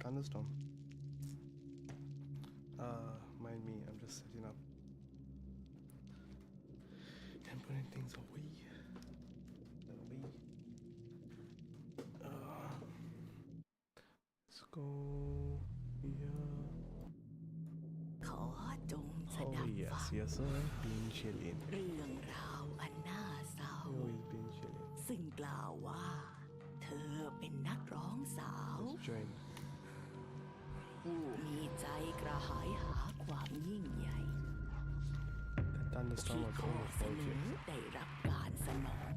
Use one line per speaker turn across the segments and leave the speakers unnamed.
thunderstorm. Mind me, I'm just setting up and putting things away. Let's go here.
ขอจงส
Oh
ดับ
yes,
ฟัง
yes sir. Been chilling.
เรื่องราวอันน่าเศร้า
Always been chilling.
ซึ่งกล่าวว่า เธอเป็นนักร้องสาว
Let's join.
ผู้มีใจกระหายหาความยิ่งใหญ่
The thunderstorm
ที่
was
ขอเสนอ
overflowing.
ได้รับการสนอง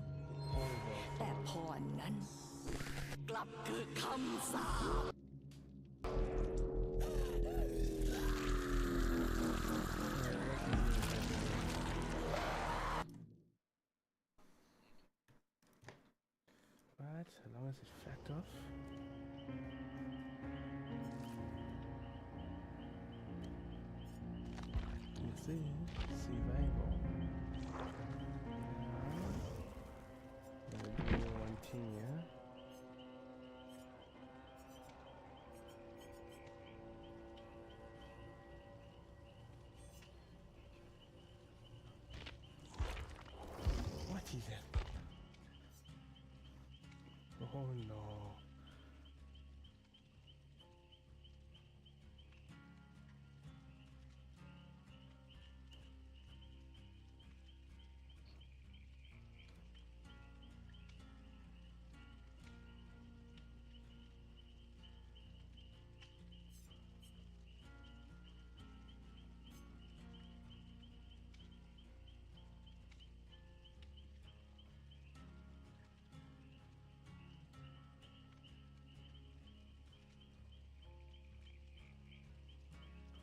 แต่พรนั้น กลับคือคำสาป
But as long as it's fact off. You see, survival. We'll do one thing, yeah? What is that? Oh no.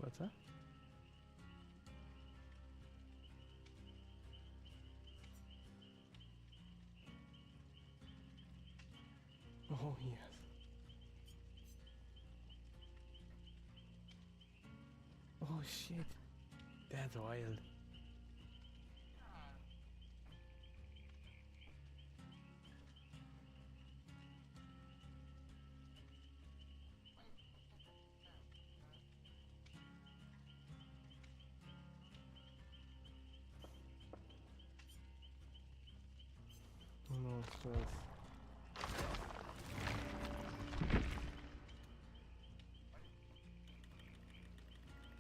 What's that? Oh yes. Oh shit. That's wild. Oh no, stress.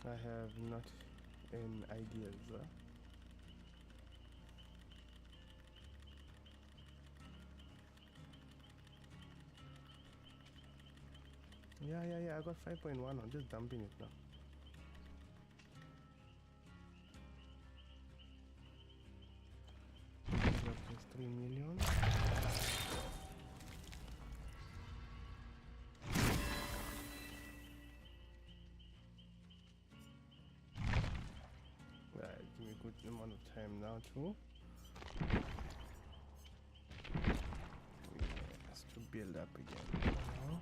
I have not an idea, sir. Yeah, I got 5.1. I'm just dumping it now. Plus 3 million. Right, give me a good amount of time now too. Yes, to build up again. Now.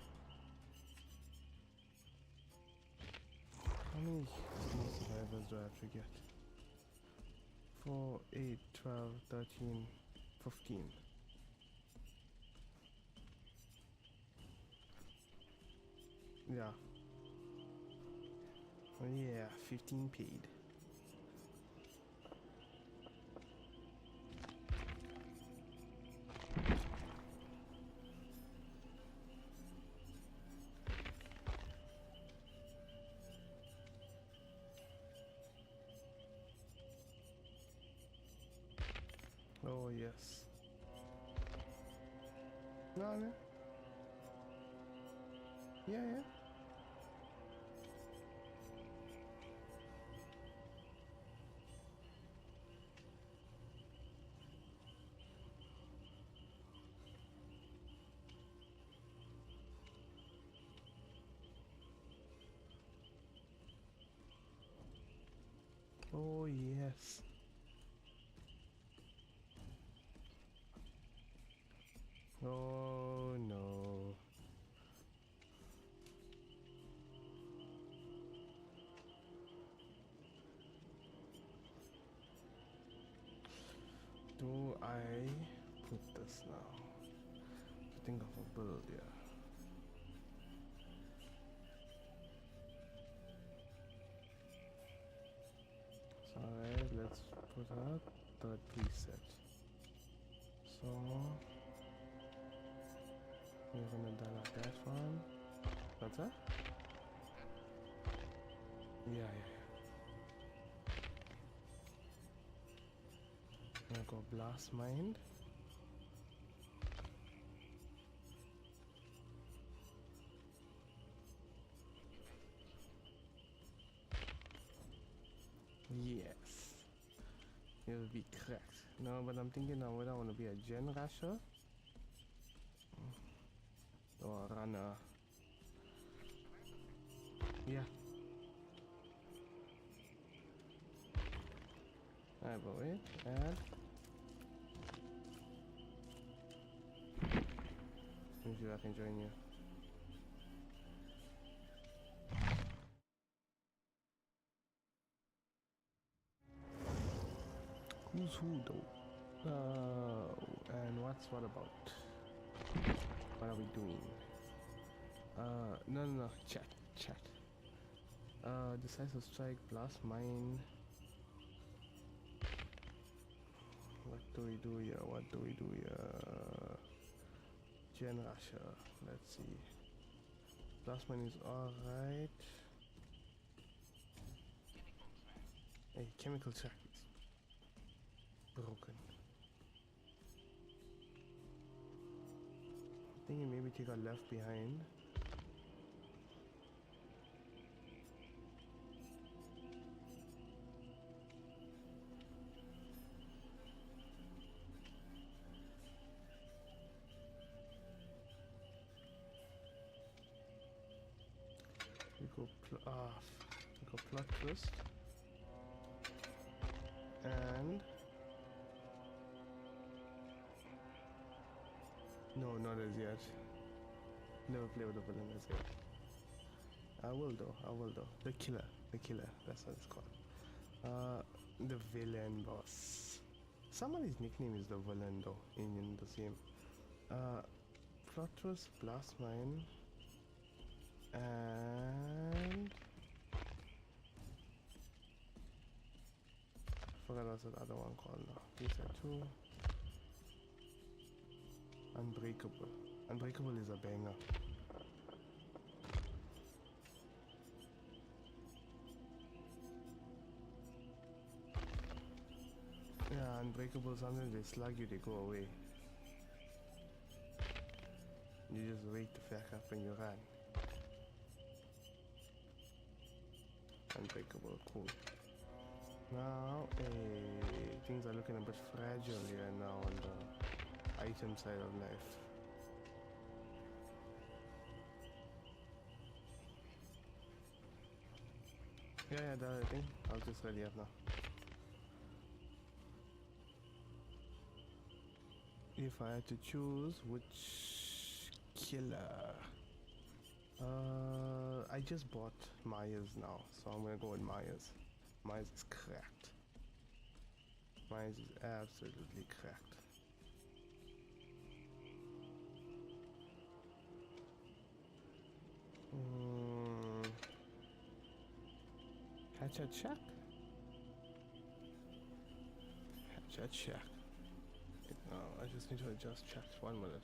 How many small survivors do I have to get? 4, 8, 12, 13, 15. Yeah. Oh yeah, 15 paid. Oh yes. No, no. Yeah. Oh yes. Oh no. Do I put this now? To think of a build, yeah. let's put a third preset. So we're gonna dial out that one. What's that? Yeah. I'm gonna go blast mind. Yes. It'll be cracked. No, but I'm thinking now whether I want to be a gen rasher or a runner. Yeah. Alright, but wait, add. Let me see if I can join you. Who's who though? And what about? What are we doing? No, chat. Decisive strike, blast mine. What do we do here? Gen Russia. Let's see. Blast mine is alright. Hey, chemical track is broken. I think maybe take a left behind. We go plot twist and no, not as yet. Never play with the villain as yet. I will though. The killer. That's what it's called. The villain boss. Somebody's nickname is the villain though in the same. Plot twist, blast mine, and I forgot what's the other one called now. These are two. Unbreakable. Unbreakable is a banger. Yeah, Unbreakable, sometimes they slug you, they go away. You just wait to back up and you run. Unbreakable, cool. Now, things are looking a bit fragile here now on the item side of life. Yeah, that I think. I'll just ready up now. If I had to choose which killer, I just bought Myers now, so I'm gonna go with Myers. Myers is cracked. Myers is absolutely cracked. Hatchet check. No, I just need to adjust chat. 1 minute.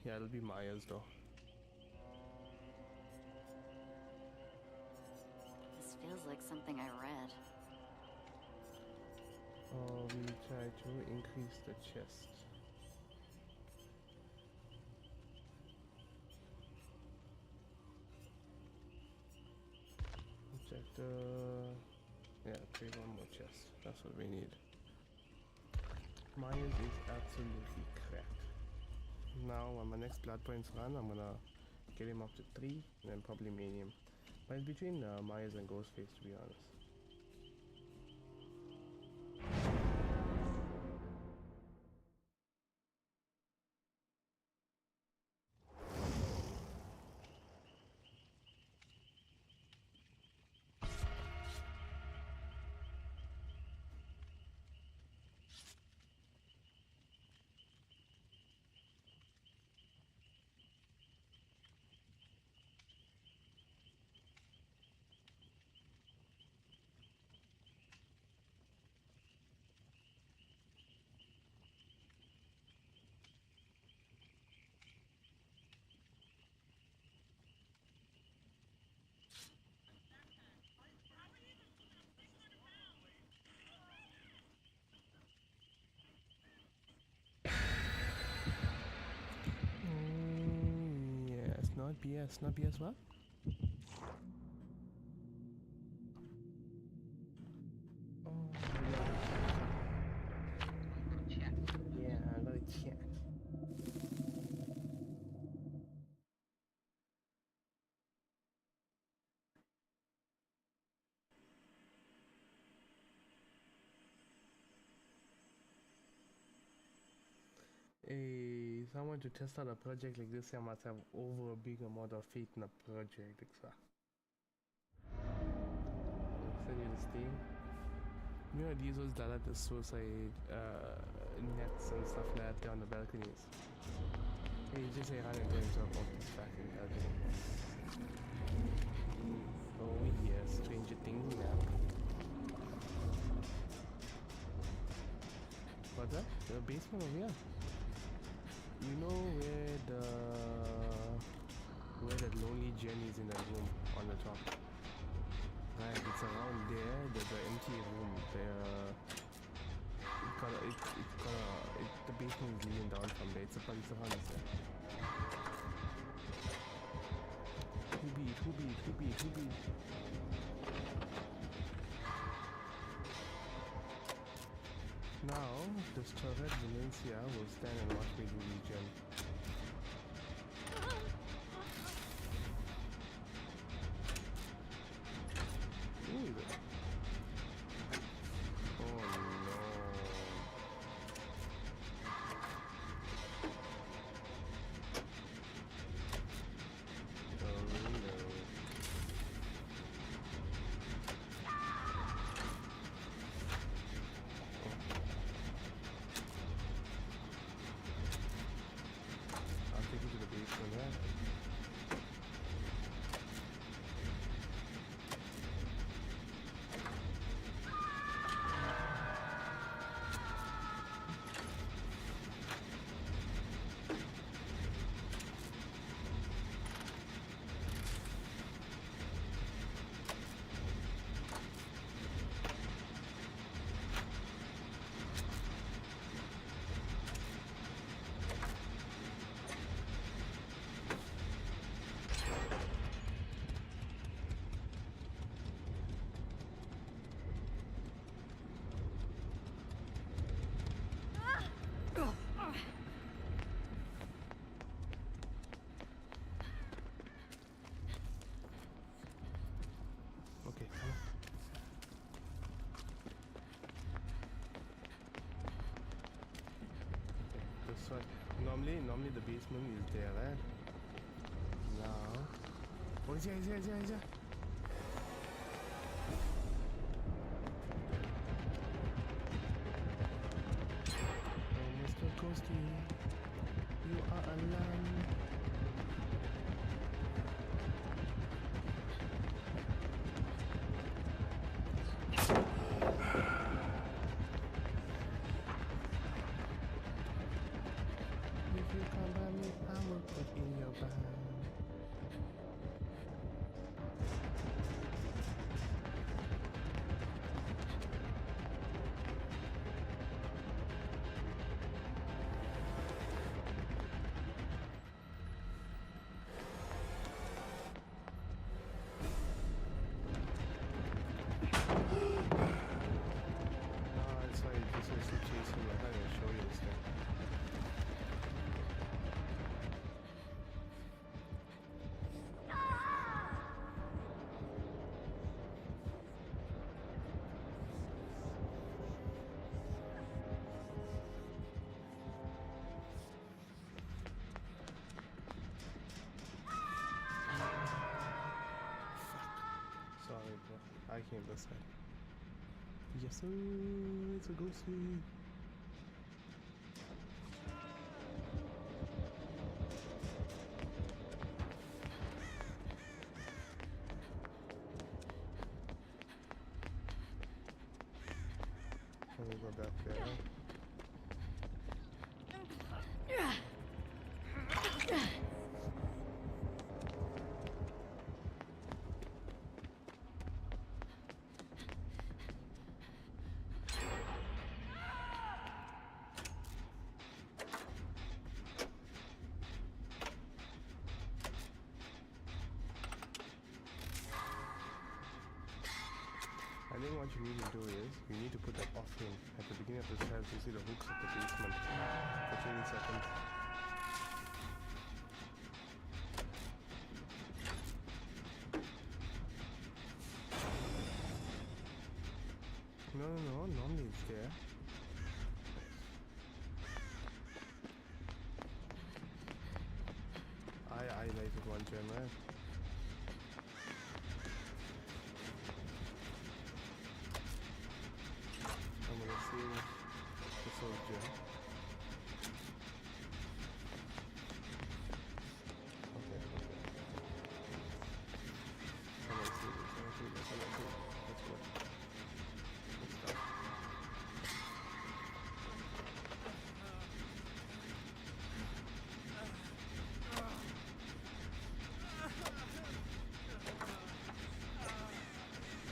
Yeah, it'll be Myers though.
This feels like something I read.
Oh, we try to increase the chest. Check yeah, create one more chest. That's what we need. Myers is absolutely cracked. Now on my next blood points run, I'm gonna get him up to 3 and then probably main him. But it's between Myers and Ghostface, to be honest. BS, not BS what? Oh,
Check.
yeah, I gotta check. Hey, someone to test out a project like this, I must have over a big amount of faith in a project. Send you the Steam. You know these ones that have the suicide nets and stuff like that on the balconies. Hey, you just say hi and go into about this fucking balcony. Oh yes, Stranger Things map. What's that? The basement over here. You know where that lonely Jenny is in that room on the top. Right, it's around there. There's an empty room. The basement is leading down from there. It's around there. Who beat? Now, this turret Valencia will stand and watch me do regen. Who is it? Oh no. Oh no. I'll take you to the basement, yeah? Okay, come on. Okay, this one. Normally the basement is there, right? Now. Oh, he's here. Oh, Mr. Ghosty, you are alone. If you come by me, I will put in your bag. It's like this is chasing me. I'm gonna show you this thing. Sorry, bro. I came this side. Yes, sir. It's a ghosty. Let me go back there. think what you need to do is you need to put that off him at the beginning of the stairs. You see the hooks at the basement for 20 seconds. No, normally it's there. I lighted one gen, right? I'm gonna see the soldier. Okay. I'm gonna see this. Let's go. Let's start.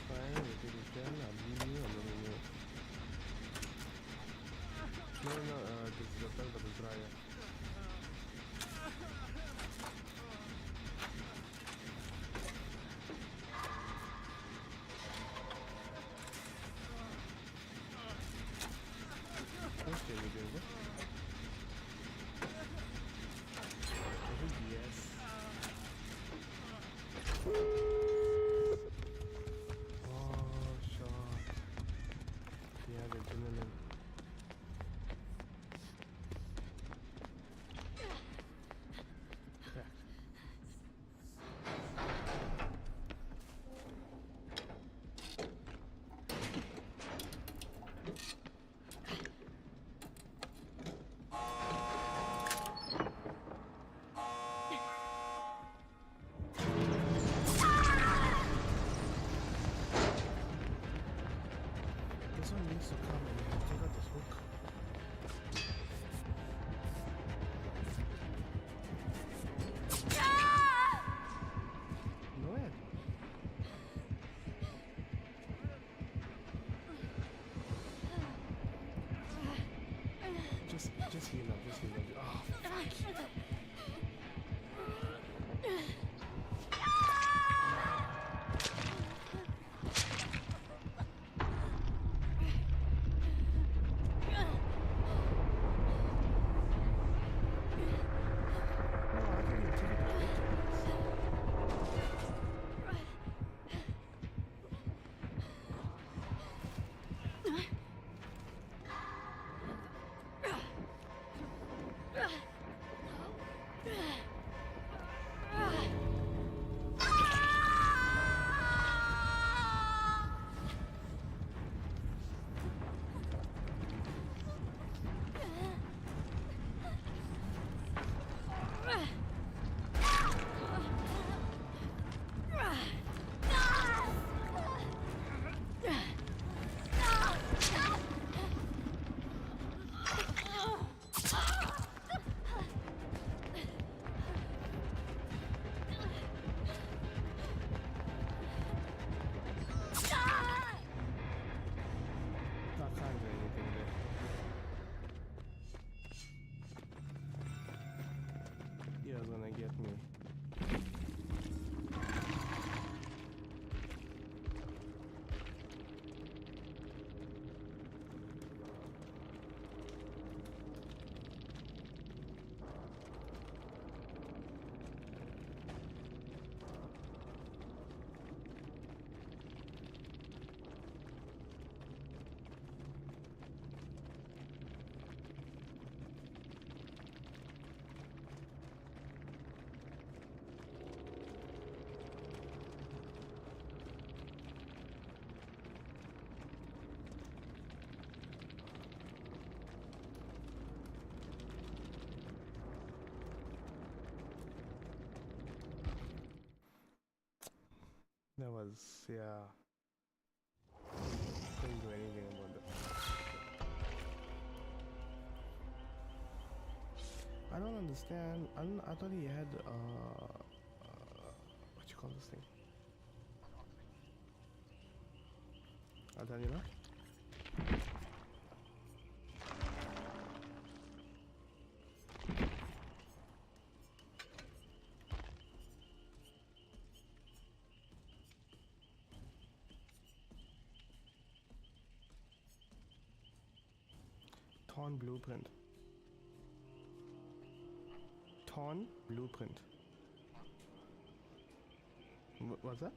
Fine, we do this gen. I'll leave you and then we move. No, this is the belt of Israel. Okay, we did it. Yes. Oh, shot. Yeah, the adrenaline. Cracked. This one needs to come and take out this hook. No way. Just heal up, just heal up. Oh, fuck. No, I can't even take it out. I can't do anything there. He was gonna get me. That was, yeah. Couldn't do anything about that. I don't understand. I thought he had, what you call this thing? I'll tell you now. Torn blueprint. Torn blueprint. What's that?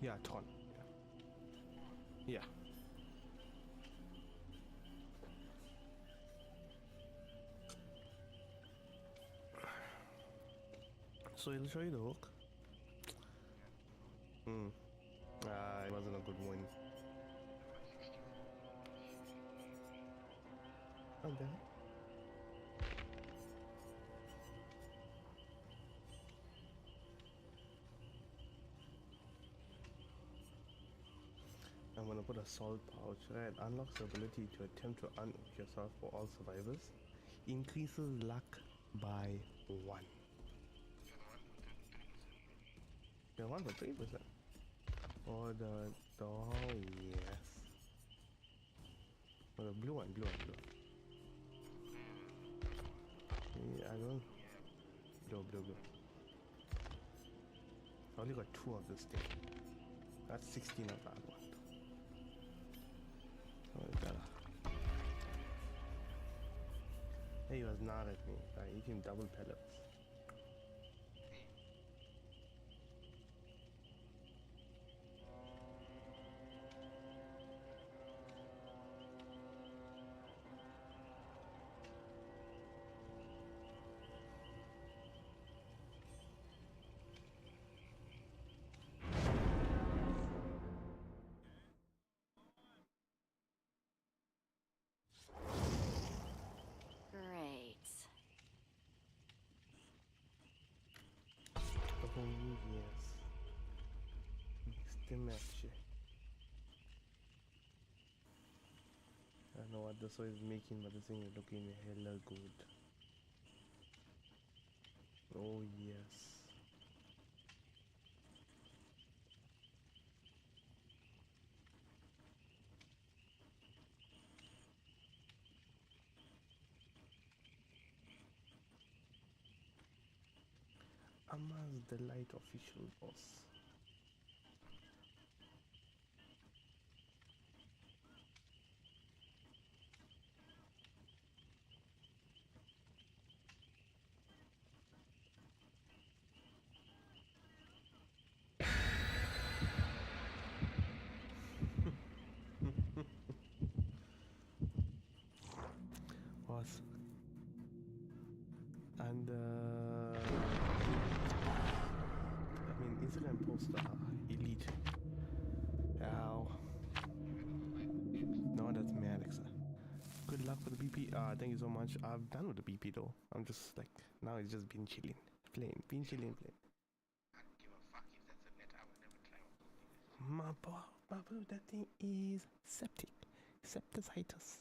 Yeah, torn. Yeah. So it'll show you the hook. It wasn't a good win. And then I'm gonna put a salt pouch. Right, unlocks the ability to attempt to unhook yourself for all survivors. Increases luck by 1. Yeah, 1 for 3%. Or oh yes. Or the blue one. Yeah, I don't. Blue. I only got 2 of this thing. That's 16 of that one. Oh, it's better. Hey, he was not at me. I eat him double pellets.
Great.
Oh yes. Mixed match. I don't know what this one is making, but this thing is looking hella good. Oh yes. Ama's Delight official boss. Boss. And I mean Instagram poster elite. Ow. No, that's me, Alexa. Good luck with the BP. Thank you so much. I'm done with the BP though. I'm just like now it's just been chilling. Playing.
I don't give a fuck if that's a meta. I would never try one.
My bro, that thing is septic. Septicitis.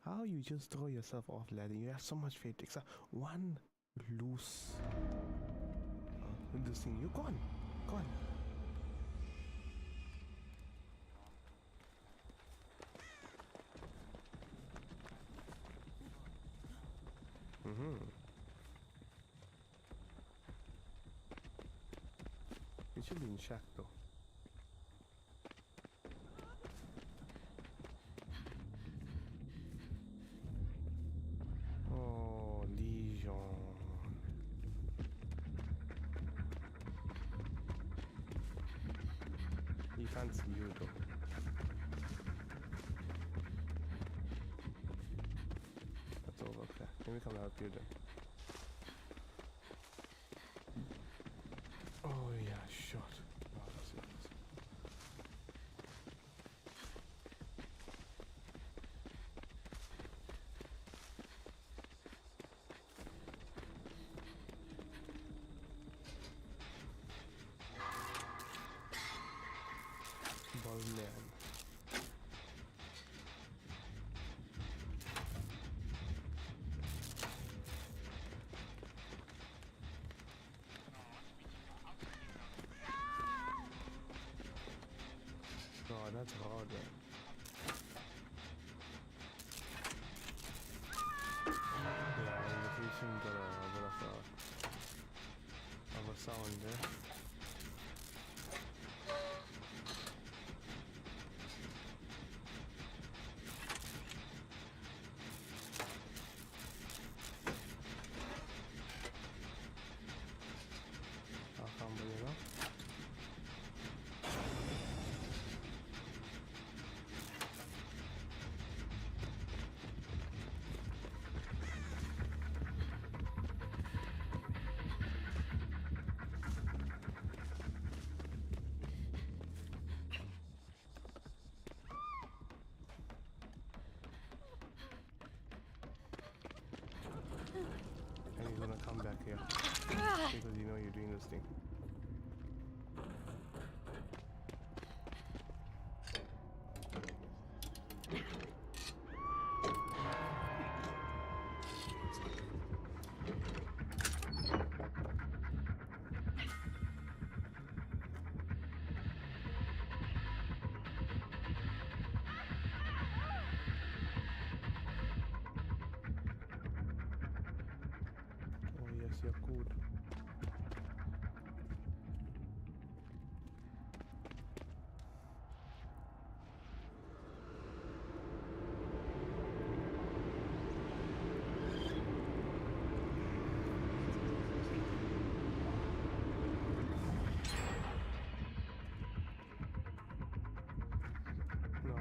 How you just throw yourself off ladder? You have so much faith. Except one loose. This thing, you're gone. Gone. It should be in shack though. Oh, Legion. He can't see you though. That's over. Okay. Let me come help you then. Oh yeah, shot. Oh, that's it. Ballman. Oh, that's hard, man. Yeah, invitation got a bit of a sound there. come back here because you know you're doing this thing. Oh yes, you're good. No.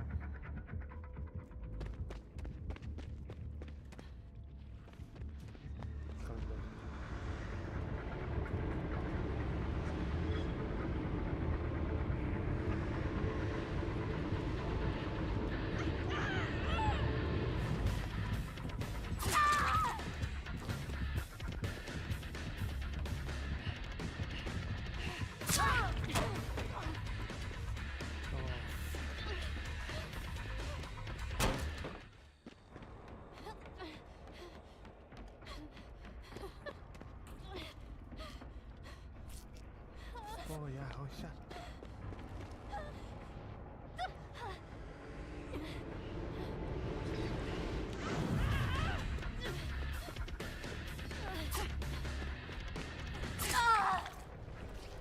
Coming back. Oh yeah, oh shit.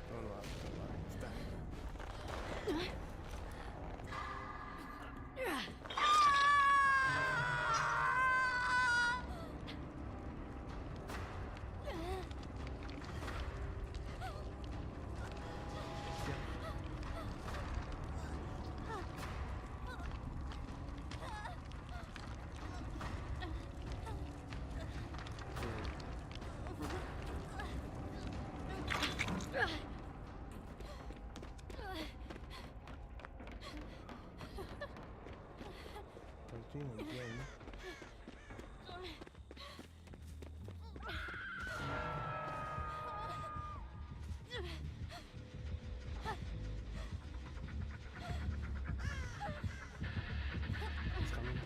Don't worry, it's back. Continue again. It's coming.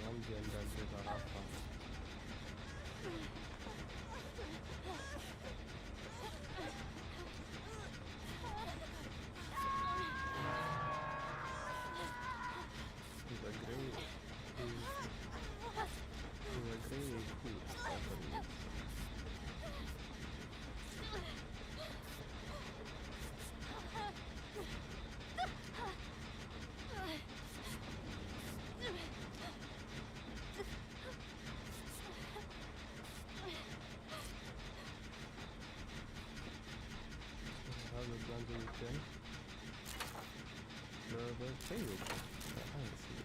One gen that is our fun. He's a great. He's a great cool property. How's it going to return? The favorite. I see.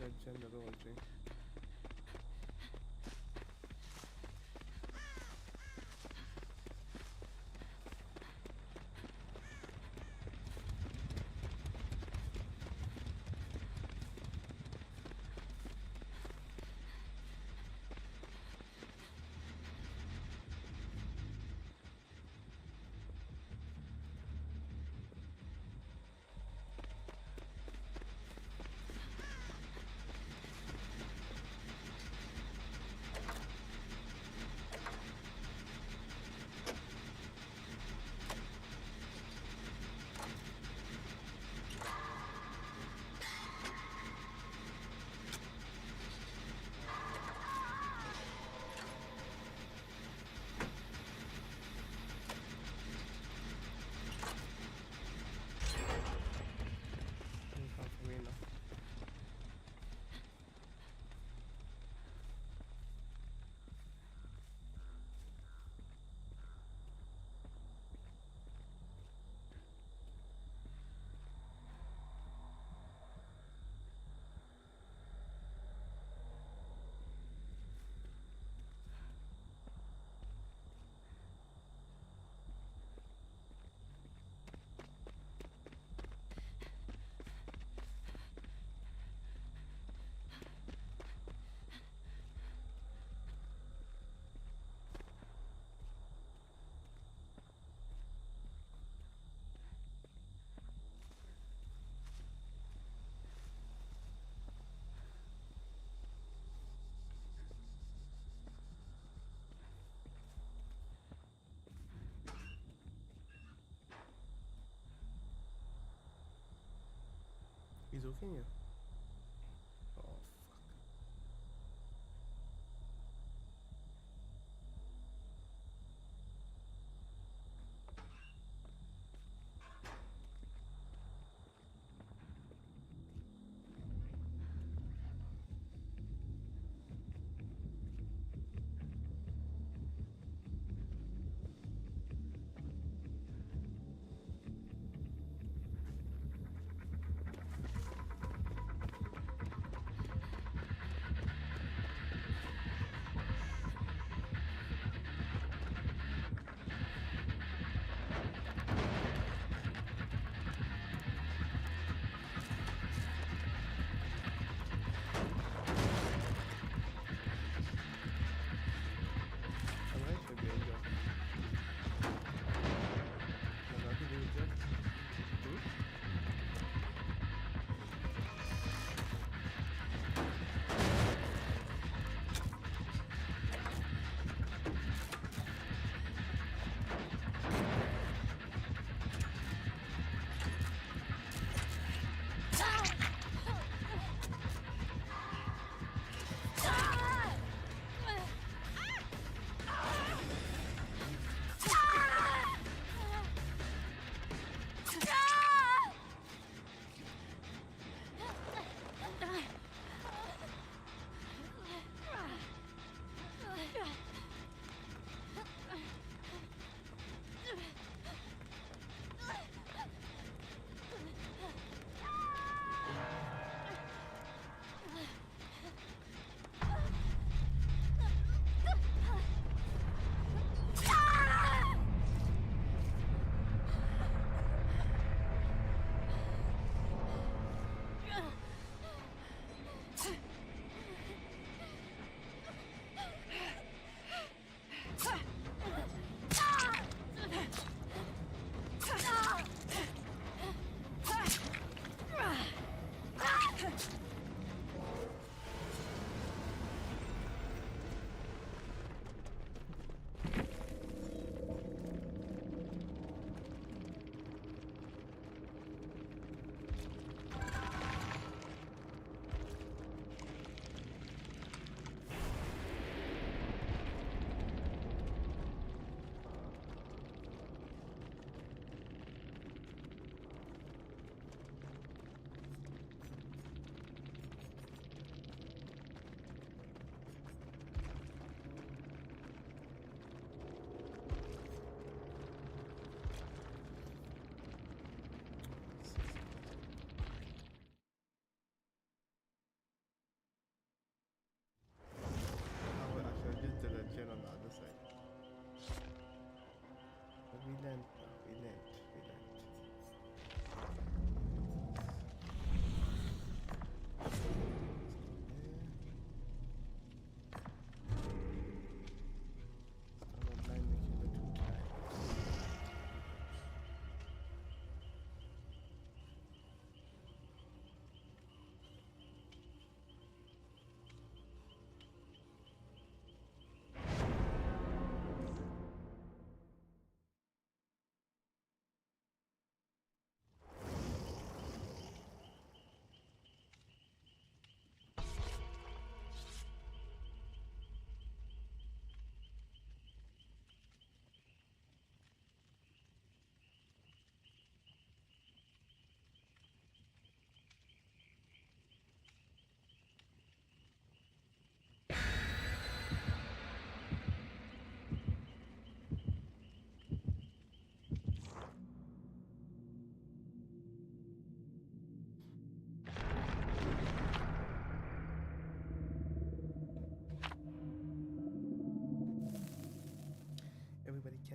red gen oggi. He's looking you. Oh fuck.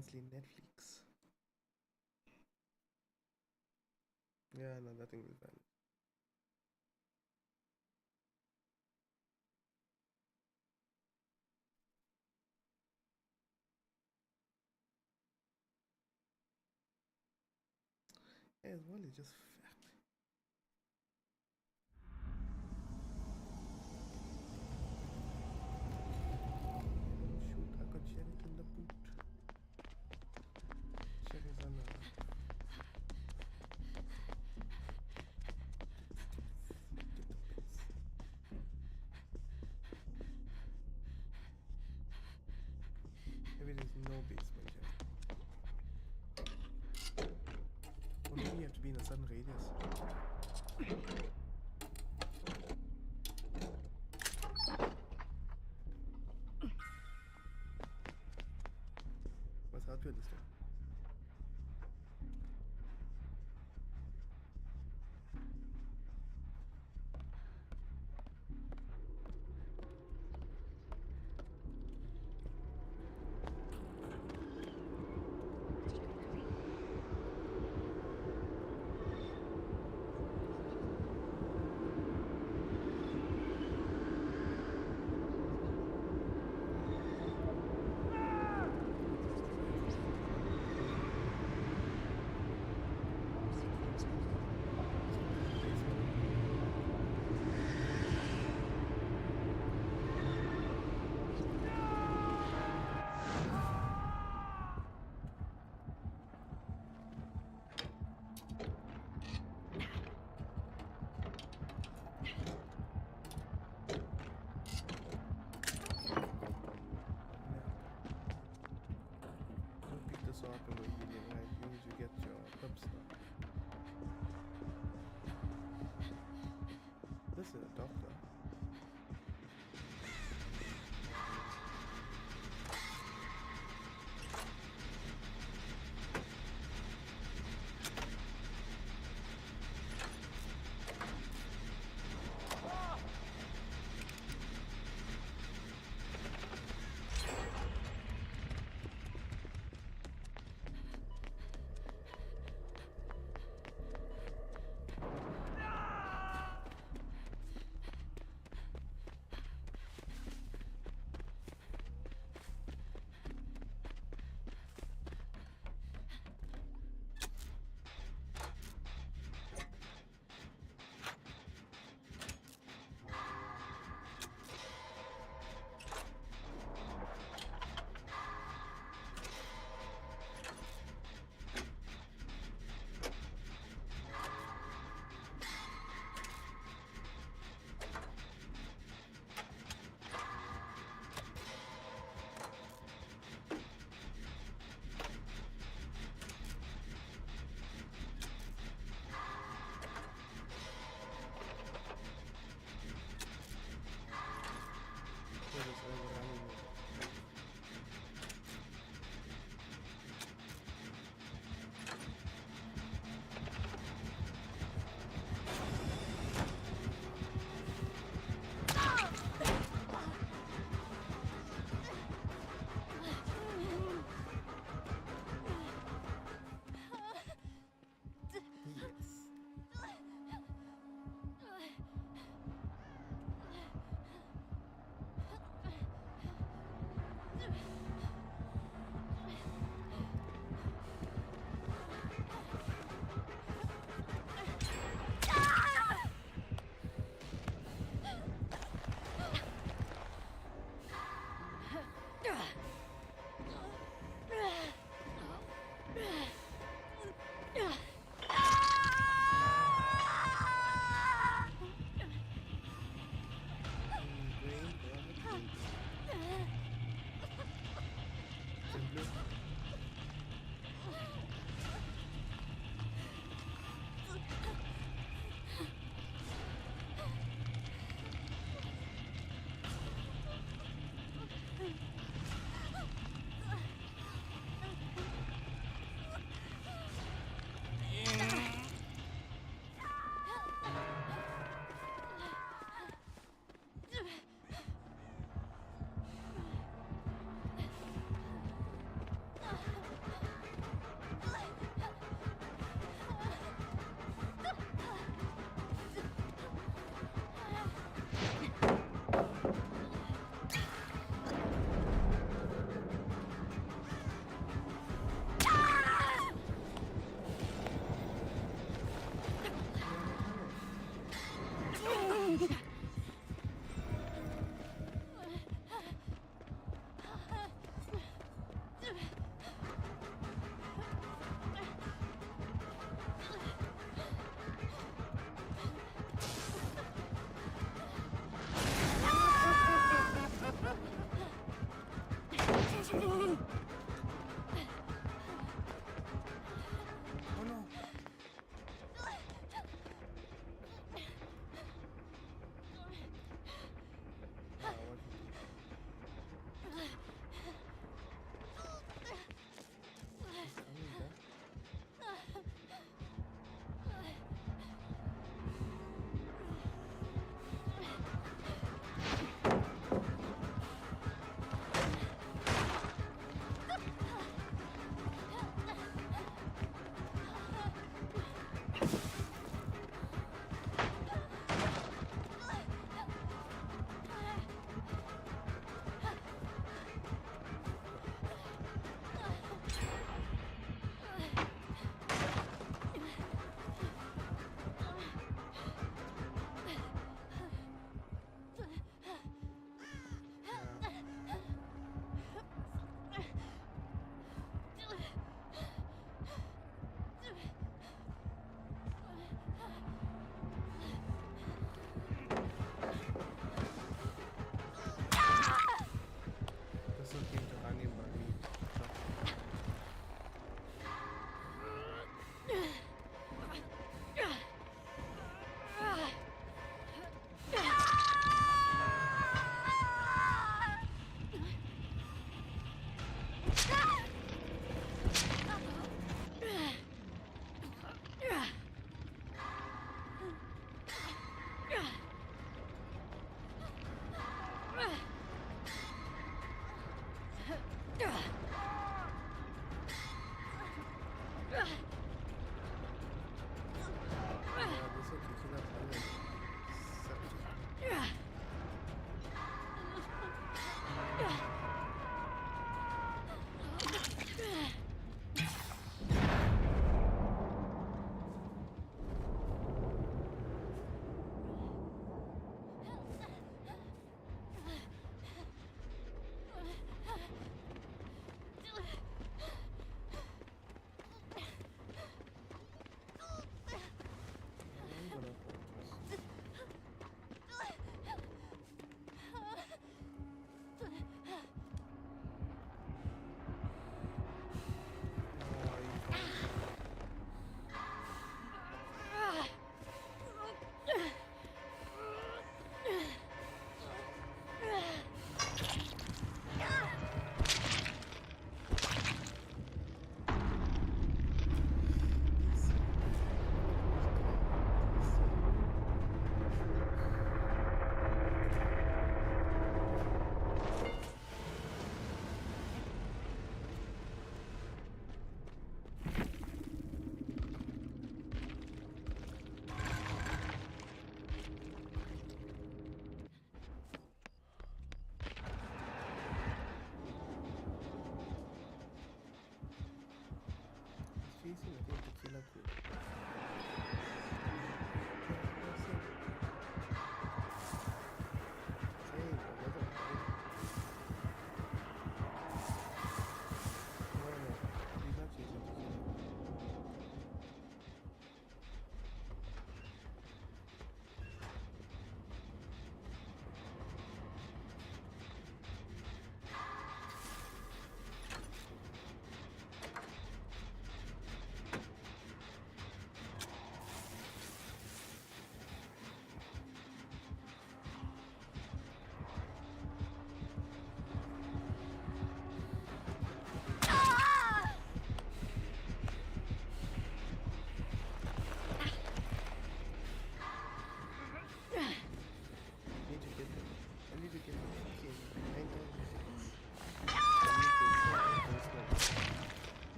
canceling Netflix. Yeah, no, that thing is bad. As well, it's just fat. Shoot, I got cherry in the boot. Cherry's on the. Maybe there's no basement here. Or maybe you have to be in a certain radius. Let's help you with this thing.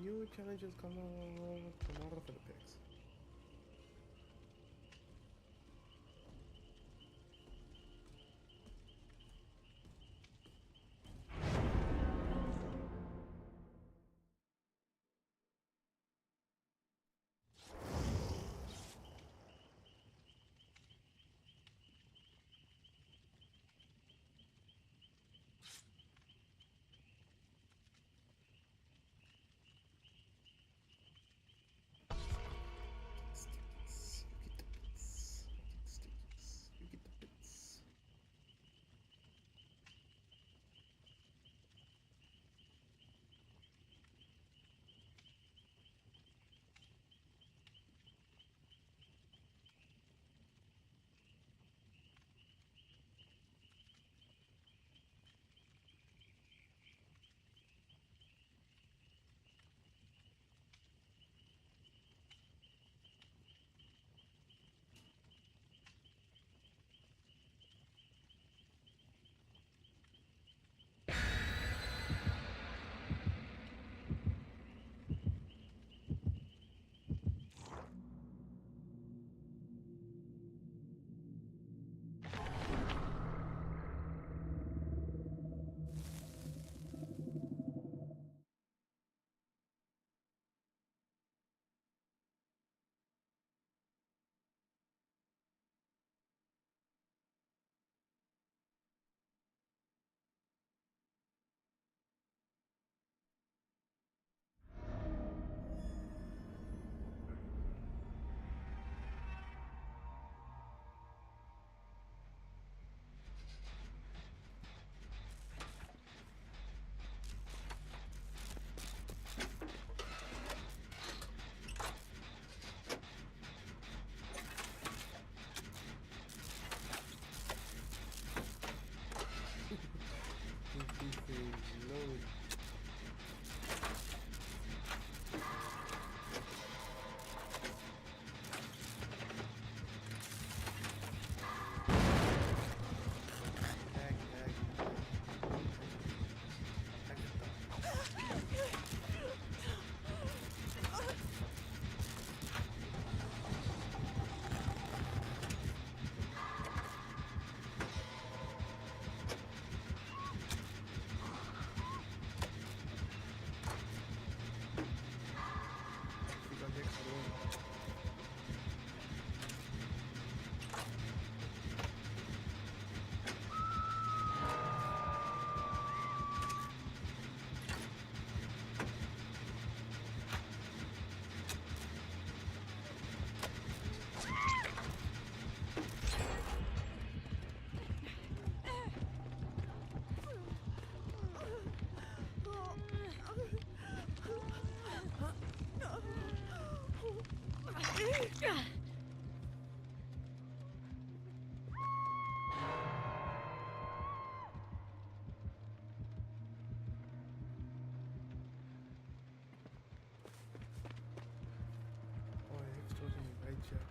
new challenges come out tomorrow for the pigs. You get the bits. Load. Oh, X was in the right chair.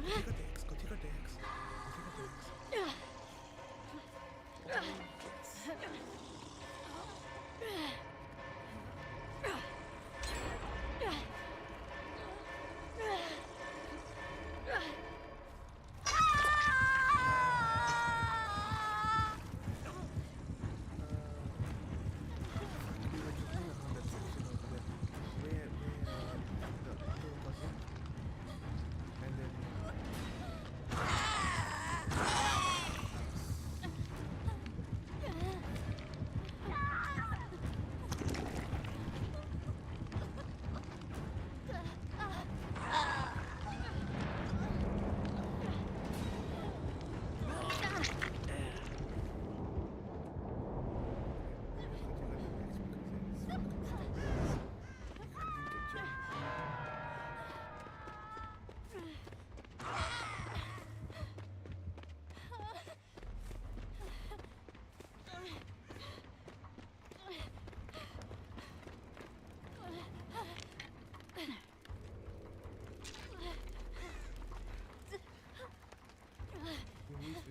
take a dex. Go take a dex. Go take a dex. Oh, yes.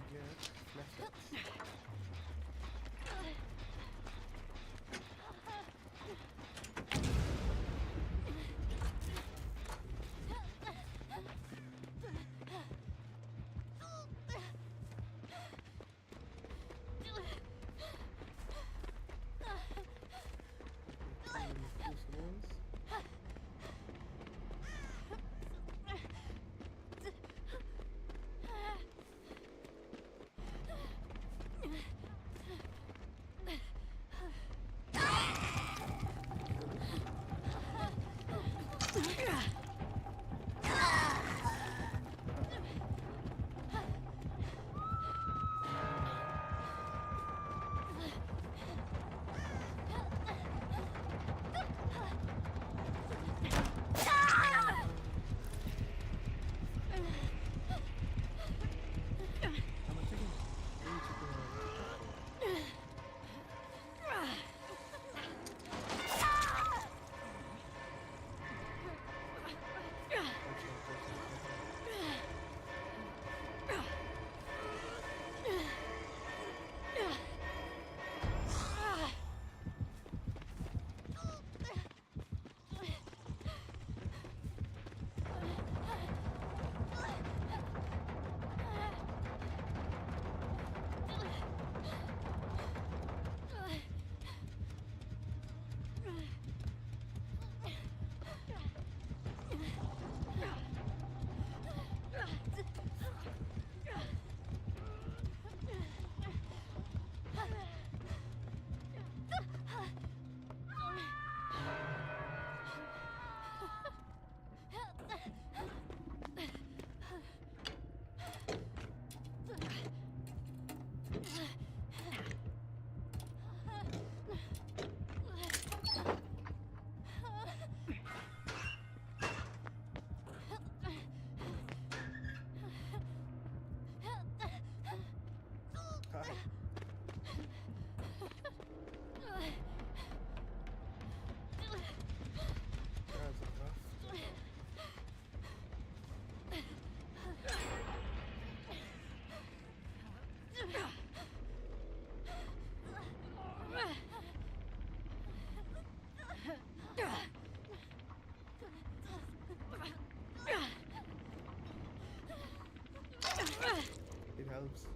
It helps.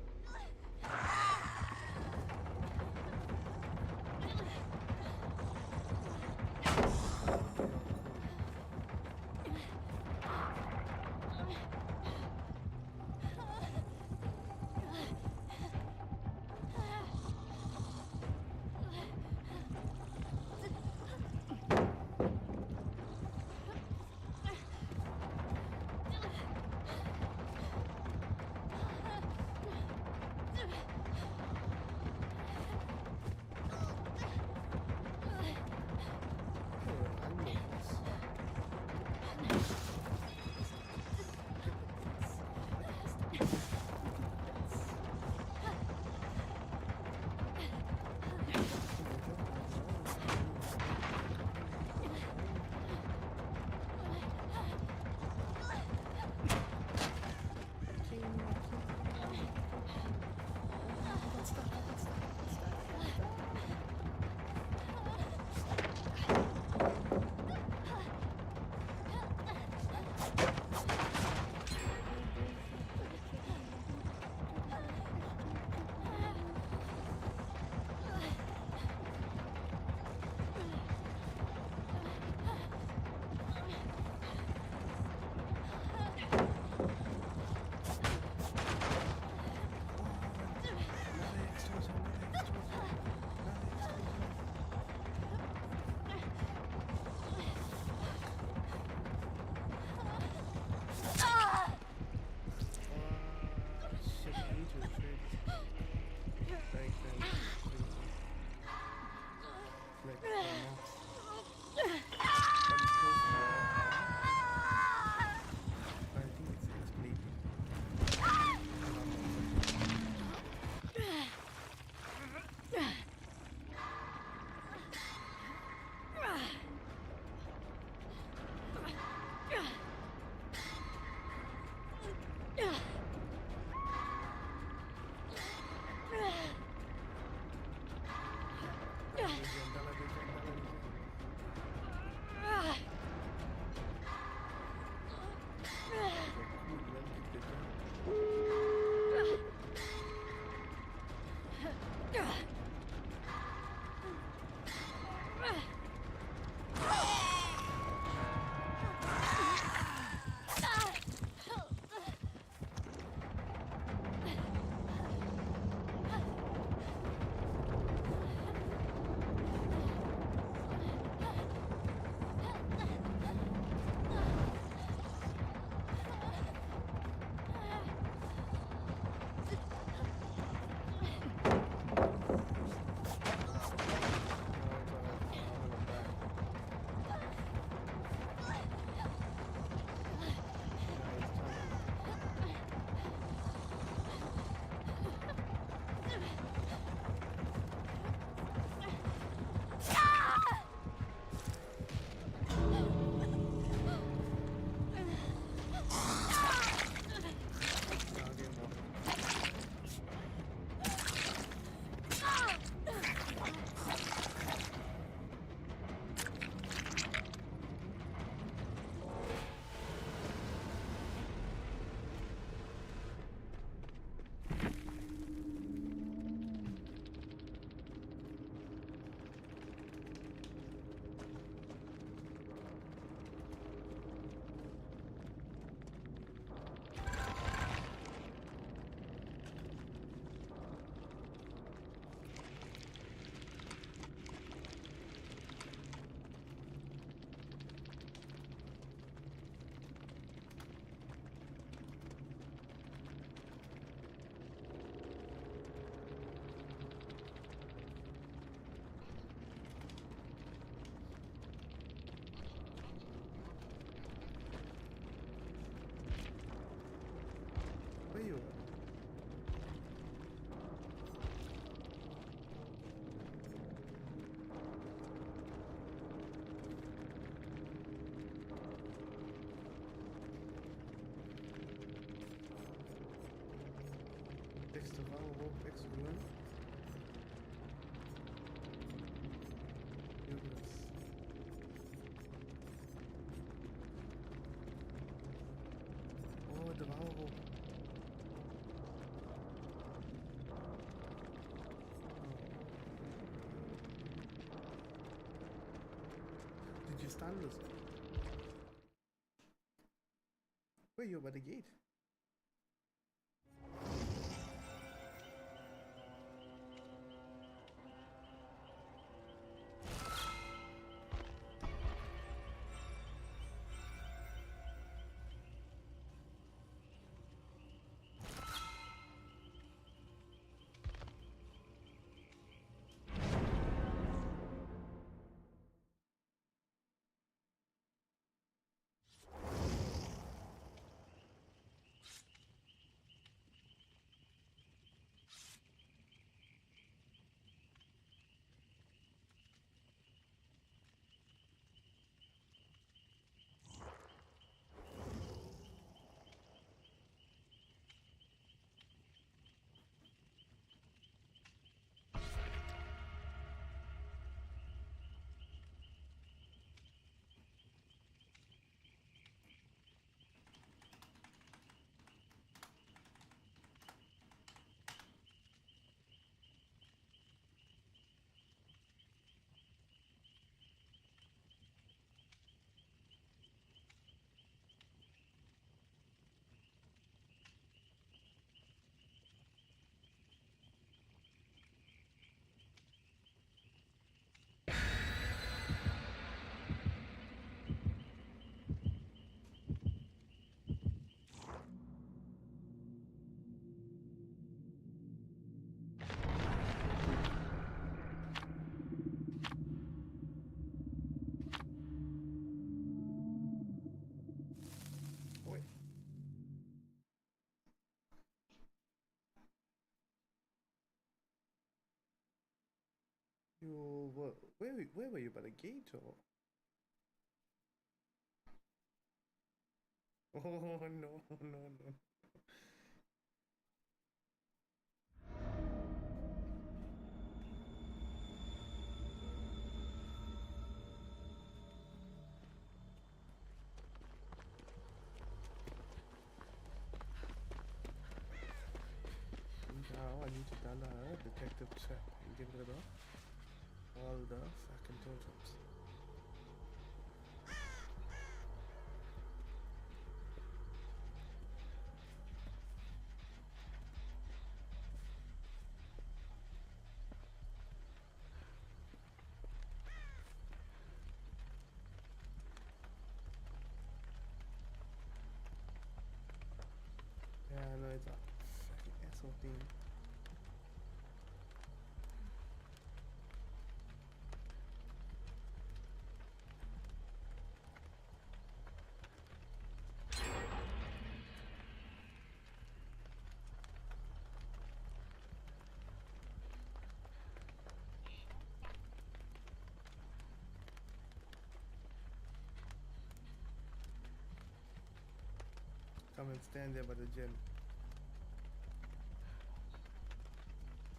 Extra hoop, extra run. Goodness. Oh, de hoop. Did you stand this? Wait, you're by the gate. Wait. You were where were you by the gate or? Oh no no. Now I need to dial a detective check and get rid of all the fucking totems. Yeah, I know it's a fucking asshole thing. Come and stand there by the gym.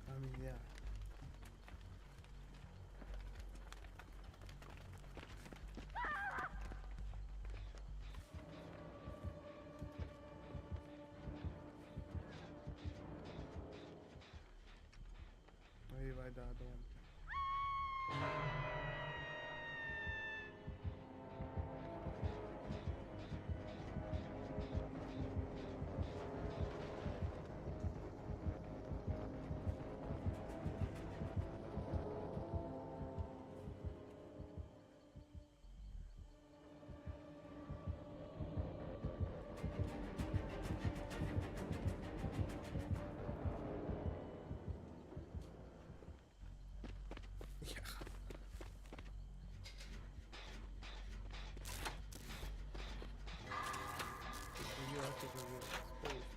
I mean, yeah. Maybe by the other one. Yeah. You have to go exposed.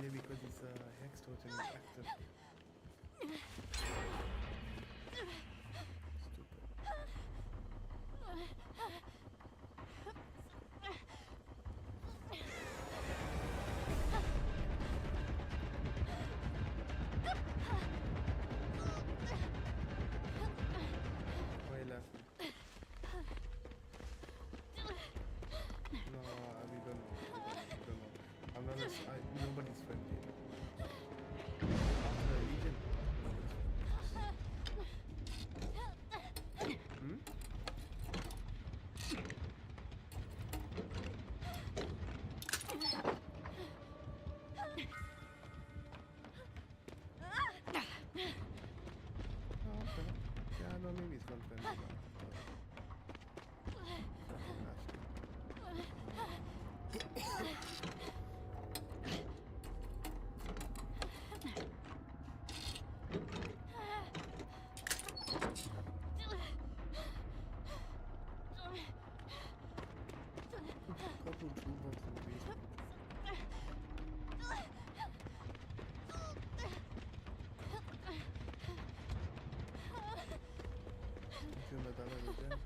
Maybe because it's a hex totem is active. Stupid. Why are you laughing? No, we don't know. We don't know. I'm not. Nobody's friendly. After the Legion, nobody's friendly. Hmm? Oh, okay. Yeah, no, maybe it's not friendly now. Fucking couple toolbox in the basement. Feel my dollar again.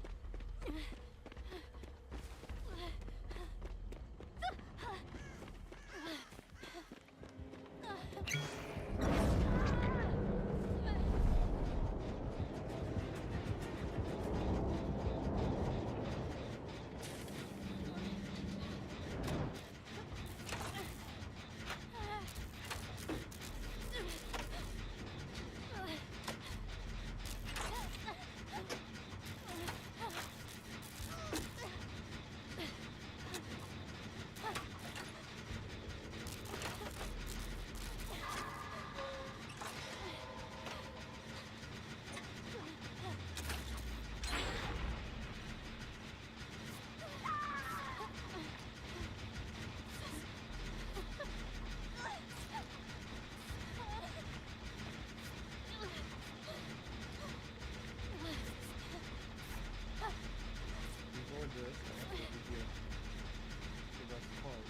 Before this, I have a video. It was called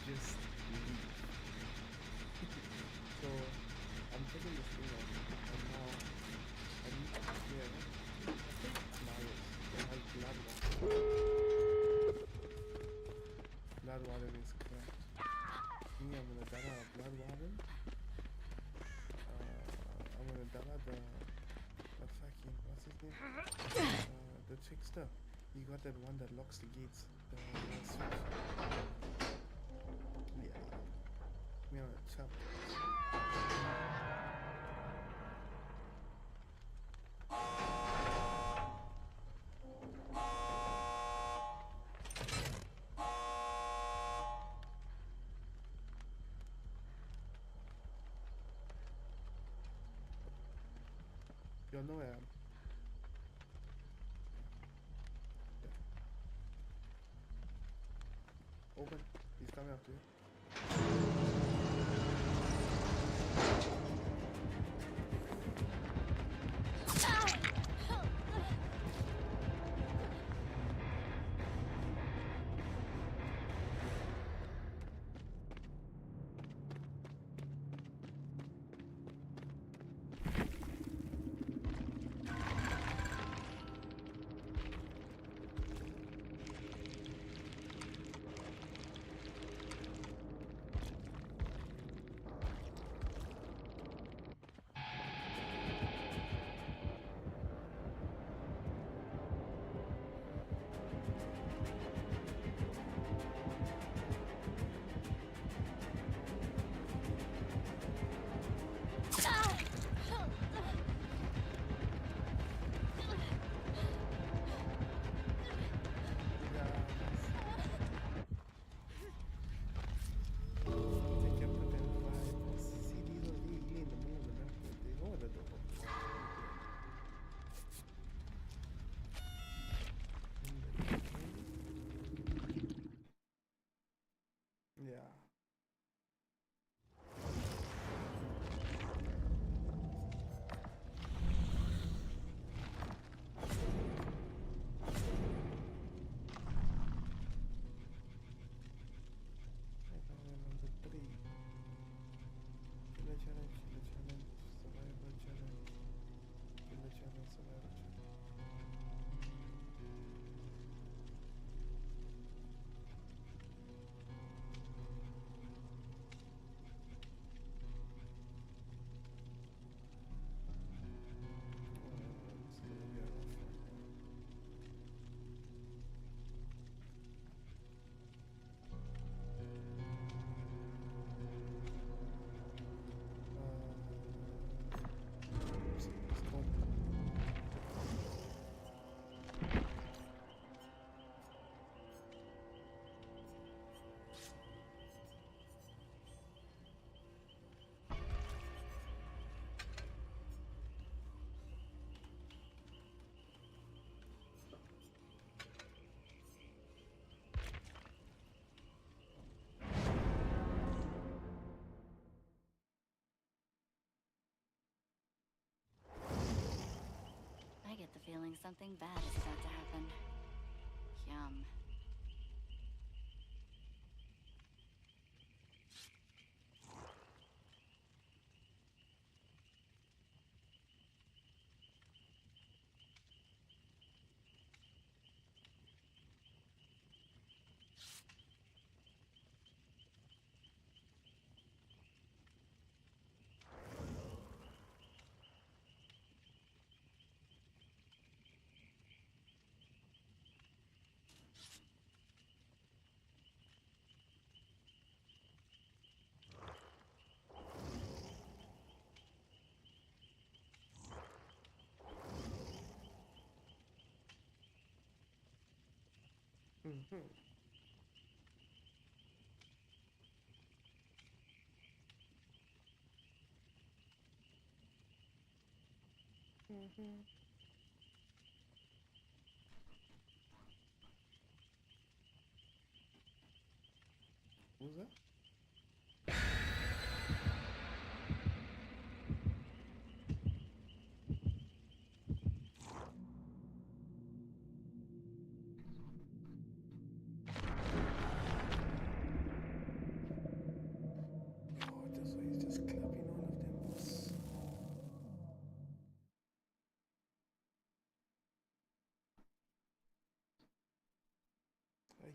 Just Leave. So I'm taking this thing off, and now I need to clear. I think it's Marius. It has blood water. Blood water is correct. Me, I'm gonna dada a blood water. I'm gonna dada the fucking, what's his name? The trickster. You got that one that locks the gates. The switch. Yeah. Me on a chop. You know where I am. Open. He's coming after you.
feeling something bad is about to happen. Yum.
Mm-hmm. Mm-hmm. What was that? Oh, this way he's just clapping one of them, boss. I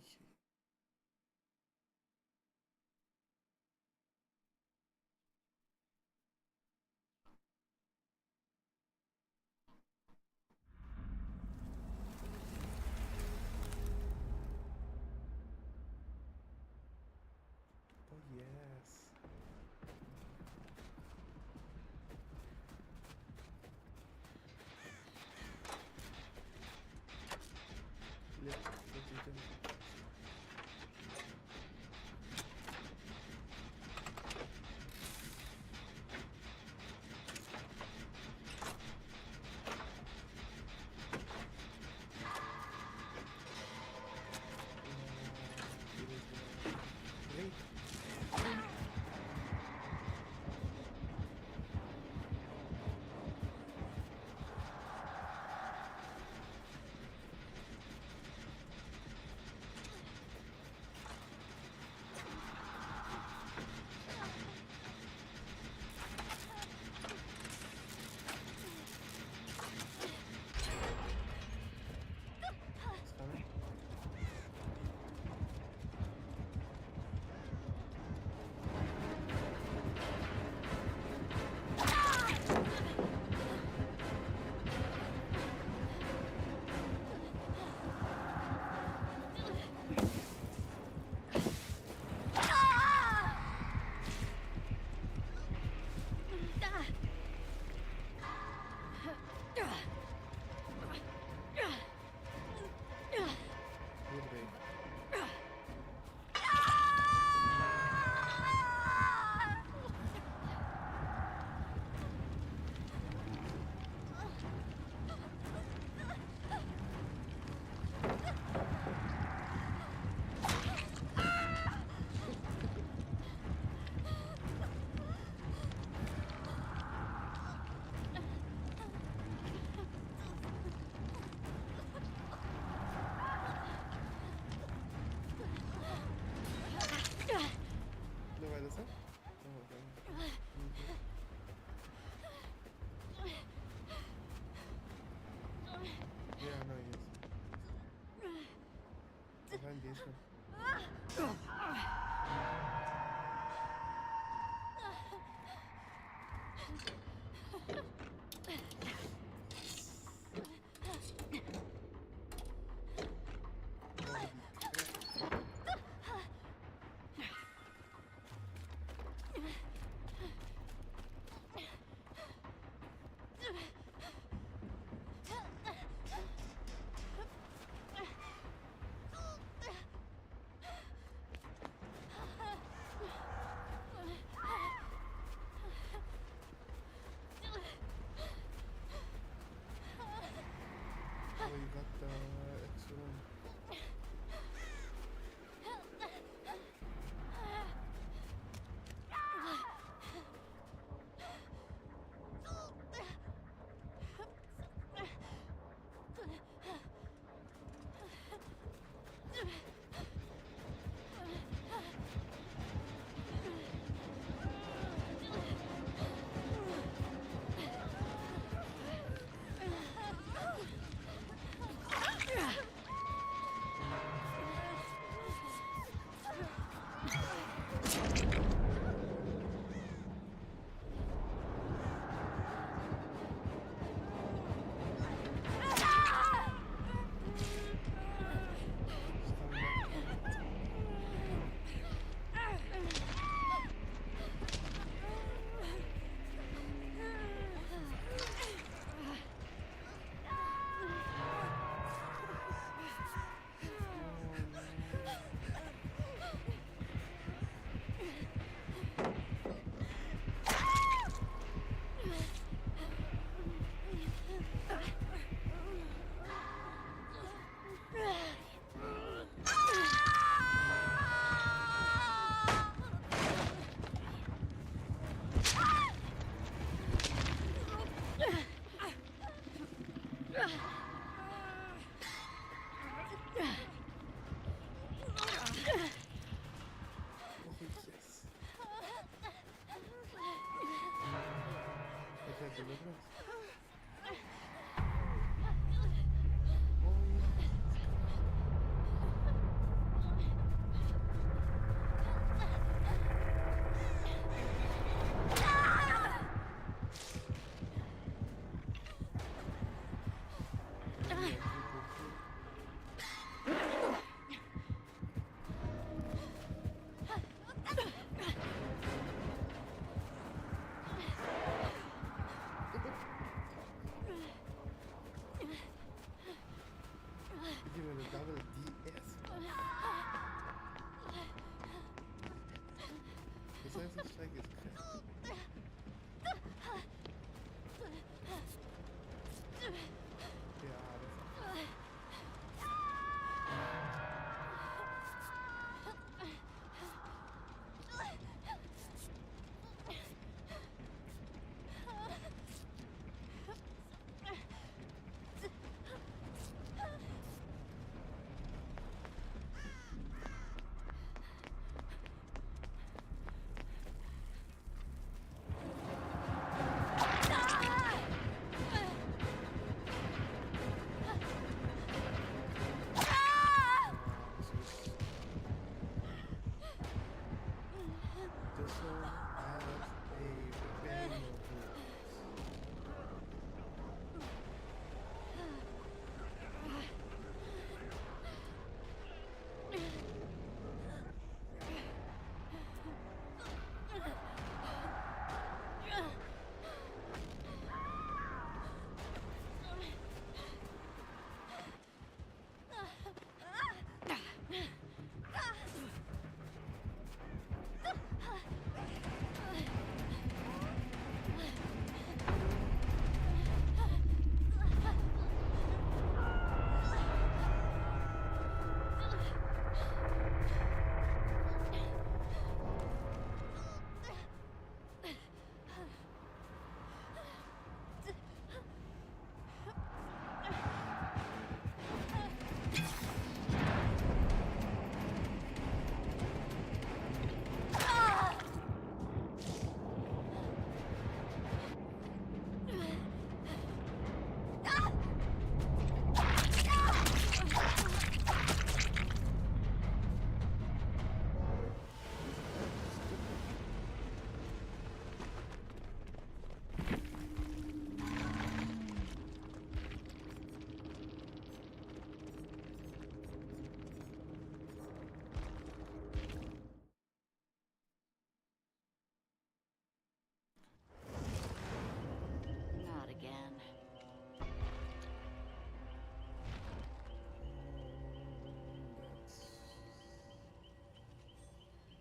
Not again.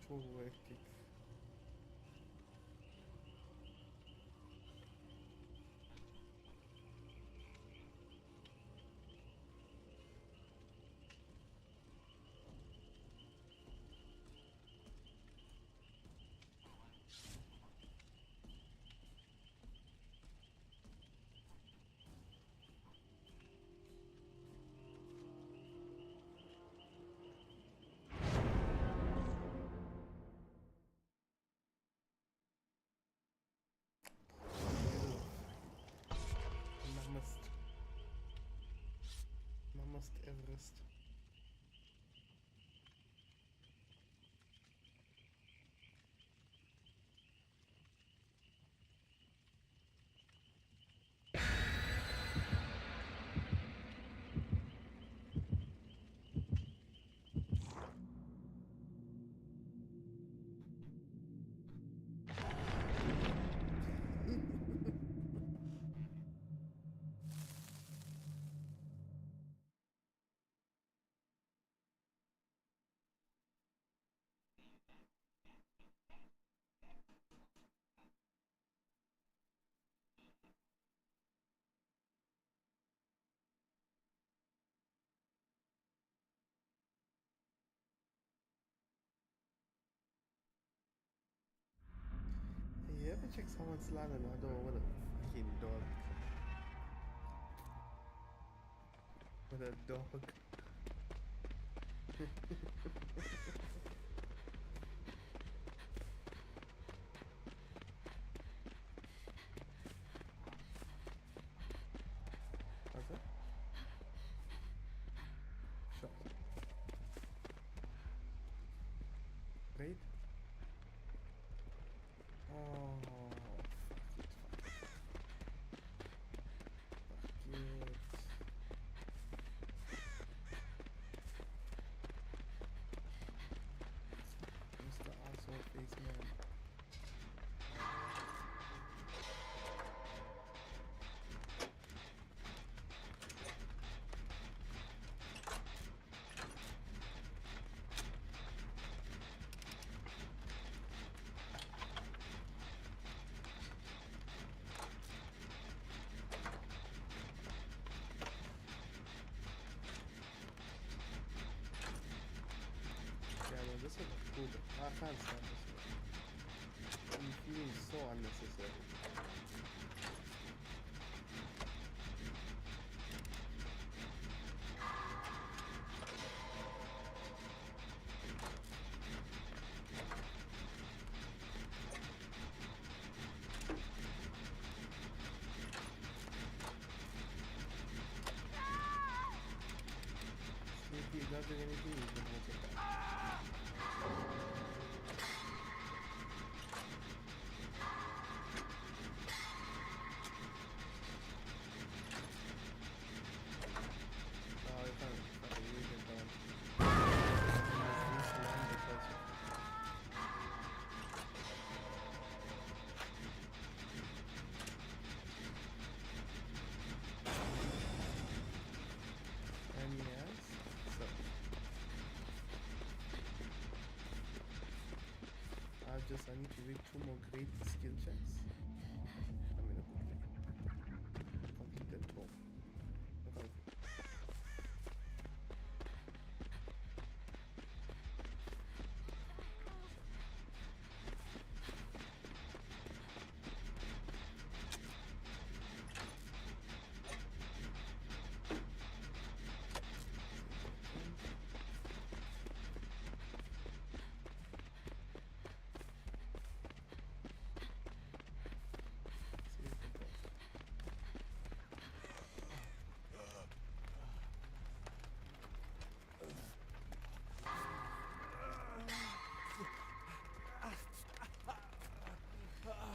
Çok hektik. Namaste Everest. You ever check someone's ladder and I don't know what a fucking dog. What a dog. cool, but I can't stand this one. I'm feeling so unnecessary. Sneaky is not doing anything, he's gonna hold it back. Oh, I can't fucking use it down. This one because and yes, so I need to read 2 more great skill checks. I'm in a good way. Completed 12. Okay.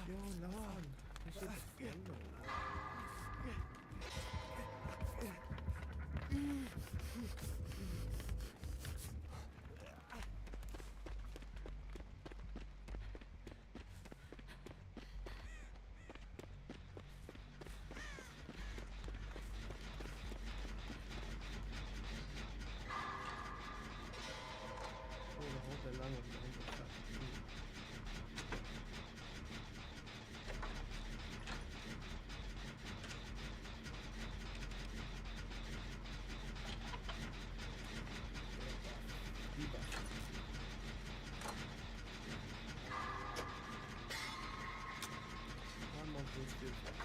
Yo, long. I should follow. Oh, the whole alarm was going to start. One more good skill check.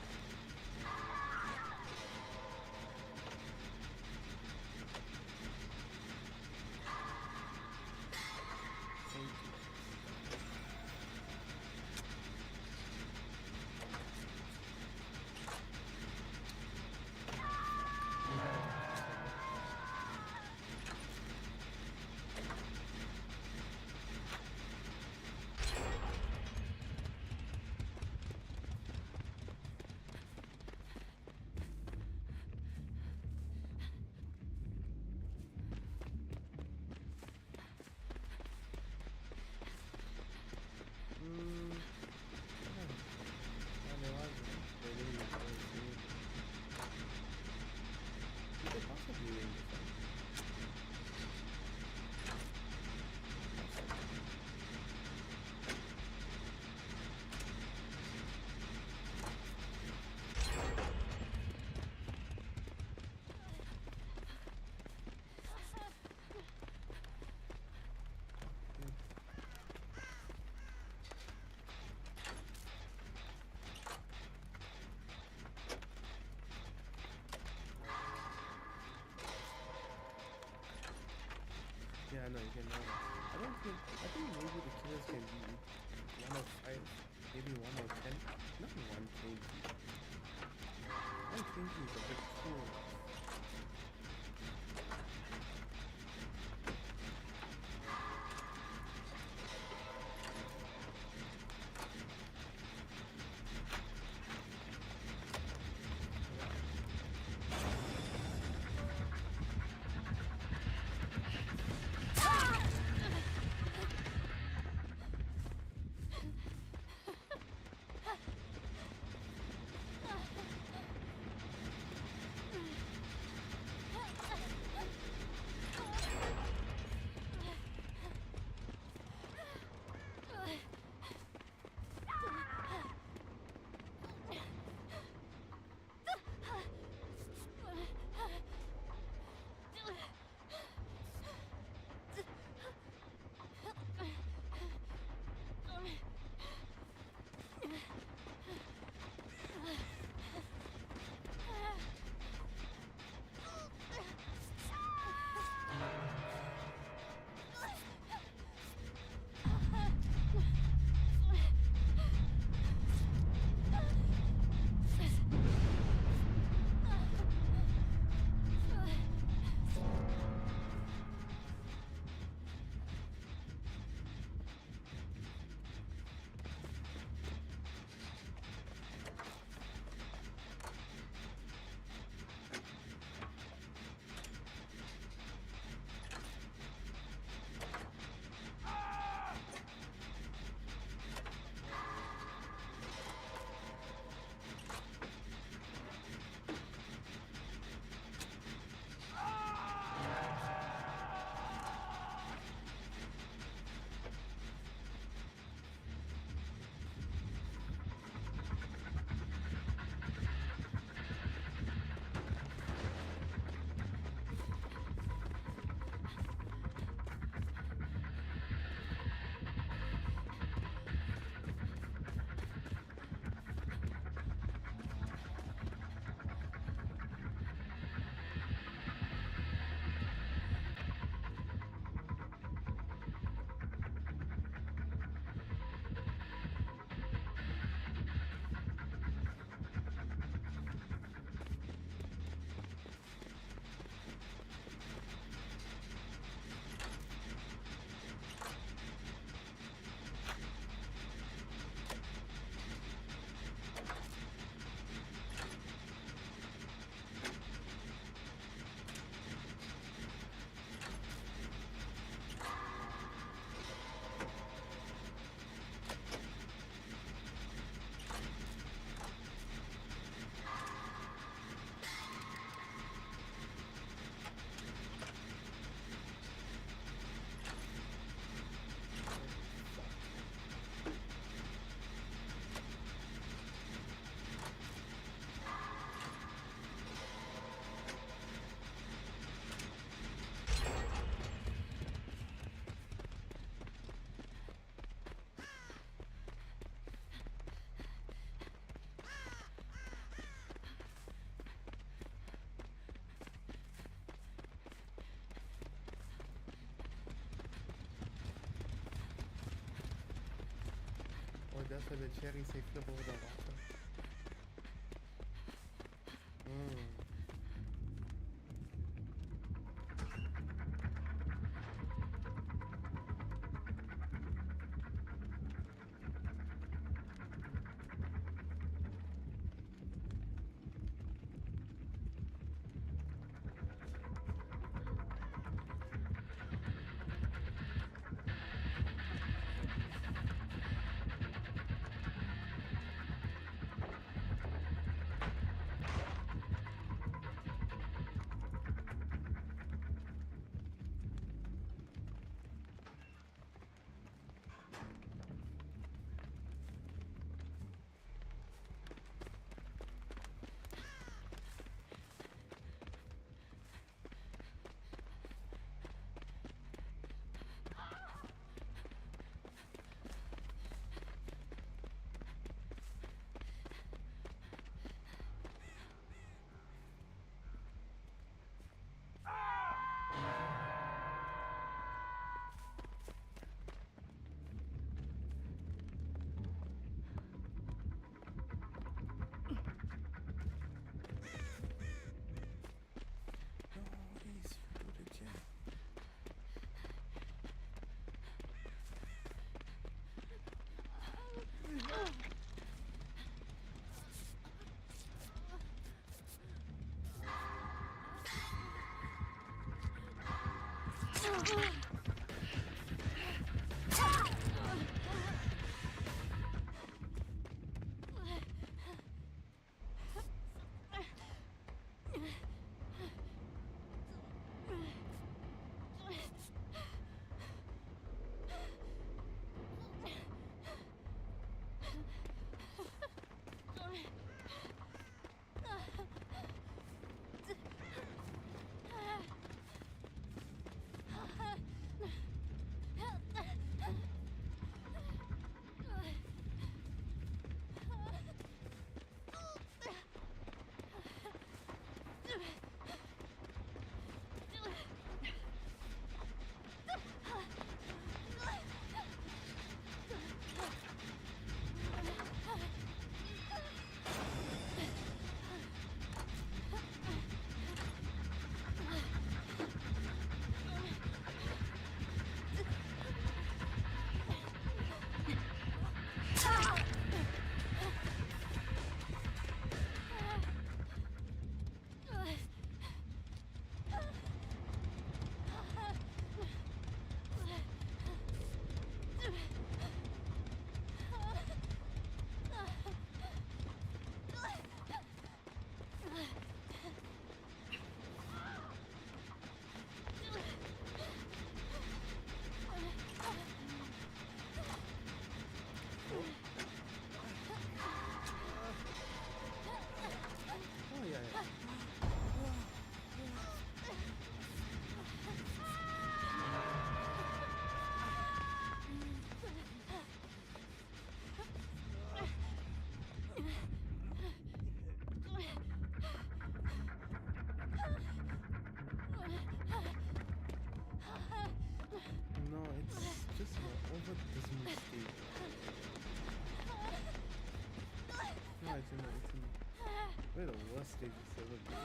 Thank you. Yeah, no, you can know. I think maybe the killers can be 1 of 5, maybe 1 of 10. Not 120. 120 is a bit cool. that's why the cherries say flip over the water. We're the worst stage it's ever been.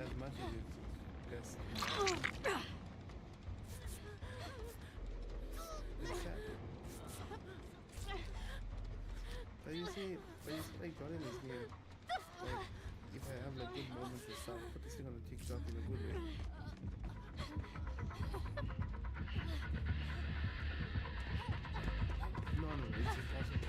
As much as it's best. It's sad. But you see like Jordan is here. Like if I have like good moments and stuff, put this thing on the TikTok in a good way. No, it's impossible.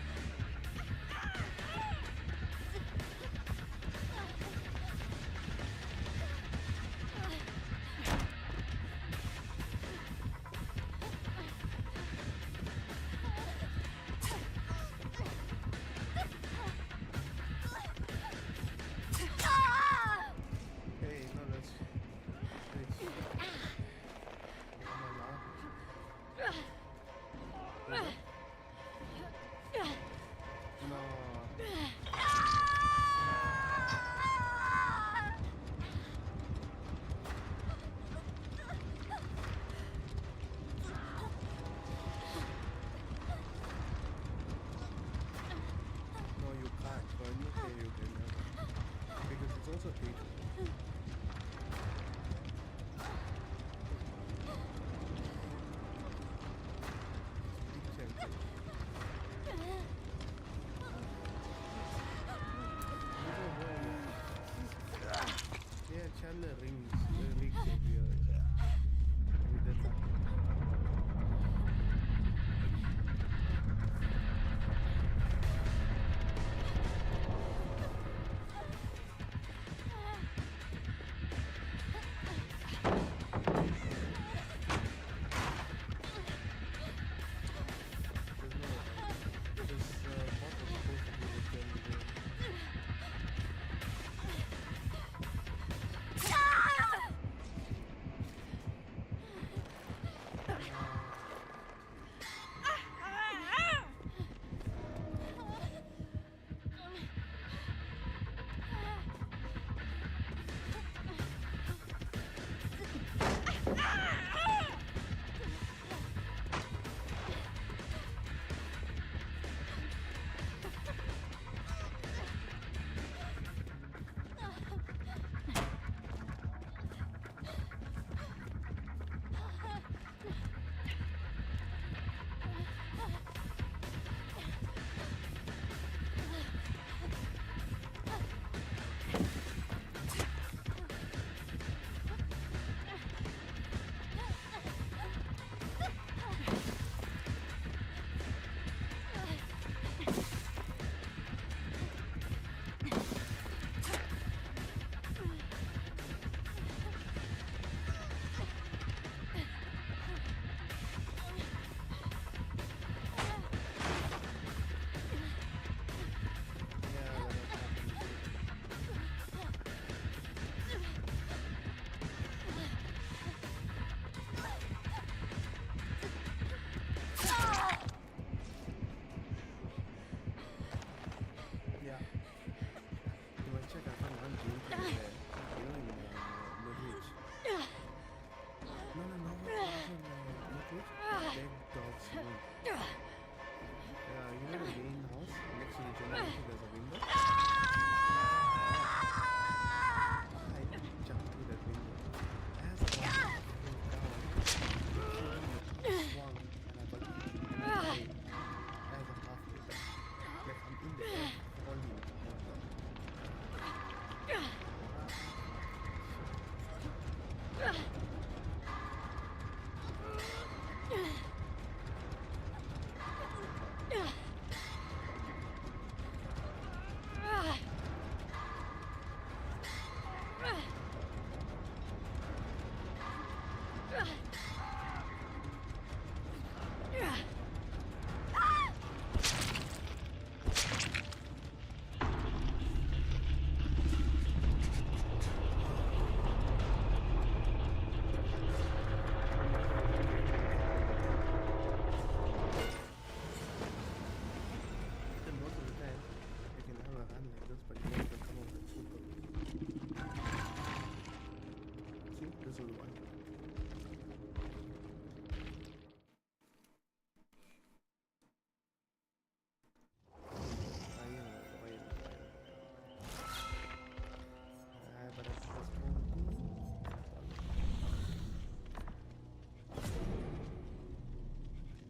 run like this, but you have to come over and shoot them. See, this is one.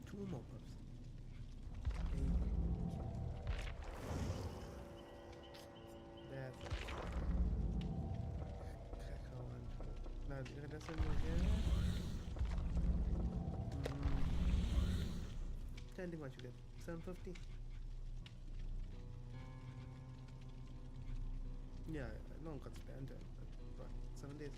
Two more pups. That's it. Now, that's in again. Tell me what you get. 750. Yeah, no one can spend it. But 7 days.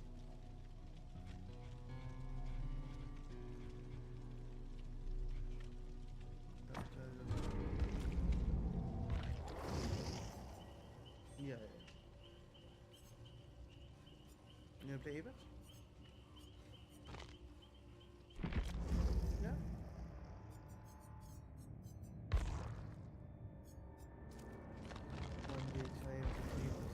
Yeah. You wanna play Apex? Yeah. One day time to play Apex.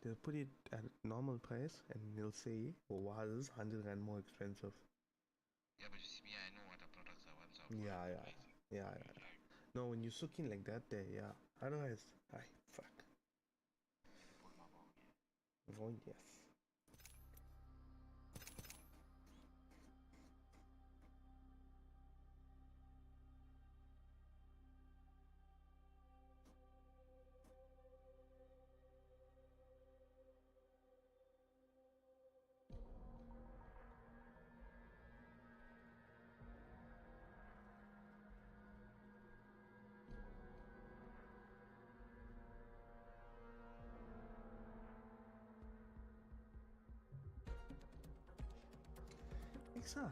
They'll put it at normal price and they'll say, oh wow, this is 100 rand more expensive.
Yeah, but you see me, I know what the products are. Once
Yeah. No, when you soak in like that there, yeah. Otherwise, fuck. Oh yes. Alexa,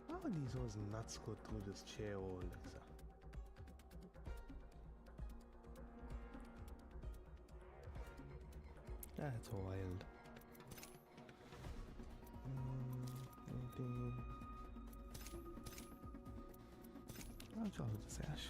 how are these always nuts go through this chair hole, Alexa? That's wild. Anything? I'll try with the sash.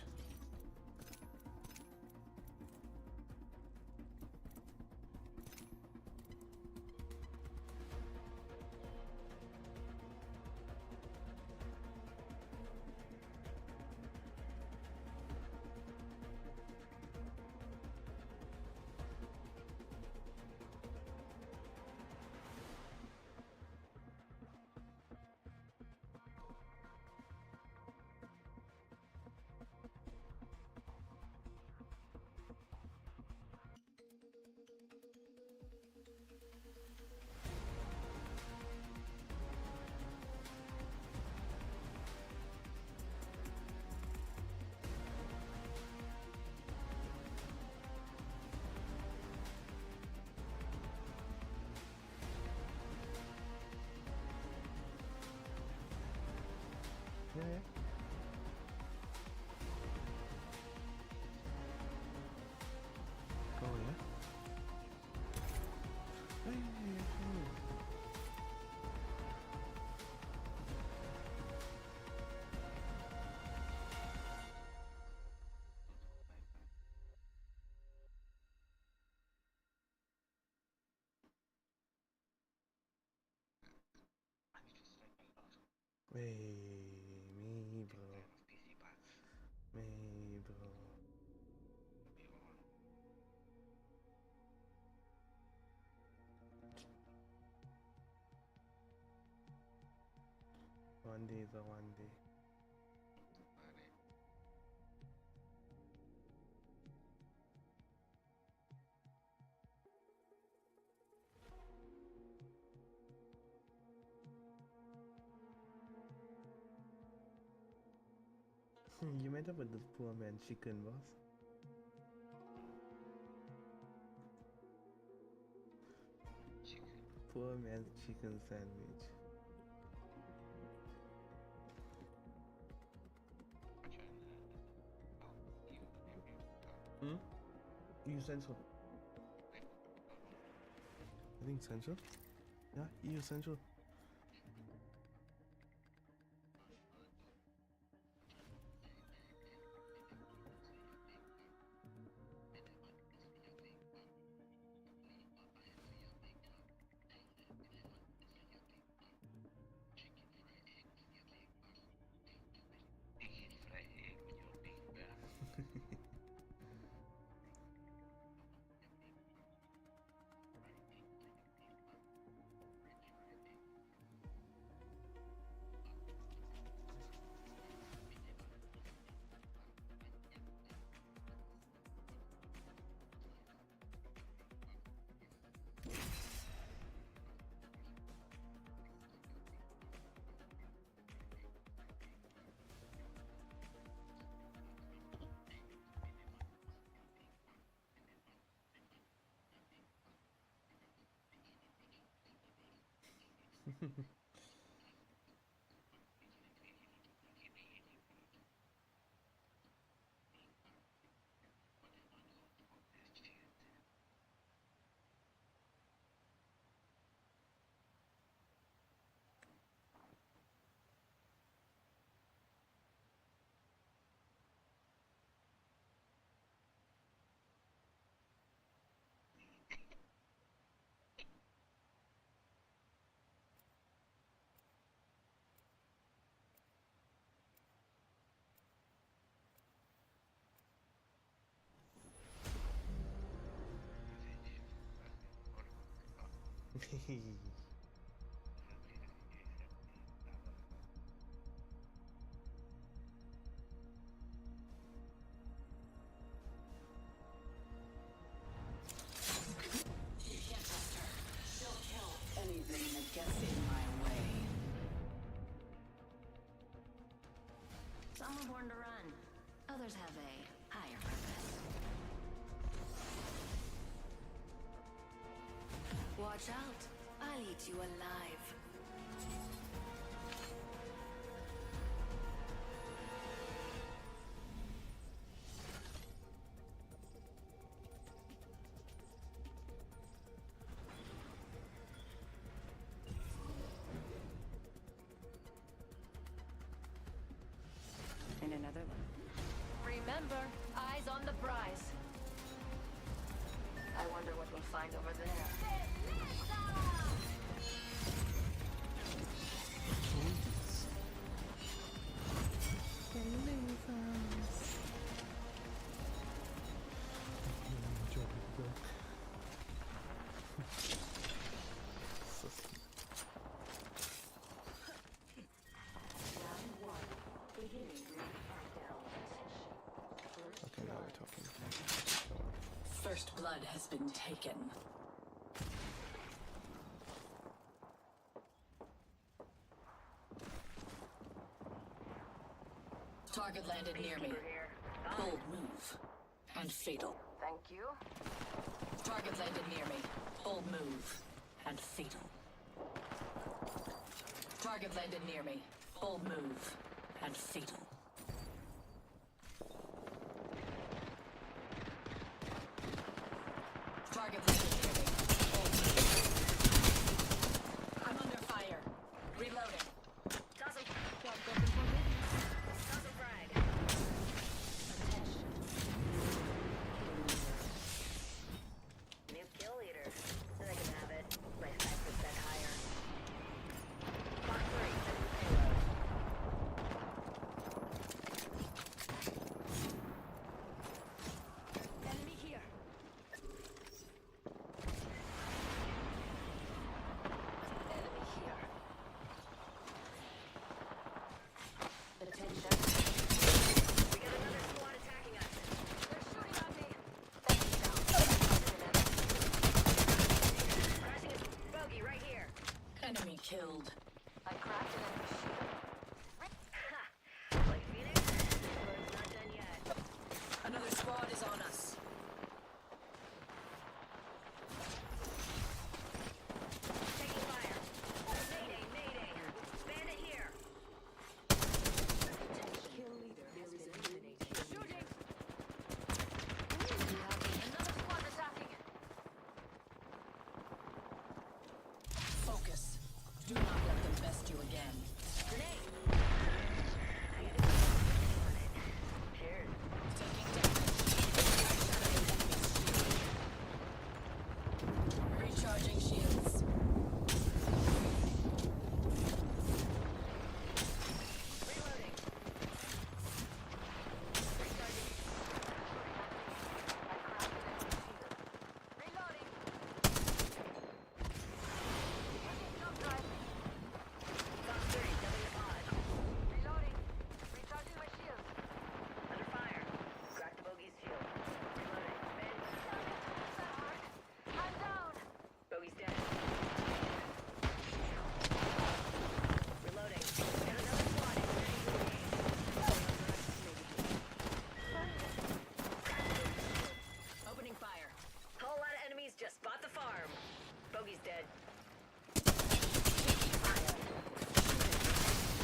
Yeah. Oh yeah. Hey, me bro. Me bro. one day is a one day. You met up with this poor man's chicken, boss.
Chicken.
Poor man's chicken sandwich. Hmm? You central? I think central. Yeah, you central.
Chicken fried egg with your big back.
Anything that gets in my way. Some were born to run. Others have a higher purpose. Watch out. I'll eat you alive. And another one. Remember, eyes on the prize. I wonder what we'll find over there.
Okay, now we're talking.
First blood has been taken. Target landed near me. Bold move. And fatal.
Thank you.
Target landed near me. Bold move. And fatal. Target landed near me. Bold move. And fatal. Target landed near me. Bold move. I'm under fire. Reloading.
Guzzle. Guzzle brag. Attention. New kill leader. I can have it. By 5% higher. Mark 3. Payload. Enemy here.
Do not let them best you again.
Grenade! Cheers.
Taking damage. Recharging shields.
Reloading. Reloading. Jump drive. Fox 3, W5. Reloading. Recharging my shield. Under fire. Crack the bogey's shield. Reloading. Bend. That hard. I'm down. Bogey's dead. Reloading. Got another squad ready to engage. Opening fire. Whole lot of enemies just bought the farm. Bogey's dead.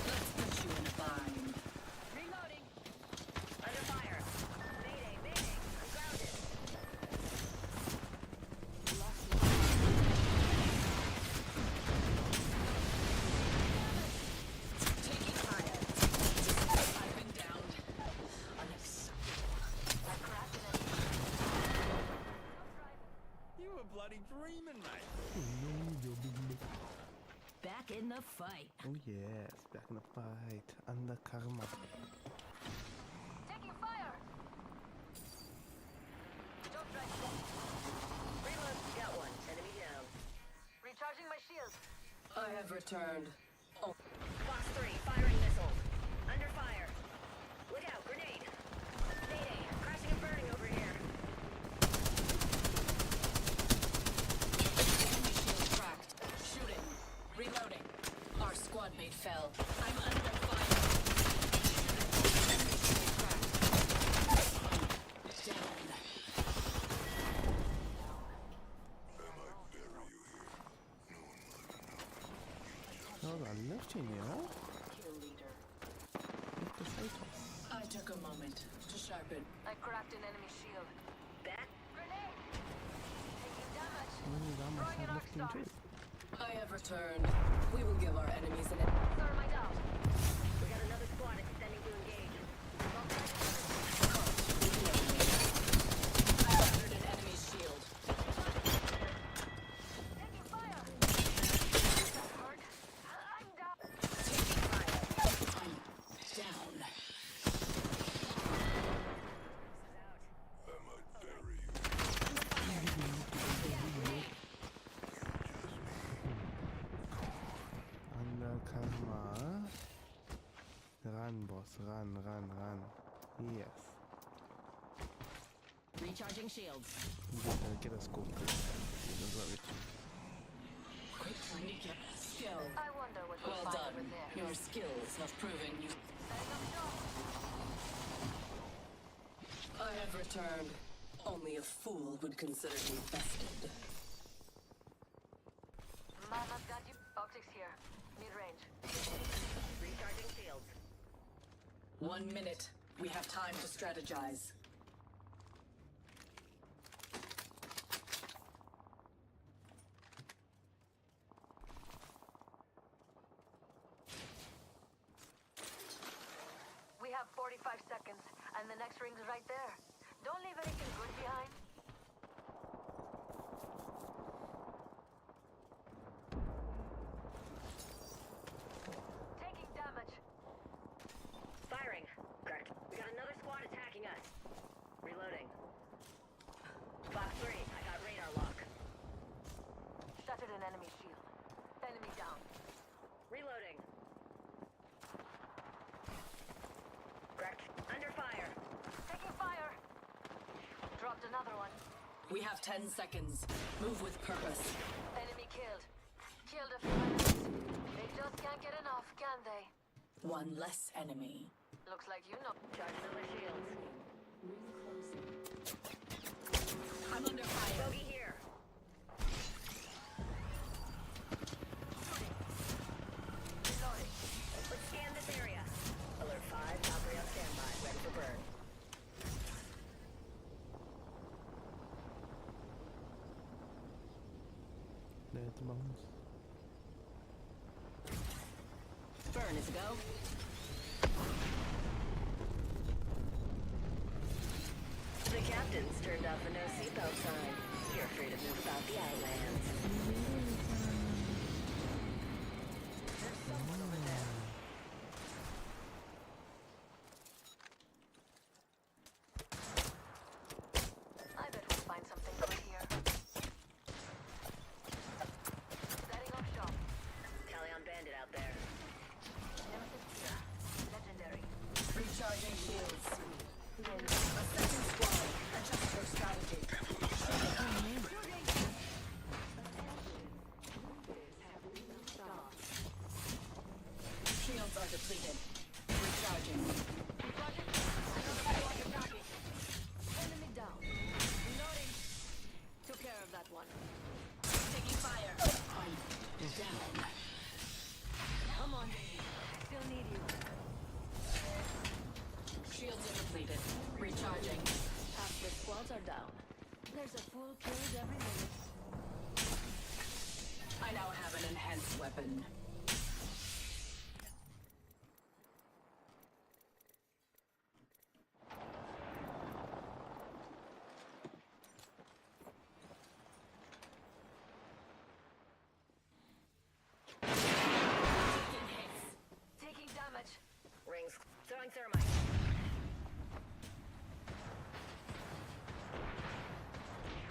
Let's put you in a bind.
Reloading. Under fire. Mayday, mayday. I'm grounded.
Taking fire. I've been downed.
You were bloody dreaming, mate.
Back in the fight.
Oh yes, back in the fight. Under karma.
Taking fire. Don't drive. Reload. Got one. Enemy down. Recharging my shield.
I have returned. Oh,
Fox 3, firing missiles. Under fire. Look out, grenade. Mayday, crashing and burning over here.
enemy shield cracked. Shooting. Reloading. Our squad mate fell. I'm under fire. Enemy shield cracked. Down.
Hold on, lifting you, huh?
Kill leader.
Lift the fighters.
I took a moment to sharpen.
I cracked an enemy shield. Back. Grenade. Taking damage.
I'm
Throwing an arc
lifting
star.
too.
I have returned. We will give our enemies an
Thermite out. We got another squad extending to engage.
I shattered an enemy's shield.
Taking fire. That hurt. I'm down.
Taking fire. I'm down.
Under karma. Run, boss. Run, run, run. Yes.
Recharging shields.
Get a scope. That's what we do.
Quick recap. Skill.
I wonder what we'll
Well
find
done.
over there.
Your skills have proven you.
Setting up shop.
I have returned. Only a fool would consider me bested.
Mama's got you. Optics here. Mid-range. Recharging shields.
1 minute. We have time to strategize.
We have 45 seconds, and the next ring's right there. Don't leave anything good behind. Taking damage. Firing. Cracked. We got another squad attacking us. Reloading. Fox 3, I got radar lock. Shattered an enemy shield. Enemy down. Reloading. Cracked. Under fire. Taking fire. Dropped another one.
We have 10 seconds. Move with purpose.
Enemy killed. Killed a few enemies. They just can't get enough, can they?
One less enemy.
Looks like you know. Charging on my shields.
I'm under fire.
Bogey here. Reloading. Let's scan this area. Alert 5, Valkyrie on standby, ready for burn.
Dead bones.
turn is a go. The captain's turned off the no seatbelt sign. You're free to move about the islands. There's someone over there.
I bet we'll find something good here. Setting up shop.
Tally on bandit out there.
Nemesis here. Legendary.
Recharging shields. A second squad. Adjust your strategy. Shields are depleted. Recharging.
Enemy down. Reloading. Took care of that one.
Taking fire. I'm down.
Come on. Still need you.
Shields are depleted. Recharging.
Half the squads are down. There's a full kills every minute.
I now have an enhanced weapon.
Taking damage.
Rings. Throwing thermite.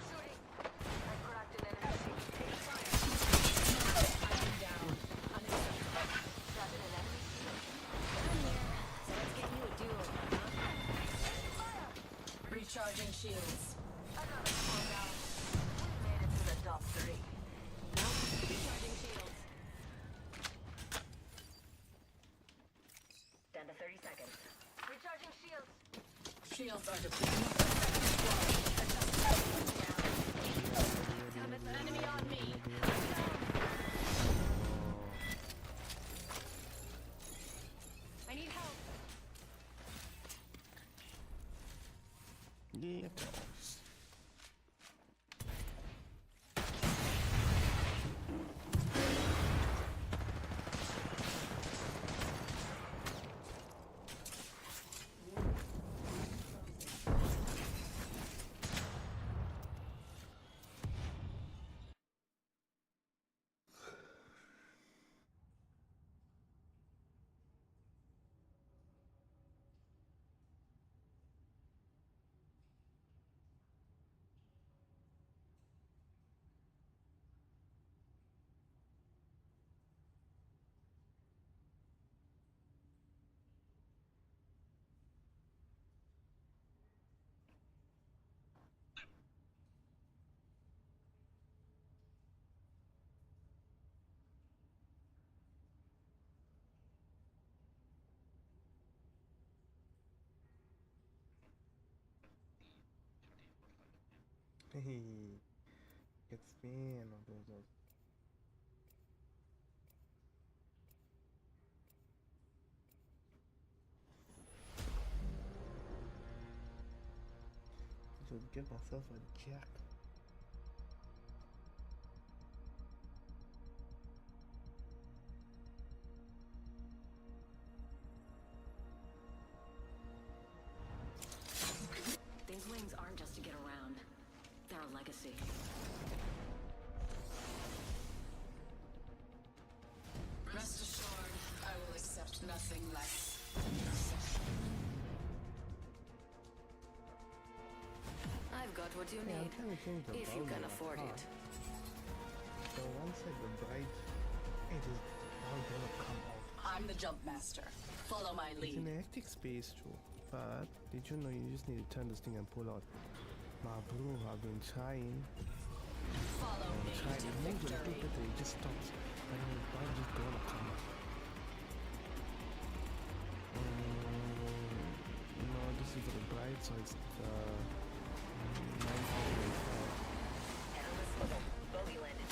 Shooting. I cracked an enemy.
Taking fire. I'm down. Unacceptable.
Shattered an enemy shield.
I'm here. So let's get you a duo, huh? Recharging shields.
Another squad down. We made it to the top 3.
Recharging shields. Down to 30 seconds.
Recharging shields.
Shields are depleted. Enemy on me. I need help.
Yeah, boss. Hey, it's been of those. Should give myself a jack.
These wings aren't just to get around. They're a legacy. Rest assured, I will accept nothing less than possession.
I've got what you
Yeah, I'm
need.
trying to change the
If you
bulb
can
on my
afford
car.
it.
So once like the bright, it is all gonna come out.
I'm the jump master. Follow my
It's
lead.
in a hectic space too. But did you know you just need to turn this thing and pull out? My bro, I've been trying.
Follow me
Trying
to
to move a little
victory.
bit, it just stops. And then the ball just gonna come out. No, this is for the bright, so it's 9,000.
Analyst level. Bogey landed.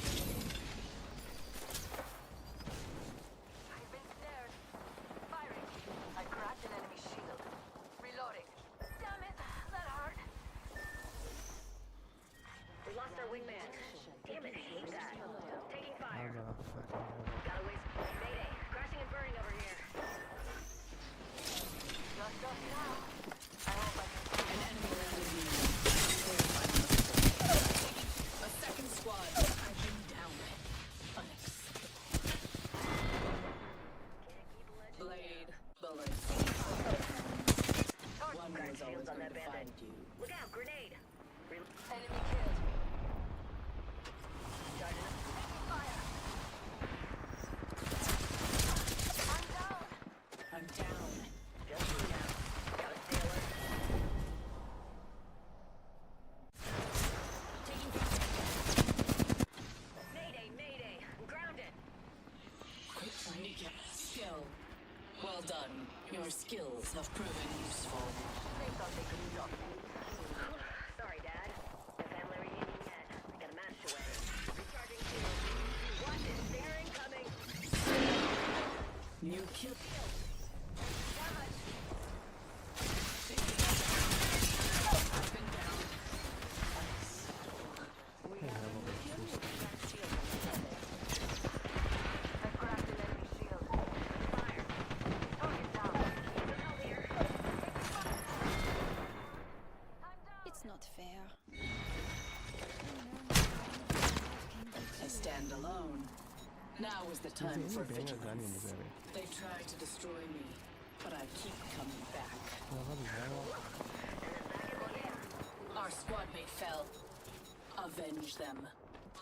I've been snared. Firing. I cracked an enemy shield. Reloading. Damn it, that hurt.
We lost our wingman. Damn it, hate that. Taking
I
fire.
got fucking
Got a waste. Mayday. Crashing and burning over here.
Just now. I hope I can.
An enemy landed me. They're fighting us. A second squad. I've been down. Blade, bullets. One was always going to find you.
Look out, grenade! Enemy killed. Charging up. Fire! I'm down!
I'm down.
Just you now. Gotta stay alert. Taking Mayday, mayday! I'm grounded!
Quick sneak skill. Well done. Your skills have proven useful.
They thought they could stop me. Sorry, Dad. The family reunion yet. I got a match to win. Recharging shield. Watch it, they're incoming!
New kill.
Damage!
I've been down.
I cracked an enemy shield. Fire! Target down. Look out here. I'm down!
It's not fair.
I stand alone. Now is the time
There's
for
any bangers done in this
vigilance.
area.
They try to destroy me, but I keep coming back.
Oh, what the hell?
Our squad mate fell. Avenge them.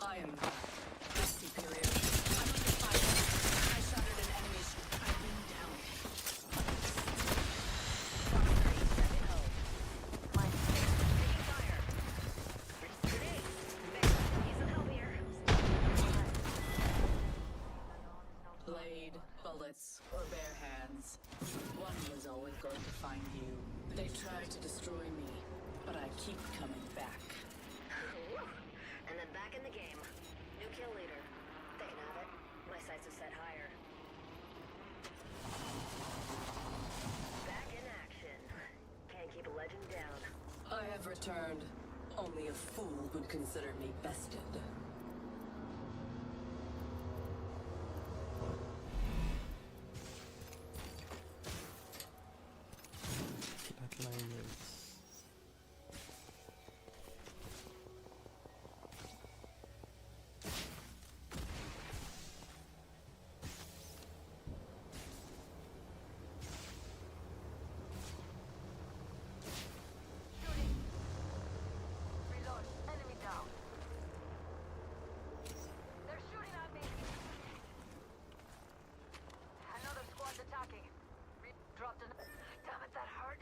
I am the superior. I'm under fire. I shattered an enemy. I've been down. Blade, bullets, or bare hands. One was always going to find you. They tried to destroy me, but I keep coming back.
And then back in the game. New kill leader. They can have it. My sights are set higher. Back in action. Can't keep a legend down.
I have returned. Only a fool would consider me bested.
That line is...
Shooting. Reload. Enemy down. They're shooting at me. Another squad's attacking. Dropped an... Damn it, that hurt.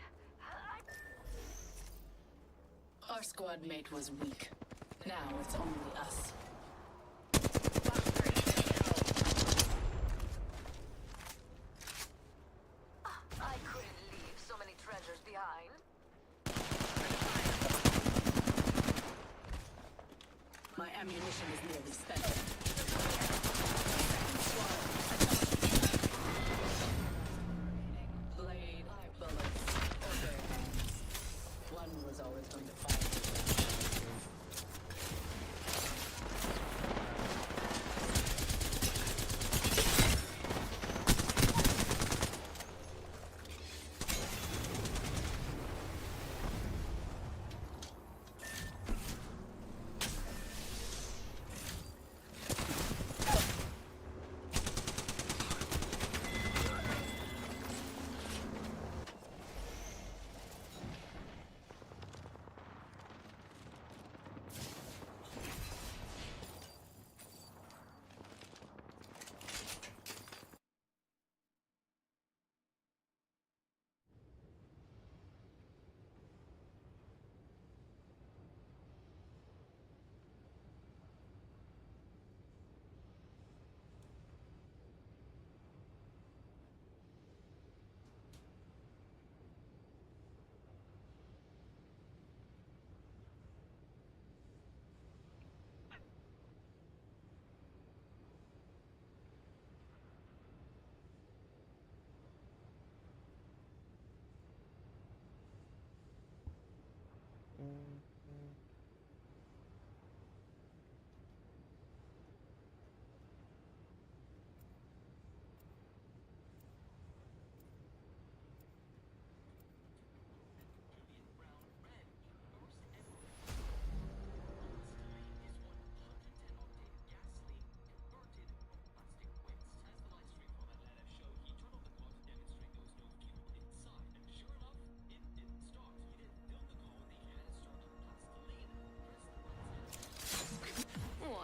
Our squad mate was weak. Now it's only us.
I couldn't leave so many treasures behind.
My ammunition is nearly spent. Blade, bullets, or bare hands. One was always going to fight.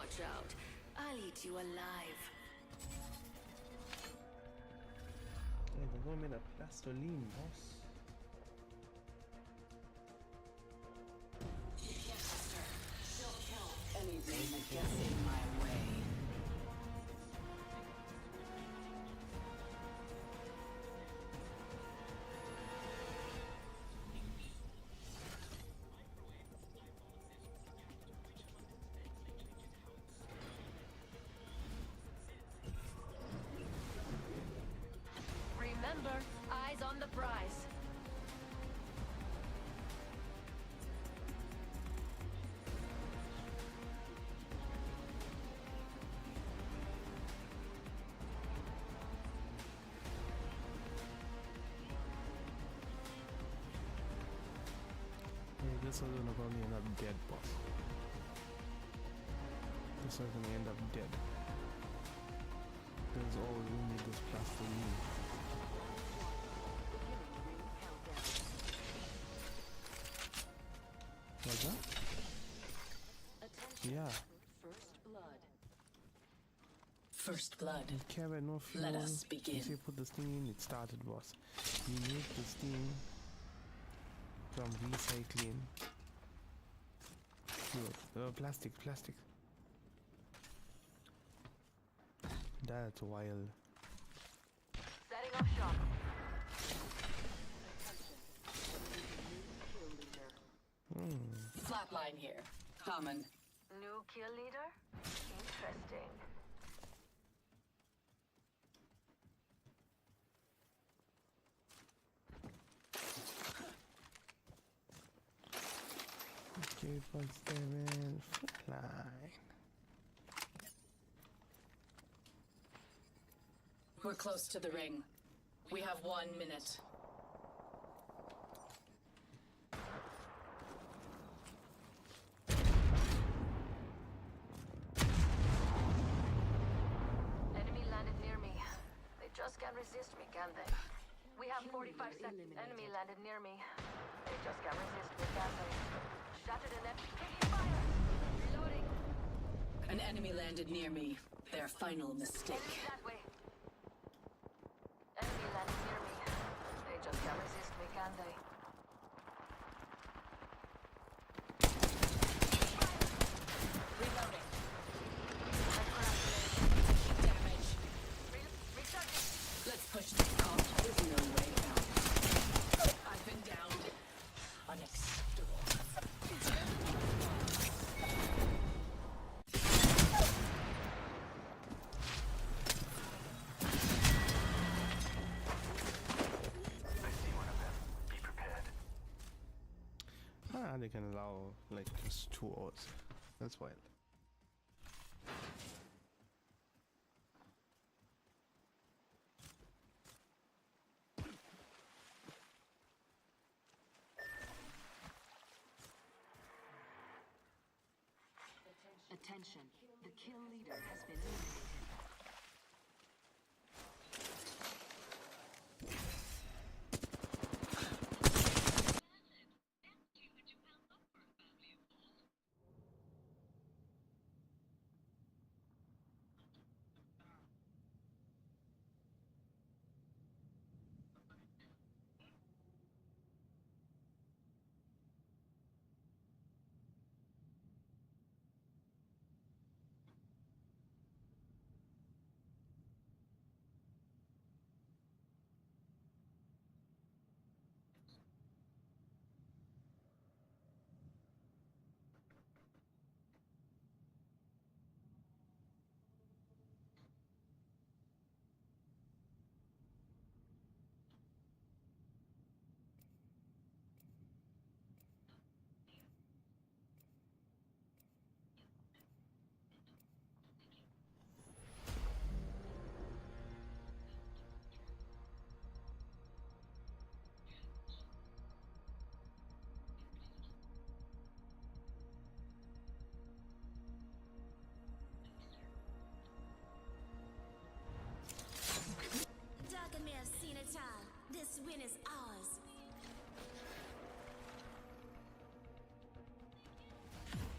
Watch out. I'll eat you alive.
Yeah, they're gonna make a plastoline, boss.
Yes, sister. She'll kill anything that gets in my way.
Remember, eyes on the prize.
Yeah, this is gonna probably end up dead, boss. This is gonna end up dead. There's all we need this plastoline. What's that? Yeah.
First blood.
First blood.
You care about no fuel.
Let us begin.
You say put this thing in, it started, boss. You make this thing from recycling fuel. Plastic. That's wild.
Setting off shop.
Flatline here. Common.
New kill leader? Interesting.
Okay, what's seven flatline.
We're close to the ring. We have 1 minute.
Enemy landed near me. They just can't resist me, can they? We have 45 seconds. Enemy landed near me. They just can't resist me, can they? Shattered an enemy. Taking fire! Reloading.
An enemy landed near me. Their final mistake.
Enemy that way. Enemy landed near me. They just can't resist me, can they?
Reloading.
Damage.
Damage.
Recharging.
Let's push this off. There's no way out. I've been downed. Unacceptable.
They can allow like just 2 hours. That's wild.
Attention. The kill leader has been eliminated.
Darker may have seen it all. This win is ours.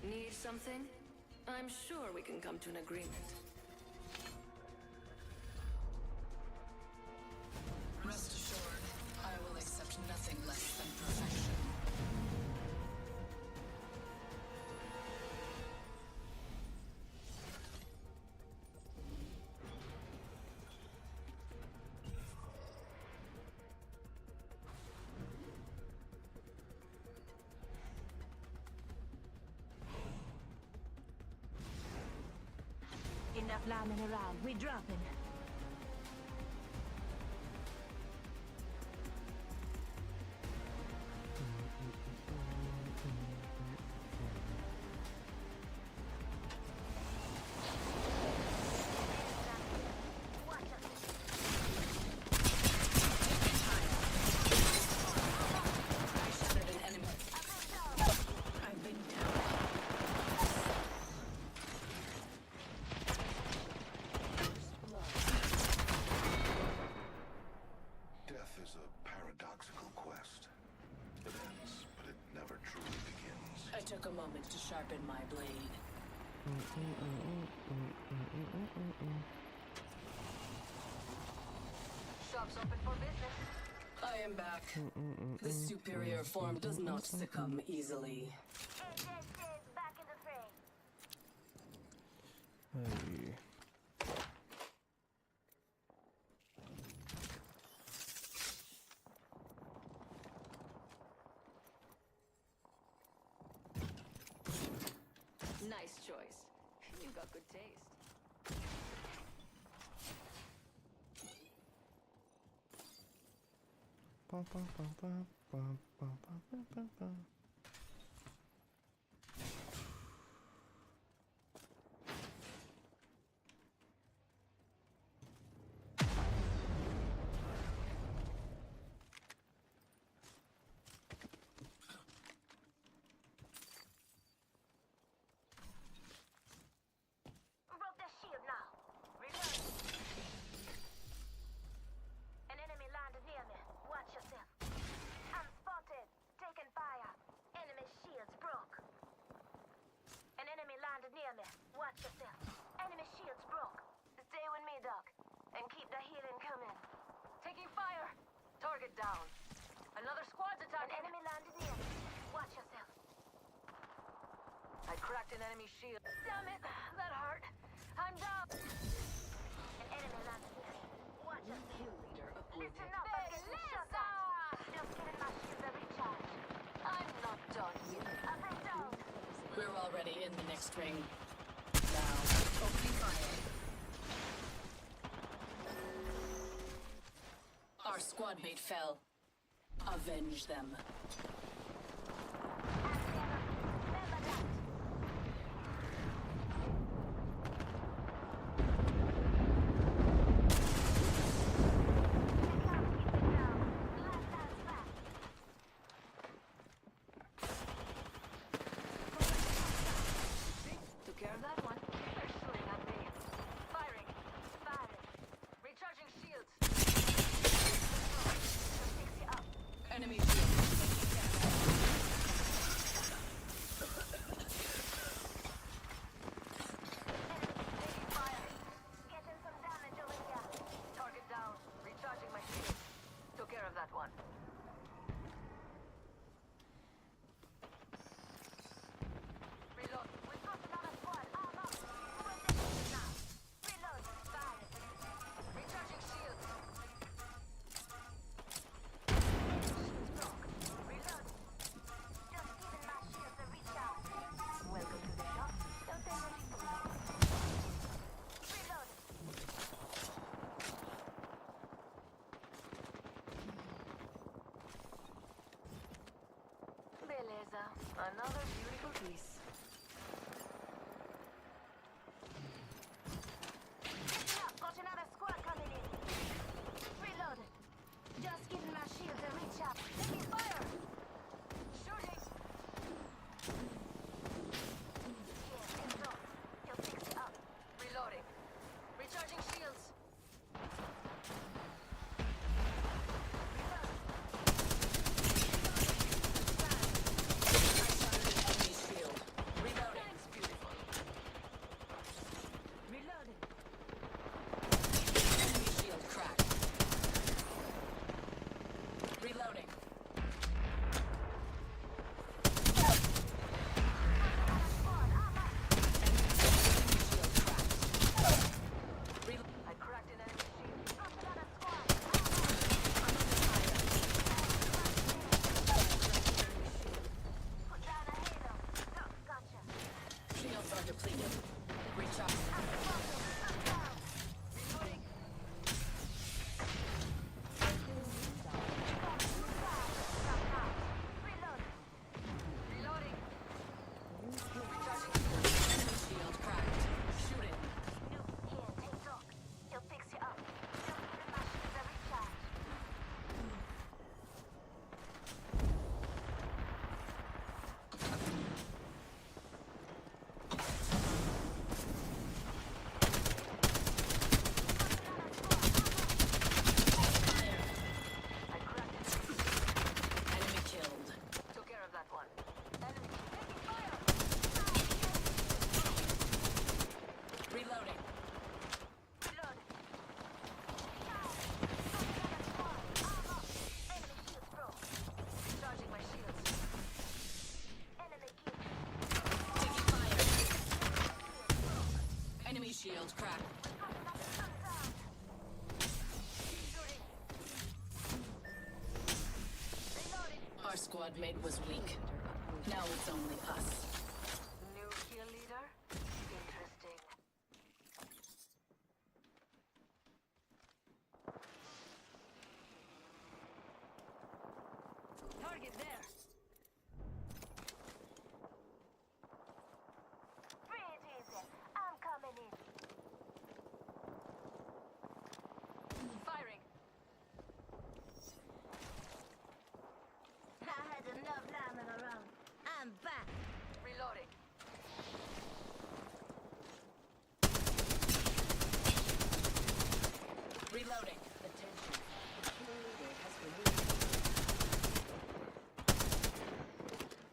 Need something?
I'm sure we can come to an agreement. Rest assured, I will accept nothing less than perfection.
Enough lambing around. We dropping.
I shattered an enemy. I've been down.
Death is a paradoxical quest. It ends, but it never truly begins.
I took a moment to sharpen my blade.
Shop's open for business.
I am back. The superior form does not succumb easily.
AJ is back in the fray.
Hey.
Nice choice. You got good taste.
Bum, bum, bum, bum, bum, bum, bum, bum, bum, bum.
Broke the shield now. Reload. An enemy landed near me. Watch yourself. I'm spotted. Taking fire. Enemy shields broke. An enemy landed near me. Watch yourself. Enemy shields broke. Stay with me, Doc. And keep the healing coming. Taking fire. Target down. Another squad's attacking. An enemy landed near me. Watch yourself. I cracked an enemy shield. Damn it, that hurt. I'm down. An enemy landed near me. Watch yourself.
Kill leader uprooted.
Listen up, I'm getting shot at. Just giving my shields a recharge. I'm not done yet. Up and down.
We're already in the next ring. Now, opening fire. Our squad mate fell. Avenge them.
Remember that.
Took care of that one.
They're shooting at me. Firing. Firing. Recharging shields. Just fix you up.
Enemy shield.
Taking fire. Getting some damage over here. Target down. Recharging my shields. Took care of that one. Reload. We've got another squad. Arm up. Break the shield now. Reload. Fire. Recharging shields. Shields broke. Reload. Just giving my shields a recharge. Welcome to the shop. Don't take any food. Reload. Beleza. Another beautiful piece. Listen up. Got another squad coming in. Reload. Just giving my shields a recharge. Taking fire. Shooting. Yeah, it's on. He'll fix it up. Reloading. Recharging shields. Reload.
I shattered an enemy shield. depleted. Recharge.
Reloading. Reloading.
Enemy shield cracked. Shooting.
Here, take talk. He'll fix you up. Just keep the machines every charge.
I cracked it.
Enemy killed.
Took care of that one. Enemy taking fire.
Reloading.
Reload.
Enemy shields broke.
Recharging my shields.
Enemy killed.
Taking fire. Enemy shield cracked.
Shooting. Reloading.
Our squad mate was weak. Now it's only us.
New kill leader? Interesting. Target there.
Breathe easy. I'm coming in.
Firing.
I had enough lambing around. I'm back.
Reloading.
Reloading.
Attention. The kill leader has been moved.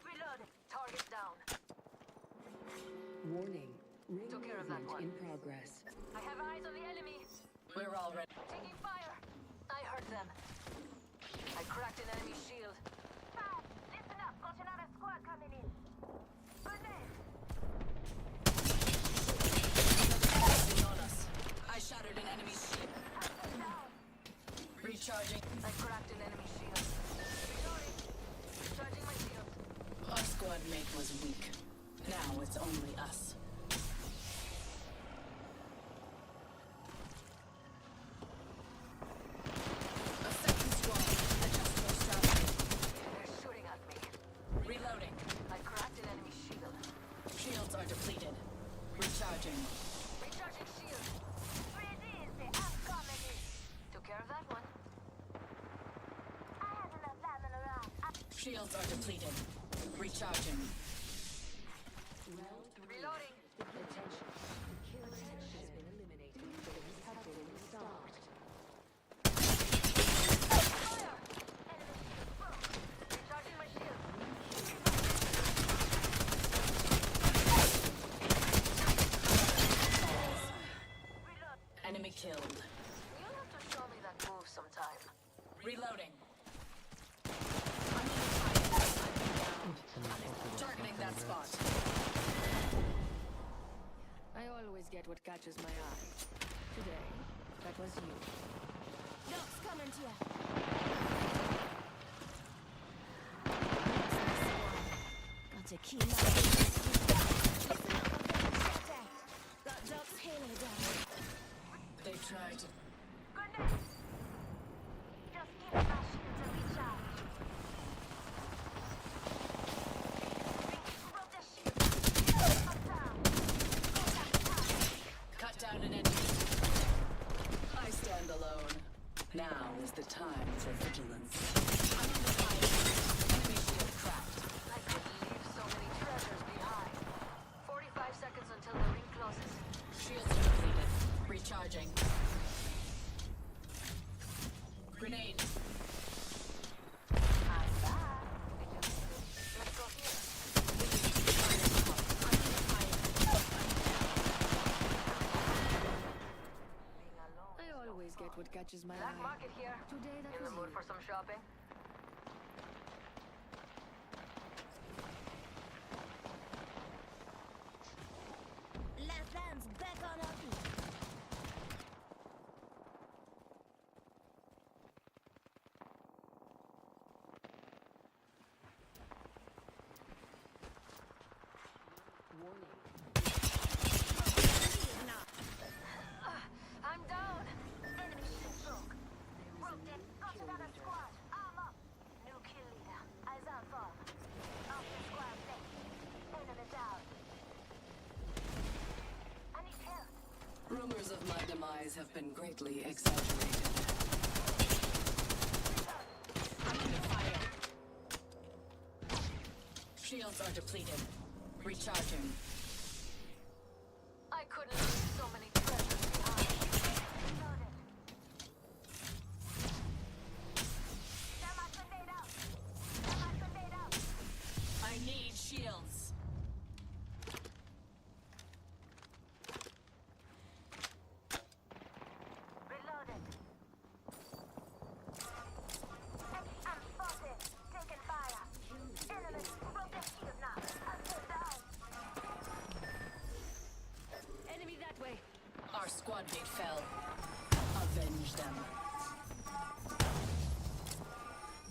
Reload.
Target down.
Warning. Ring
Took care of that
movement
one.
in progress.
I have eyes on the enemy.
We're all ready.
Taking fire. I heard them. I cracked an enemy shield.
Fast. Listen up. Got another squad coming in. Grenade.
Pressing on us. I shattered an enemy's shield.
Hostile down.
Recharging.
I cracked an enemy shield. Reloading. Recharging my shield.
Our squad mate was weak. Now it's only us. A second squad. Adjustable strategy.
They're shooting at me.
Reloading.
I cracked an enemy shield.
Shields are depleted. Recharging.
Recharging shield.
Breathe easy. I'm coming in.
Took care of that one.
I had enough lambing around.
Shields are depleted. Recharging.
Reloading.
Attention. The kill leader has been eliminated. The rings have been stopped.
Fire!
Enemy shield broke.
Recharging my shield.
Reload.
Enemy killed.
You'll have to show me that move sometime.
Reloading. I'm under fire. Targeting that spot.
I always get what catches my eye. Today, that was you.
Doc's coming to you. Got to keep my distance. Listen up, I'm getting shot at. Got Doc's halo down.
They tried to.
Grenade. Just give my shield to recharge. Broke the shield. I'm down.
Cut down an enemy. I stand alone. Now is the time for vigilance. I'm under fire. Enemy shield cracked.
I could leave so many treasures behind. 45 seconds until the ring closes.
Shields are depleted. Recharging. Grenade.
I'm back.
Let's go here. Being alone.
I always get what catches my
Black
eye.
market here.
Today, that
In the
was
mood
you.
for some shopping?
Last land's back on our feet.
Warning.
allies have been greatly exaggerated. I'm under fire. Shields are depleted. Recharging.
I couldn't leave so many treasures behind. Reloaded. Semi-grenade out. Semi-grenade out.
I need shields.
Reloaded. I'm spotted. Taking fire. Enemies broke their shield now. I'm pinned down.
Enemy that way.
Our squad mate fell. Avenge them.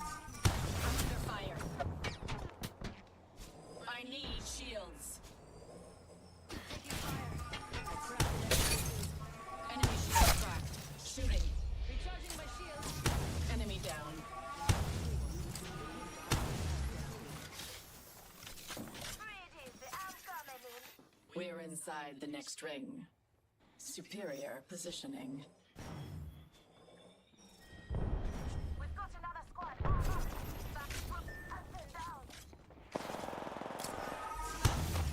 I'm under fire. I need shields.
Taking fire. I cracked an
Enemy shield cracked. Shooting.
recharging my shield.
Enemy down.
Greetings, I'm coming in.
We're inside the next ring. Superior positioning.
We've got another squad. Back group up and down.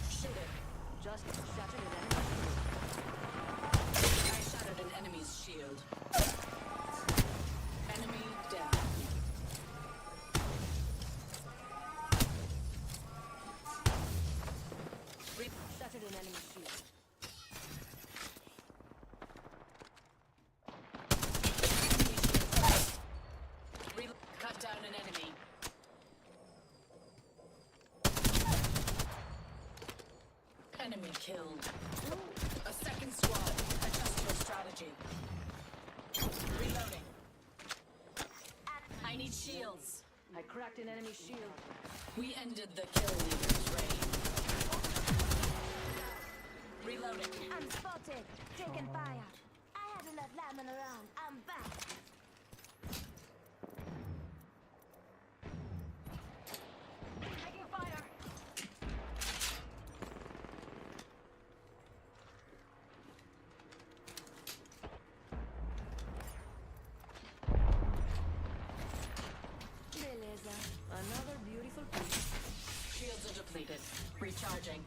Shooting.
Just shattered an enemy.
I shattered an enemy's shield. Enemy down.
Shattered an enemy shield.
Cut down an enemy. Enemy killed. A second squad. Adjust your strategy. Reloading. I need shields.
I cracked an enemy shield.
We ended the kill leader's reign. Reloading.
I'm spotted. Taking fire. I had enough lambing around. I'm back.
Taking fire.
Beleza.
Another beautiful piece.
Shields are depleted. Recharging.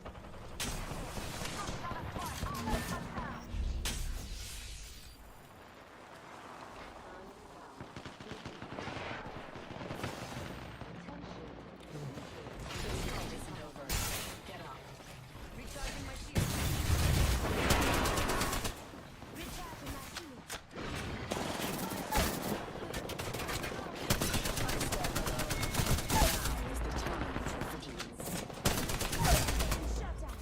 This fight isn't over. Get up.
Recharging my shield.
Recharging my shield.
Now is the time for vigilance.
Shut out.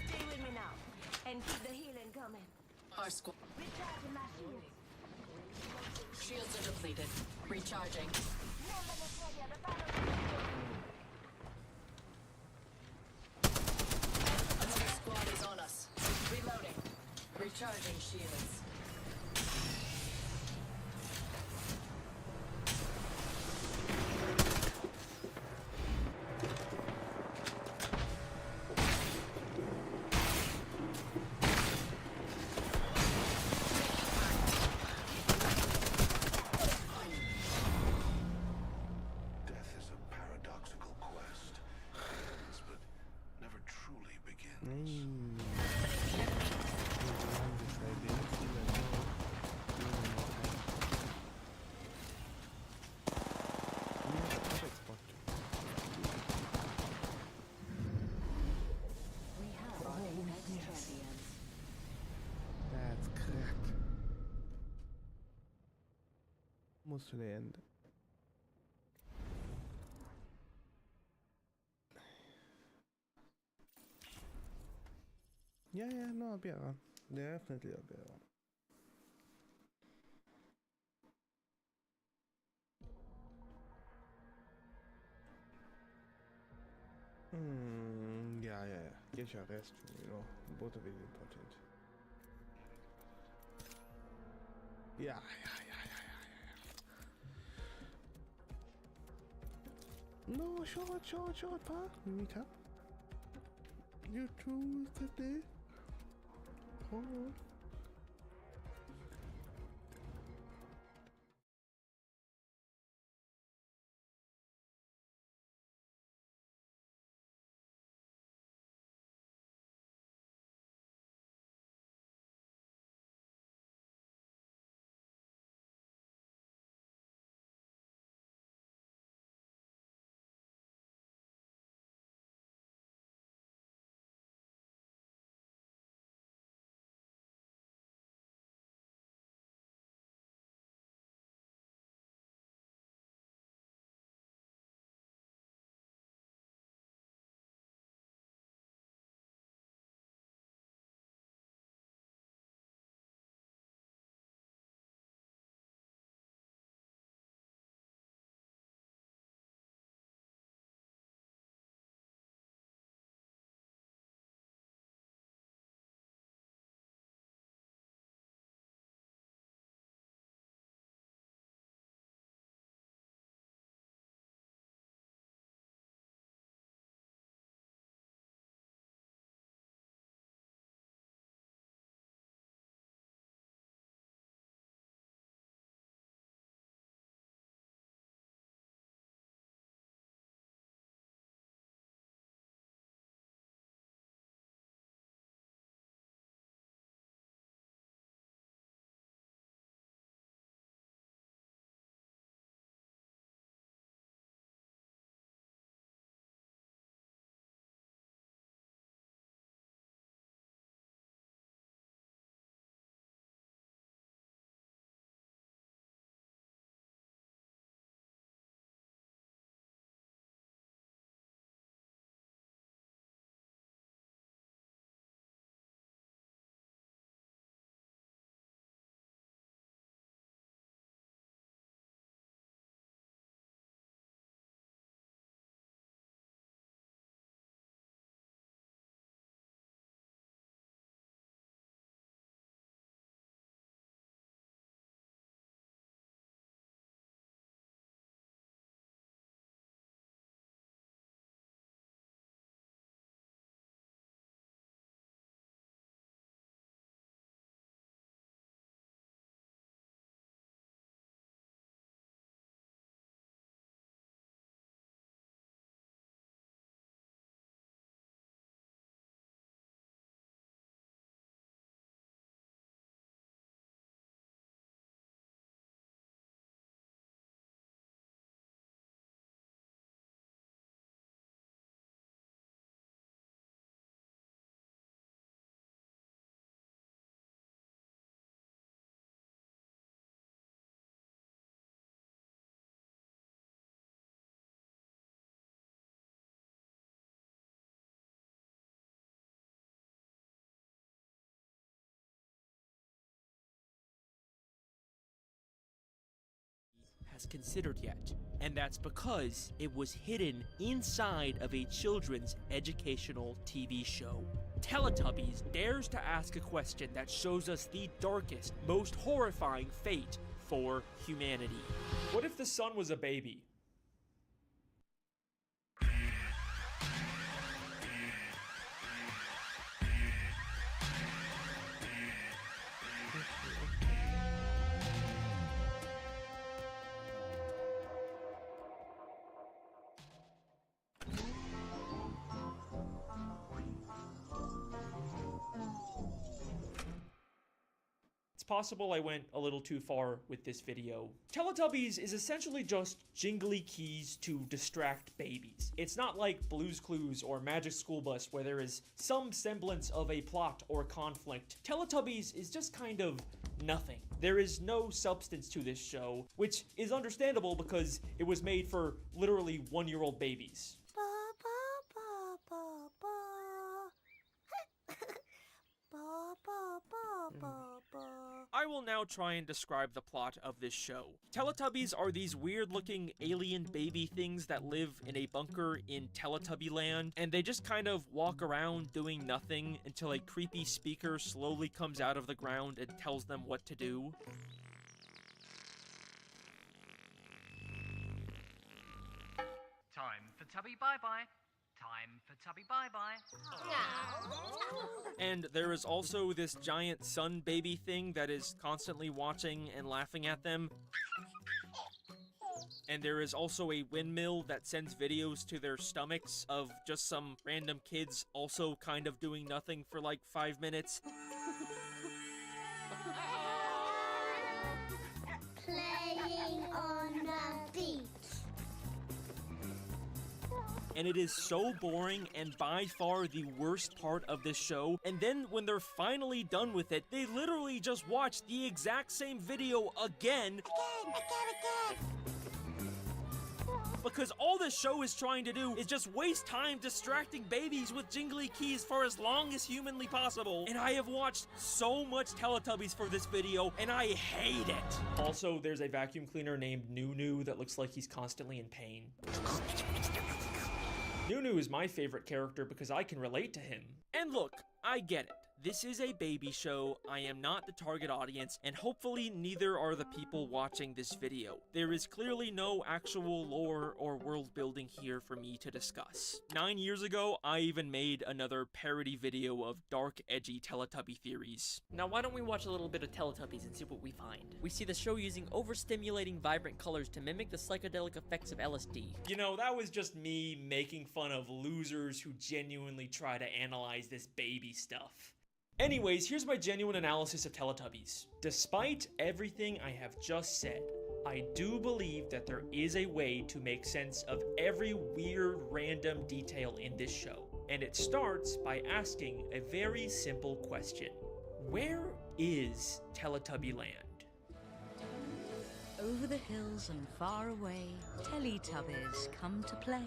Stay with me now. And keep the healing coming.
Our squad.
Recharging my shield.
Shields are depleted. Recharging.
Never let tell you the battle.
Another squad is on us. Reloading. Recharging shields.
Death is a paradoxical quest. It ends, but never truly begins.
We have our apex champions.
That's cracked. Almost to the end. Yeah, no, I'll be around. Definitely I'll be around. Yeah. Get your rest, you know. Both of it is important. Yeah. No, short, pa. Meet up. You choose today.
has considered yet, and that's because it was hidden inside of a children's educational TV show. Teletubbies dares to ask a question that shows us the darkest, most horrifying fate for humanity. What if the sun was a baby? It's possible I went a little too far with this video. Teletubbies is essentially just jingly keys to distract babies. It's not like Blue's Clues or Magic School Bus where there is some semblance of a plot or conflict. Teletubbies is just kind of nothing. There is no substance to this show, which is understandable because it was made for literally 1-year-old babies. I will now try and describe the plot of this show. Teletubbies are these weird-looking alien baby things that live in a bunker in Teletubby Land, and they just kind of walk around doing nothing until a creepy speaker slowly comes out of the ground and tells them what to do.
Time for Tubby Bye Bye. Time for Tubby Bye-Bye.
And there is also this giant sun baby thing that is constantly watching and laughing at them. And there is also a windmill that sends videos to their stomachs of just some random kids also kind of doing nothing for like 5 minutes.
Playing on the beach.
And it is so boring and by far the worst part of this show. And then when they're finally done with it, they literally just watch the exact same video again. Because all this show is trying to do is just waste time distracting babies with jingly keys for as long as humanly possible. And I have watched so much Teletubbies for this video, and I hate it. Also, there's a vacuum cleaner named Nunu that looks like he's constantly in pain. Nunu is my favorite character because I can relate to him. And look, I get it. This is a baby show, I am not the target audience, and hopefully neither are the people watching this video. There is clearly no actual lore or world building here for me to discuss. 9 years ago, I even made another parody video of dark, edgy Teletubby theories.
Now why don't we watch a little bit of Teletubbies and see what we find? We see the show using overstimulating vibrant colors to mimic the psychedelic effects of LSD.
You know, that was just me making fun of losers who genuinely try to analyze this baby stuff. Anyways, here's my genuine analysis of Teletubbies. Despite everything I have just said, I do believe that there is a way to make sense of every weird random detail in this show. And it starts by asking a very simple question. Where is Teletubby Land?
Over the hills and far away, Teletubbies come to play.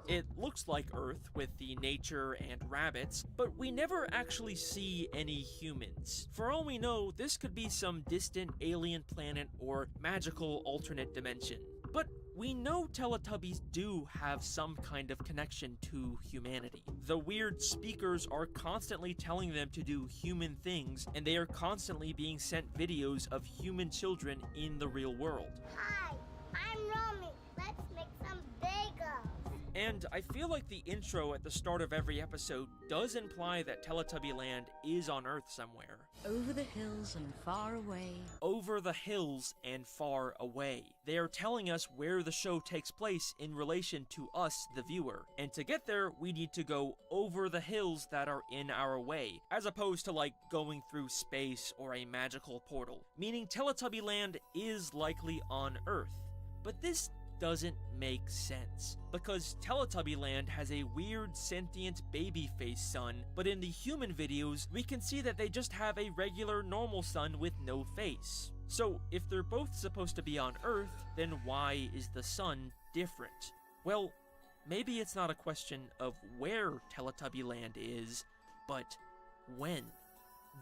It looks like Earth with the nature and rabbits, but we never actually see any humans. For all we know, this could be some distant alien planet or magical alternate dimension. But we know Teletubbies do have some kind of connection to humanity. The weird speakers are constantly telling them to do human things, and they are constantly being sent videos of human children in the real world.
Hi, I'm Romy. Let's make some bagels.
And I feel like the intro at the start of every episode does imply that Teletubby Land is on Earth somewhere.
Over the hills and far away.
Over the hills and far away. They are telling us where the show takes place in relation to us, the viewer. And to get there, we need to go over the hills that are in our way, as opposed to like going through space or a magical portal. Meaning Teletubby Land is likely on Earth. But this doesn't make sense, because Teletubby Land has a weird sentient baby face sun, but in the human videos, we can see that they just have a regular normal sun with no face. So if they're both supposed to be on Earth, then why is the sun different? Well, maybe it's not a question of where Teletubby Land is, but when.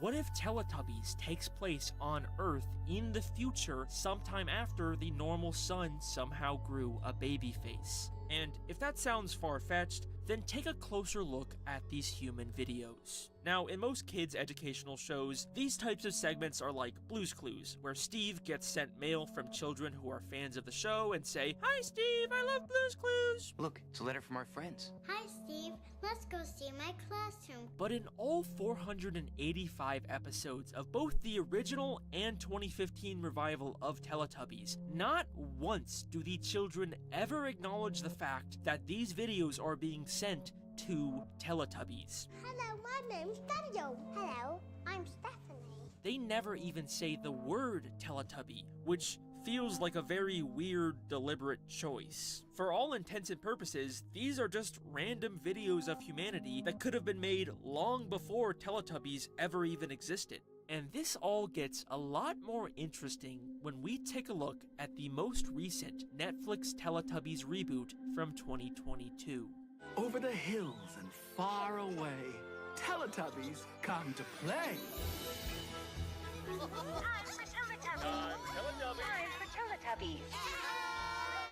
What if Teletubbies takes place on Earth in the future sometime after the normal sun somehow grew a baby face? And if that sounds far-fetched, then take a closer look at these human videos. Now, in most kids' educational shows, these types of segments are like Blue's Clues, where Steve gets sent mail from children who are fans of the show and say, "Hi Steve, I love Blue's Clues!"
Look, it's a letter from our friends.
Hi, Steve. Let's go see my classroom.
But in all 485 episodes of both the original and 2015 revival of Teletubbies, not once do the children ever acknowledge the fact that these videos are being sent to Teletubbies.
Hello, my name's Daniel. Hello, I'm Stephanie.
They never even say the word Teletubby, which feels like a very weird, deliberate choice. For all intents and purposes, these are just random videos of humanity that could have been made long before Teletubbies ever even existed. And this all gets a lot more interesting when we take a look at the most recent Netflix Teletubbies reboot from 2022.
Over the hills and far away, Teletubbies come to play.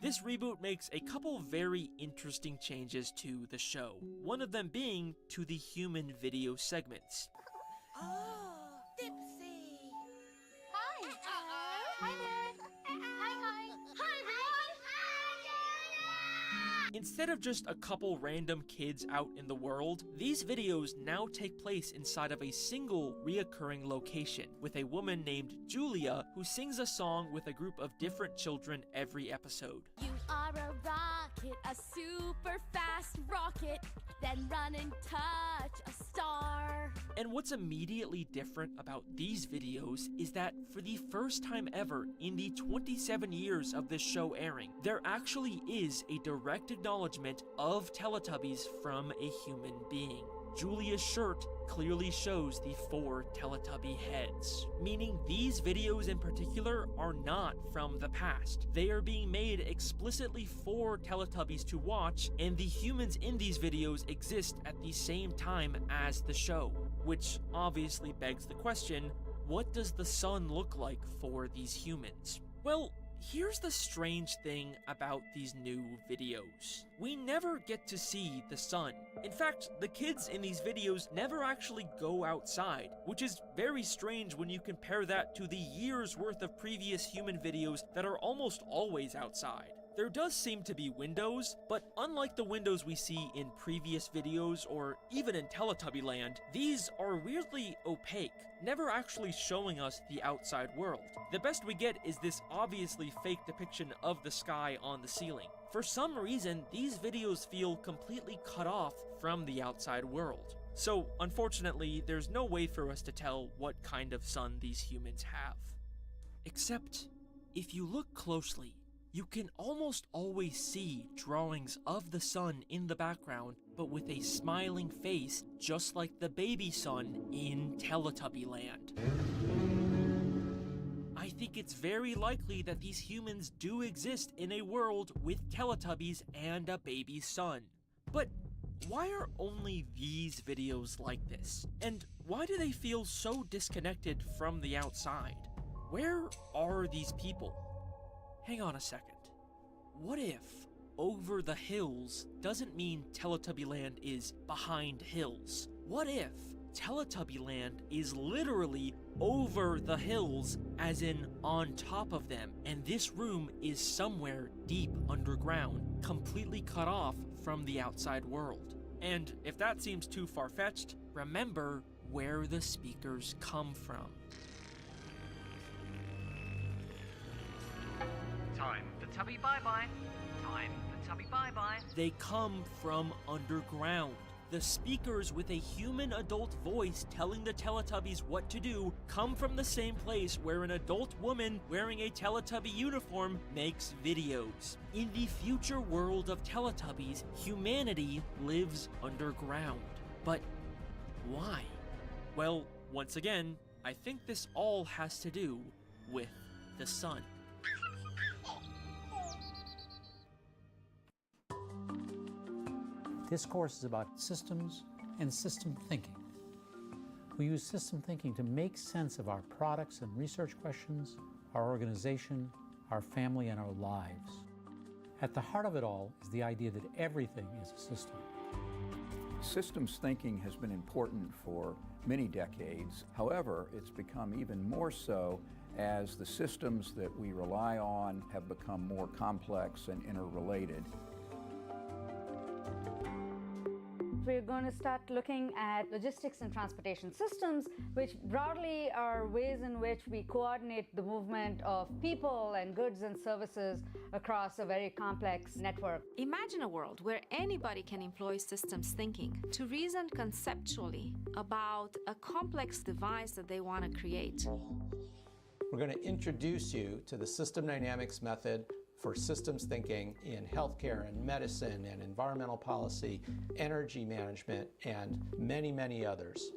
This reboot makes a couple very interesting changes to the show, one of them being to the human video segments.
Oh, Dipsy. Hi. Hi there. Hi, hi. Hi, everyone.
Instead of just a couple random kids out in the world, these videos now take place inside of a single reoccurring location, with a woman named Julia who sings a song with a group of different children every episode.
You are a rocket, a super fast rocket, then run and touch a star.
And what's immediately different about these videos is that for the first time ever in the 27 years of this show airing, there actually is a direct acknowledgement of Teletubbies from a human being. Julia's shirt clearly shows the 4 Teletubby heads, meaning these videos in particular are not from the past. They are being made explicitly for Teletubbies to watch, and the humans in these videos exist at the same time as the show, which obviously begs the question, what does the sun look like for these humans? Well, here's the strange thing about these new videos. We never get to see the sun. In fact, the kids in these videos never actually go outside, which is very strange when you compare that to the years worth of previous human videos that are almost always outside. There does seem to be windows, but unlike the windows we see in previous videos or even in Teletubby Land, these are weirdly opaque, never actually showing us the outside world. The best we get is this obviously fake depiction of the sky on the ceiling. For some reason, these videos feel completely cut off from the outside world. So, unfortunately, there's no way for us to tell what kind of sun these humans have. Except, if you look closely, you can almost always see drawings of the sun in the background, but with a smiling face, just like the baby sun in Teletubby Land. I think it's very likely that these humans do exist in a world with Teletubbies and a baby sun. But why are only these videos like this? And why do they feel so disconnected from the outside? Where are these people? Hang on a second. What if over the hills doesn't mean Teletubby Land is behind hills? What if Teletubby Land is literally over the hills, as in on top of them, and this room is somewhere deep underground, completely cut off from the outside world? And if that seems too far-fetched, remember where the speakers come from.
Time for Tubby bye-bye. Time for Tubby bye-bye.
They come from underground. The speakers with a human adult voice telling the Teletubbies what to do come from the same place where an adult woman wearing a Teletubby uniform makes videos. In the future world of Teletubbies, humanity lives underground. But why? Well, once again, I think this all has to do with the sun.
This course is about systems and system thinking. We use system thinking to make sense of our products and research questions, our organization, our family, and our lives. At the heart of it all is the idea that everything is a system.
Systems thinking has been important for many decades. However, it's become even more so as the systems that we rely on have become more complex and interrelated.
We're going to start looking at logistics and transportation systems, which broadly are ways in which we coordinate the movement of people and goods and services across a very complex network.
Imagine a world where anybody can employ systems thinking to reason conceptually about a complex device that they want to create.
We're going to introduce you to the system dynamics method for systems thinking in healthcare and medicine and environmental policy, energy management, and many, many others.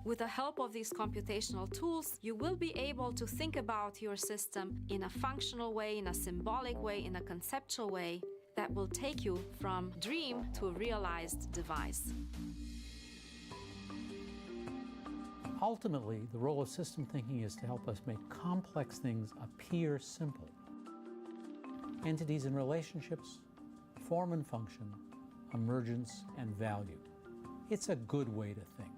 With the help of these computational tools, you will be able to think about your system in a functional way, in a symbolic way, in a conceptual way that will take you from dream to a realized device.
Ultimately, the role of system thinking is to help us make complex things appear simple. Entities and relationships, form and function, emergence and value. It's a good way to think.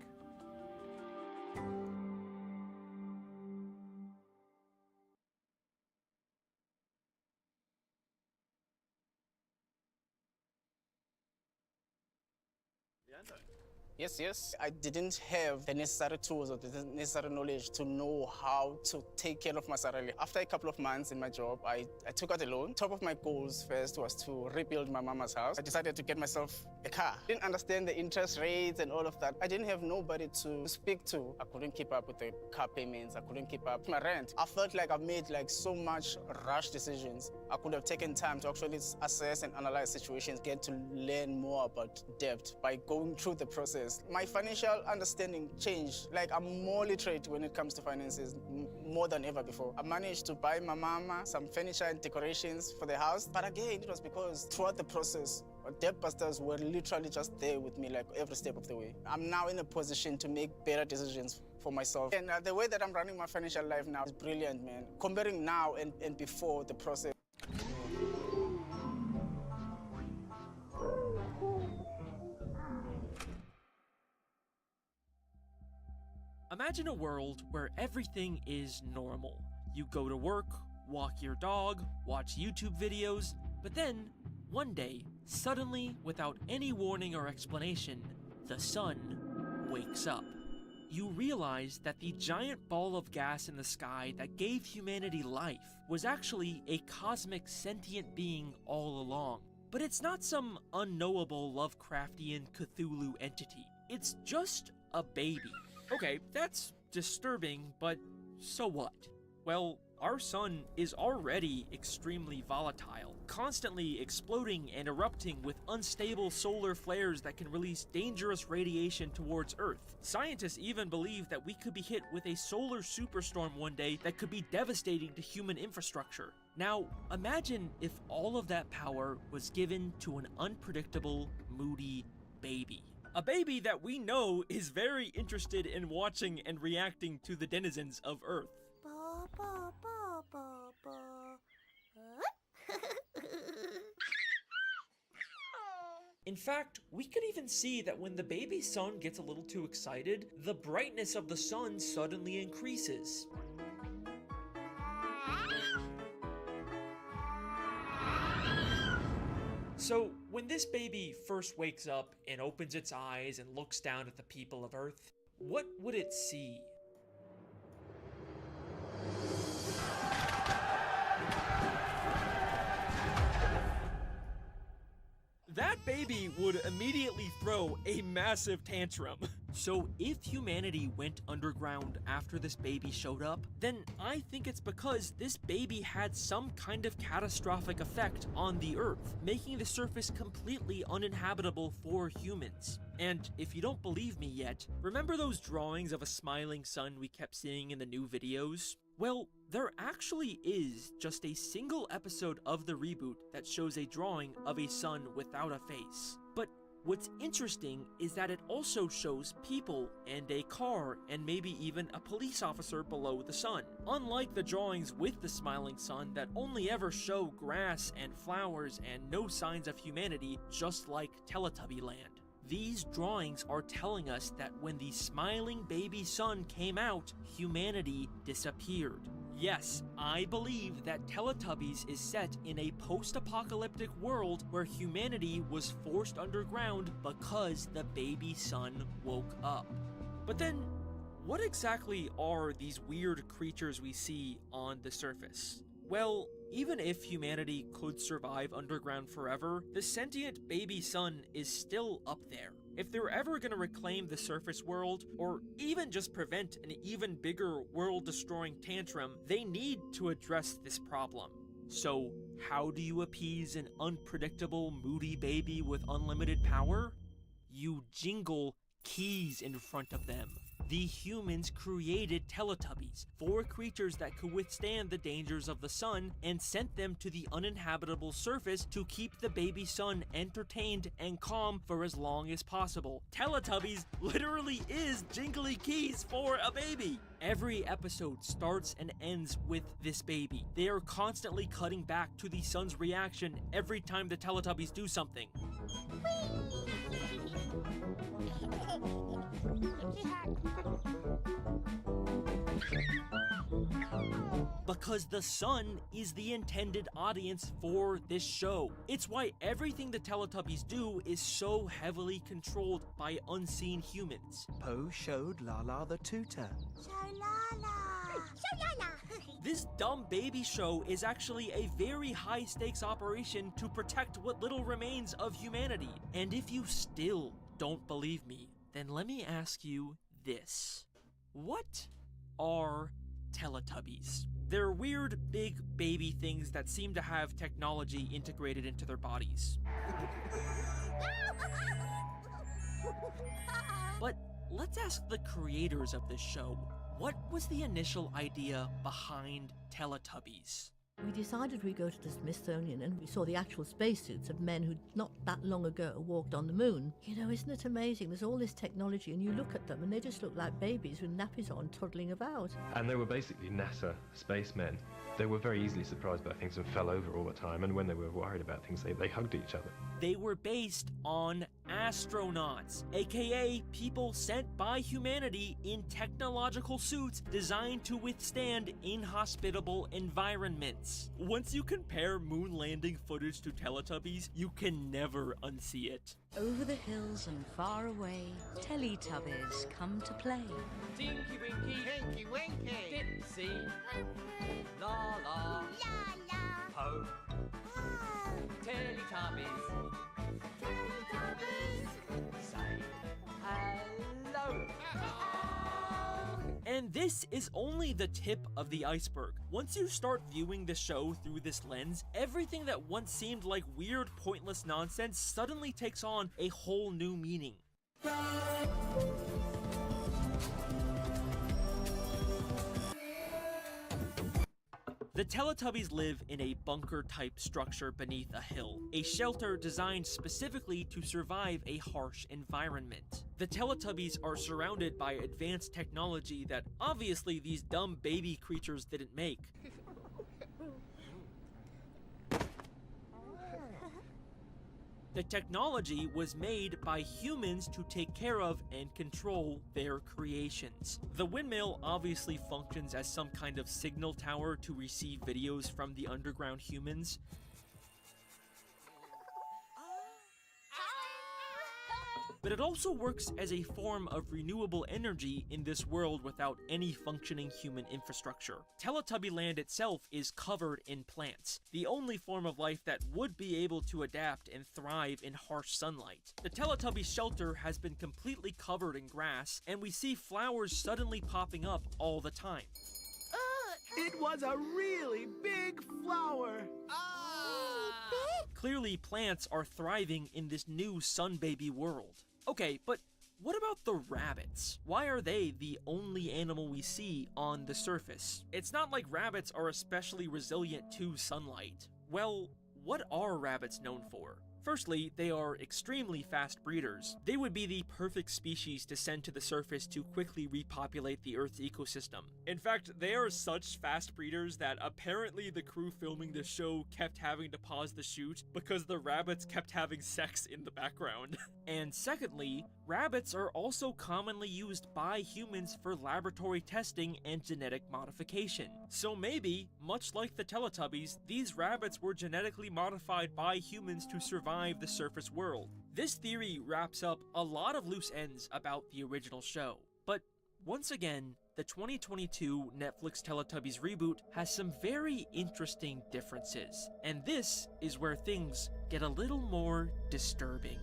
Yes. I didn't have the necessary tools or the necessary knowledge to know how to take care of myself. After a couple of months in my job, I took out a loan. Top of my goals first was to rebuild my mama's house. I decided to get myself a car. Didn't understand the interest rates and all of that. I didn't have nobody to speak to. I couldn't keep up with the car payments. I couldn't keep up with my rent. I felt like I've made so much rash decisions. I could have taken time to actually assess and analyze situations, get to learn more about debt by going through the process. My financial understanding changed. I'm more literate when it comes to finances, more than ever before. I managed to buy my mama some furniture and decorations for the house. But again, it was because throughout the process, debt busters were literally just there with me every step of the way. I'm now in a position to make better decisions for myself. And the way that I'm running my financial life now is brilliant, man. Comparing now and before the process.
Imagine a world where everything is normal. You go to work, walk your dog, watch YouTube videos, but then, one day, suddenly, without any warning or explanation, the sun wakes up. You realize that the giant ball of gas in the sky that gave humanity life was actually a cosmic sentient being all along. But it's not some unknowable Lovecraftian Cthulhu entity. It's just a baby. Okay, that's disturbing, but so what? Well, our sun is already extremely volatile, constantly exploding and erupting with unstable solar flares that can release dangerous radiation towards Earth. Scientists even believe that we could be hit with a solar superstorm one day that could be devastating to human infrastructure. Now, imagine if all of that power was given to an unpredictable, moody baby. A baby that we know is very interested in watching and reacting to the denizens of Earth. In fact, we could even see that when the baby sun gets a little too excited, the brightness of the sun suddenly increases. So, when this baby first wakes up and opens its eyes and looks down at the people of Earth, what would it see? That baby would immediately throw a massive tantrum. So if humanity went underground after this baby showed up, then I think it's because this baby had some kind of catastrophic effect on the Earth, making the surface completely uninhabitable for humans. And if you don't believe me yet, remember those drawings of a smiling sun we kept seeing in the new videos? Well, there actually is just a single episode of the reboot that shows a drawing of a sun without a face. But what's interesting is that it also shows people and a car and maybe even a police officer below the sun. Unlike the drawings with the smiling sun that only ever show grass and flowers and no signs of humanity, just like Teletubby Land. These drawings are telling us that when the smiling baby sun came out, humanity disappeared. Yes, I believe that Teletubbies is set in a post-apocalyptic world where humanity was forced underground because the baby sun woke up. But then, what exactly are these weird creatures we see on the surface? Well, even if humanity could survive underground forever, the sentient baby sun is still up there. If they're ever gonna reclaim the surface world, or even just prevent an even bigger world-destroying tantrum, they need to address this problem. So, how do you appease an unpredictable, moody baby with unlimited power? You jingle keys in front of them. The humans created Teletubbies, 4 creatures that could withstand the dangers of the sun, and sent them to the uninhabitable surface to keep the baby sun entertained and calm for as long as possible. Teletubbies literally is jingly keys for a baby. Every episode starts and ends with this baby. They are constantly cutting back to the sun's reaction every time the Teletubbies do something. Because the sun is the intended audience for this show. It's why everything the Teletubbies do is so heavily controlled by unseen humans.
Poe showed Lala the tutor.
This dumb baby show is actually a very high-stakes operation to protect what little remains of humanity. And if you still don't believe me, then let me ask you this. What are Teletubbies? They're weird, big baby things that seem to have technology integrated into their bodies. But let's ask the creators of this show. What was the initial idea behind Teletubbies?
We decided we'd go to the Smithsonian and we saw the actual spacesuits of men who not that long ago walked on the moon. You know, isn't it amazing? There's all this technology and you look at them and they just look like babies with nappies on toddling about.
And they were basically NASA spacemen. They were very easily surprised by things and fell over all the time, and when they were worried about things, they hugged each other.
They were based on astronauts, aka people sent by humanity in technological suits designed to withstand inhospitable environments. Once you compare moon landing footage to Teletubbies, you can never unsee it.
Over the hills and far away, Teletubbies come to play.
Tinky Winky,
Tinky Winky,
Dipsy, La La, Poe, Teletubbies, say hello.
And this is only the tip of the iceberg. Once you start viewing the show through this lens, everything that once seemed like weird, pointless nonsense suddenly takes on a whole new meaning. The Teletubbies live in a bunker-type structure beneath a hill, a shelter designed specifically to survive a harsh environment. The Teletubbies are surrounded by advanced technology that obviously these dumb baby creatures didn't make. The technology was made by humans to take care of and control their creations. The windmill obviously functions as some kind of signal tower to receive videos from the underground humans. But it also works as a form of renewable energy in this world without any functioning human infrastructure. Teletubby Land itself is covered in plants, the only form of life that would be able to adapt and thrive in harsh sunlight. The Teletubby shelter has been completely covered in grass, and we see flowers suddenly popping up all the time.
It was a really big flower.
Clearly, plants are thriving in this new sun baby world. Okay, but what about the rabbits? Why are they the only animal we see on the surface? It's not like rabbits are especially resilient to sunlight. Well, what are rabbits known for? Firstly, they are extremely fast breeders. They would be the perfect species to send to the surface to quickly repopulate the Earth's ecosystem. In fact, they are such fast breeders that apparently the crew filming the show kept having to pause the shoot because the rabbits kept having sex in the background. And secondly, rabbits are also commonly used by humans for laboratory testing and genetic modification. So maybe, much like the Teletubbies, these rabbits were genetically modified by humans to survive the surface world. This theory wraps up a lot of loose ends about the original show. But once again, the 2022 Netflix Teletubbies reboot has some very interesting differences. And this is where things get a little more disturbing.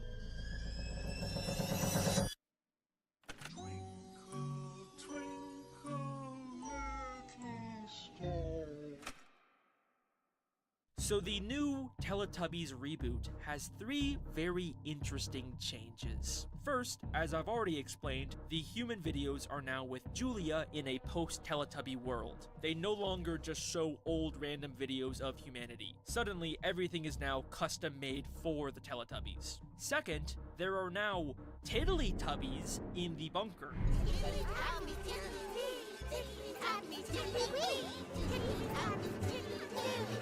So the new Teletubbies reboot has 3 very interesting changes. First, as I've already explained, the human videos are now with Julia in a post-Teletubby world. They no longer just show old random videos of humanity. Suddenly, everything is now custom-made for the Teletubbies. Second, there are now Tiddly-Tubbies in the bunker.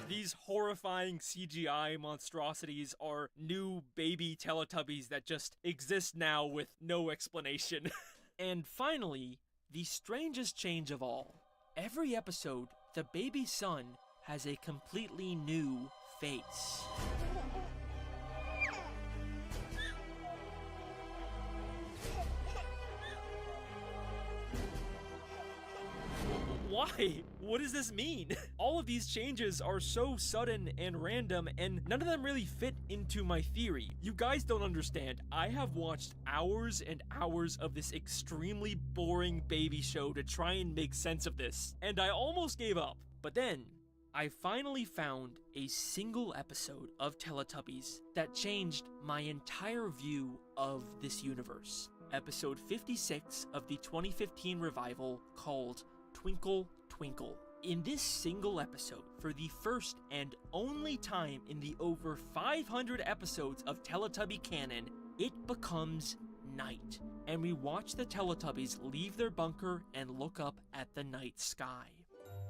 These horrifying CGI monstrosities are new baby Teletubbies that just exist now with no explanation. And finally, the strangest change of all. Every episode, the baby son has a completely new face. Why? What does this mean? All of these changes are so sudden and random, and none of them really fit into my theory. You guys don't understand. I have watched hours and hours of this extremely boring baby show to try and make sense of this, and I almost gave up. But then, I finally found a single episode of Teletubbies that changed my entire view of this universe. Episode 56 of the 2015 revival called Twinkle Twinkle. In this single episode, for the first and only time in the over 500 episodes of Teletubby canon, it becomes night, and we watch the Teletubbies leave their bunker and look up at the night sky.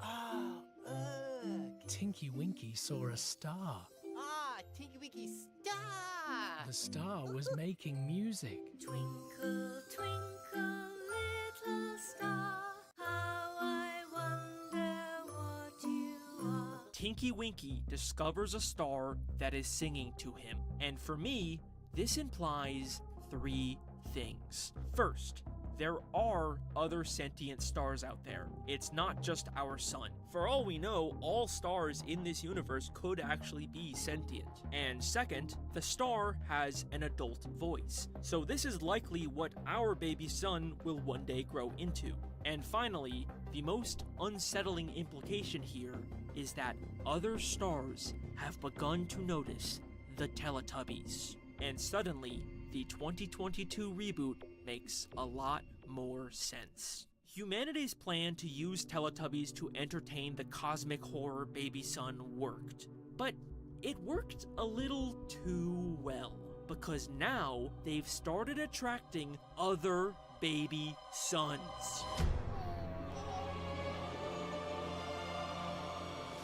Oh, ugh.
Tinky Winky saw a star.
Ah, Tinky Winky star!
The star was making music.
Twinkle, twinkle, little star, how I wonder what you are.
Tinky Winky discovers a star that is singing to him, and for me, this implies three things. First, there are other sentient stars out there. It's not just our sun. For all we know, all stars in this universe could actually be sentient. And second, the star has an adult voice. So this is likely what our baby sun will one day grow into. And finally, the most unsettling implication here is that other stars have begun to notice the Teletubbies. And suddenly, the 2022 reboot makes a lot more sense. Humanity's plan to use Teletubbies to entertain the cosmic horror baby sun worked, but it worked a little too well, because now they've started attracting other baby suns.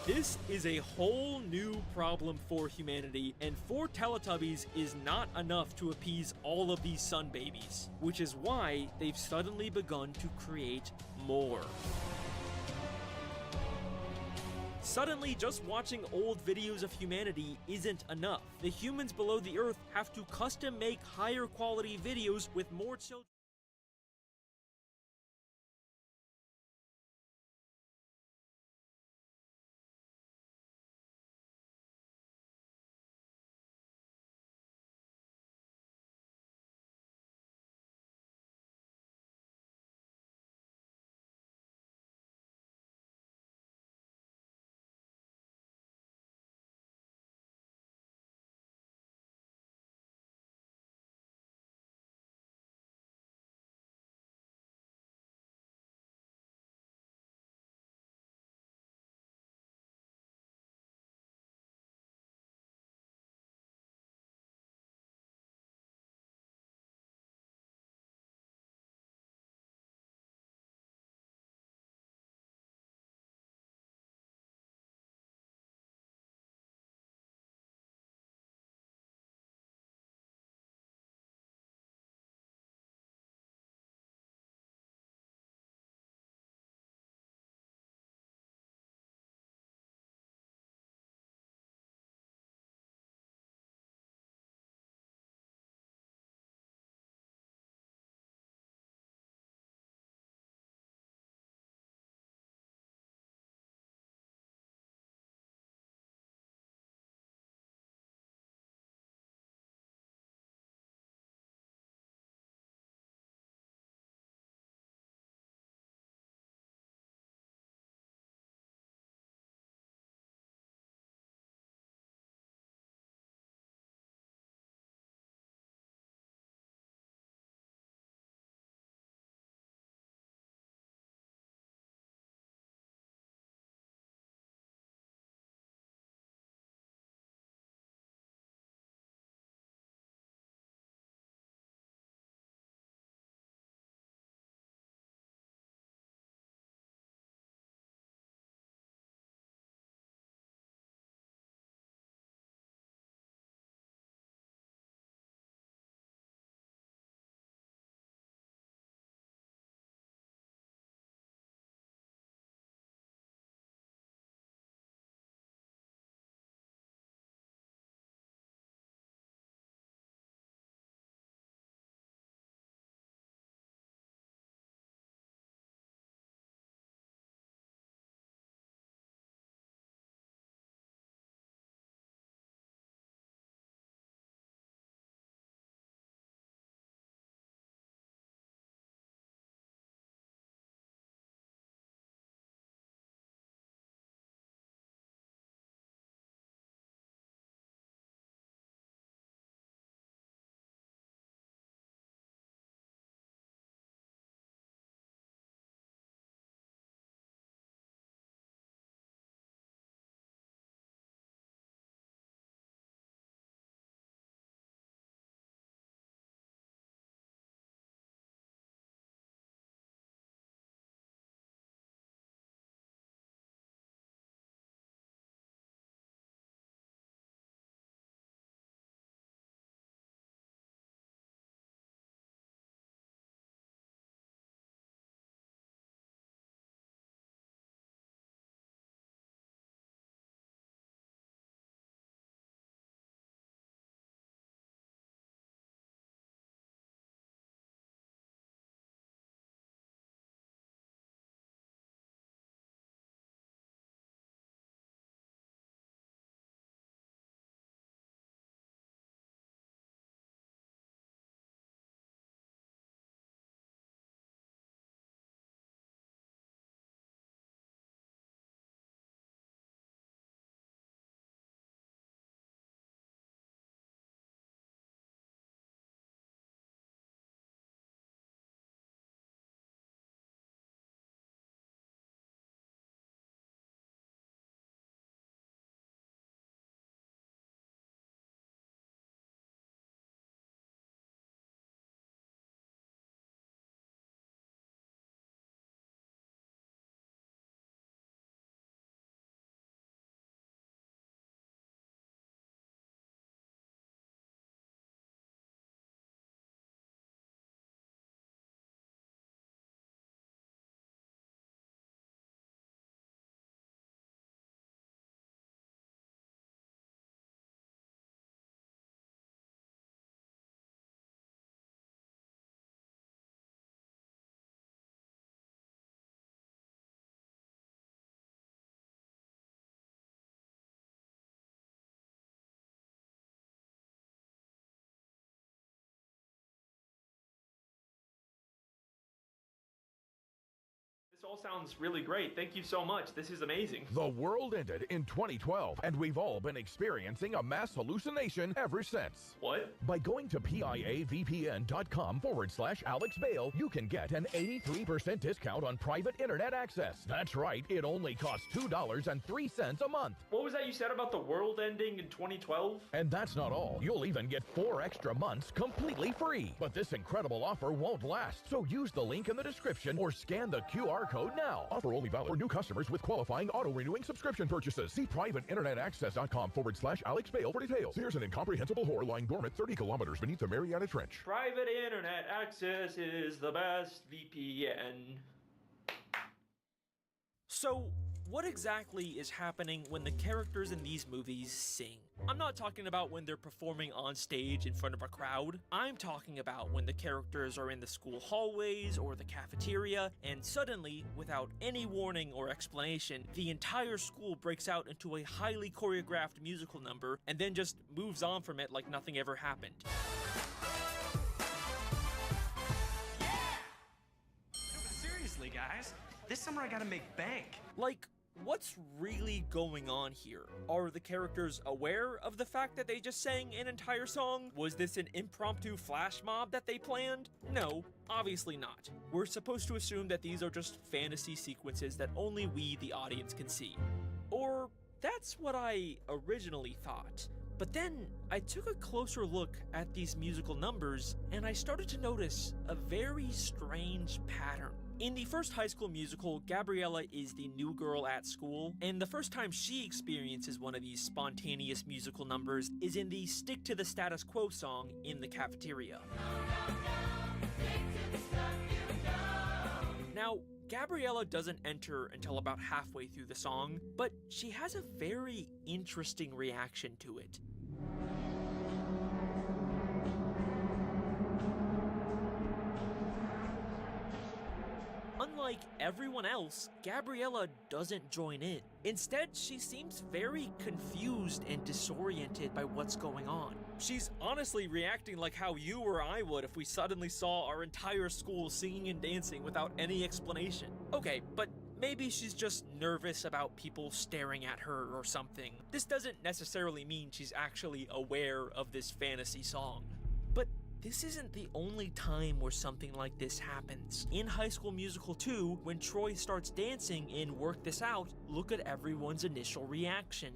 This is a whole new problem for humanity, and 4 Teletubbies is not enough to appease all of these sun babies, which is why they've suddenly begun to create more. Suddenly, just watching old videos of humanity isn't enough. The humans below the earth have to custom make higher quality videos with more children.
all sounds really great. Thank you so much. This is amazing.
The world ended in 2012, and we've all been experiencing a mass hallucination ever since.
What?
By going to piavpn.com/Alex Bale, you can get an 83% discount on private internet access. That's right, it only costs $2.03 a month.
What was that you said about the world ending in 2012?
And that's not all. You'll even get 4 extra months completely free. But this incredible offer won't last, so use the link in the description or scan the QR code now. Offer only valid for new customers with qualifying auto-renewing subscription purchases. See privateinternetaccess.com/Alex Bale for details. Here's an incomprehensible whore lying dormant 30 kilometers beneath the Mariana Trench.
Private internet access is the best VPN.
So, what exactly is happening when the characters in these movies sing? I'm not talking about when they're performing on stage in front of a crowd. I'm talking about when the characters are in the school hallways or the cafeteria, and suddenly, without any warning or explanation, the entire school breaks out into a highly choreographed musical number and then just moves on from it like nothing ever happened.
No, but seriously, guys, this summer I gotta make bank.
Like, what's really going on here? Are the characters aware of the fact that they just sang an entire song? Was this an impromptu flash mob that they planned? No, obviously not. We're supposed to assume that these are just fantasy sequences that only we, the audience, can see. Or that's what I originally thought. But then I took a closer look at these musical numbers and I started to notice a very strange pattern. In the first High School Musical, Gabriella is the new girl at school, and the first time she experiences one of these spontaneous musical numbers is in the Stick to the Status Quo song in the cafeteria. Now, Gabriella doesn't enter until about halfway through the song, but she has a very interesting reaction to it. Unlike everyone else, Gabriella doesn't join in. Instead, she seems very confused and disoriented by what's going on. She's honestly reacting like how you or I would if we suddenly saw our entire school singing and dancing without any explanation. Okay, but maybe she's just nervous about people staring at her or something. This doesn't necessarily mean she's actually aware of this fantasy song. But this isn't the only time where something like this happens. In High School Musical 2, when Troy starts dancing in Work This Out, look at everyone's initial reaction.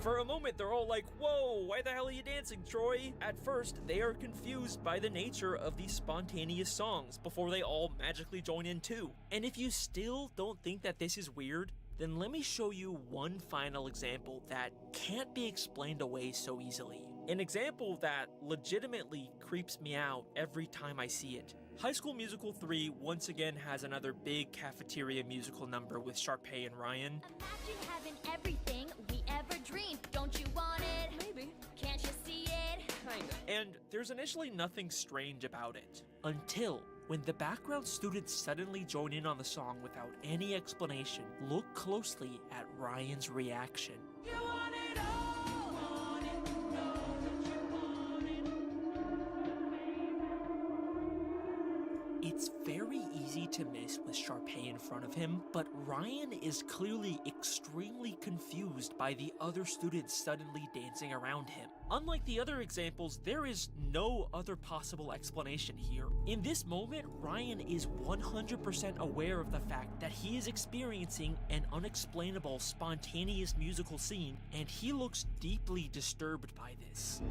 For a moment, they're all like, whoa, why the hell are you dancing, Troy? At first, they are confused by the nature of these spontaneous songs before they all magically join in too. And if you still don't think that this is weird, then let me show you one final example that can't be explained away so easily. An example that legitimately creeps me out every time I see it. High School Musical 3 once again has another big cafeteria musical number with Sharpay and Ryan.
Imagine having everything we ever dreamed. Don't you want it? Maybe. Can't you see it?
Kinda. And there's initially nothing strange about it. Until when the background students suddenly join in on the song without any explanation. Look closely at Ryan's reaction.
You want it all, want it, know that you want it.
It's very easy to miss with Sharpay in front of him, but Ryan is clearly extremely confused by the other students suddenly dancing around him. Unlike the other examples, there is no other possible explanation here. In this moment, Ryan is 100% aware of the fact that he is experiencing an unexplainable, spontaneous musical scene, and he looks deeply disturbed by this.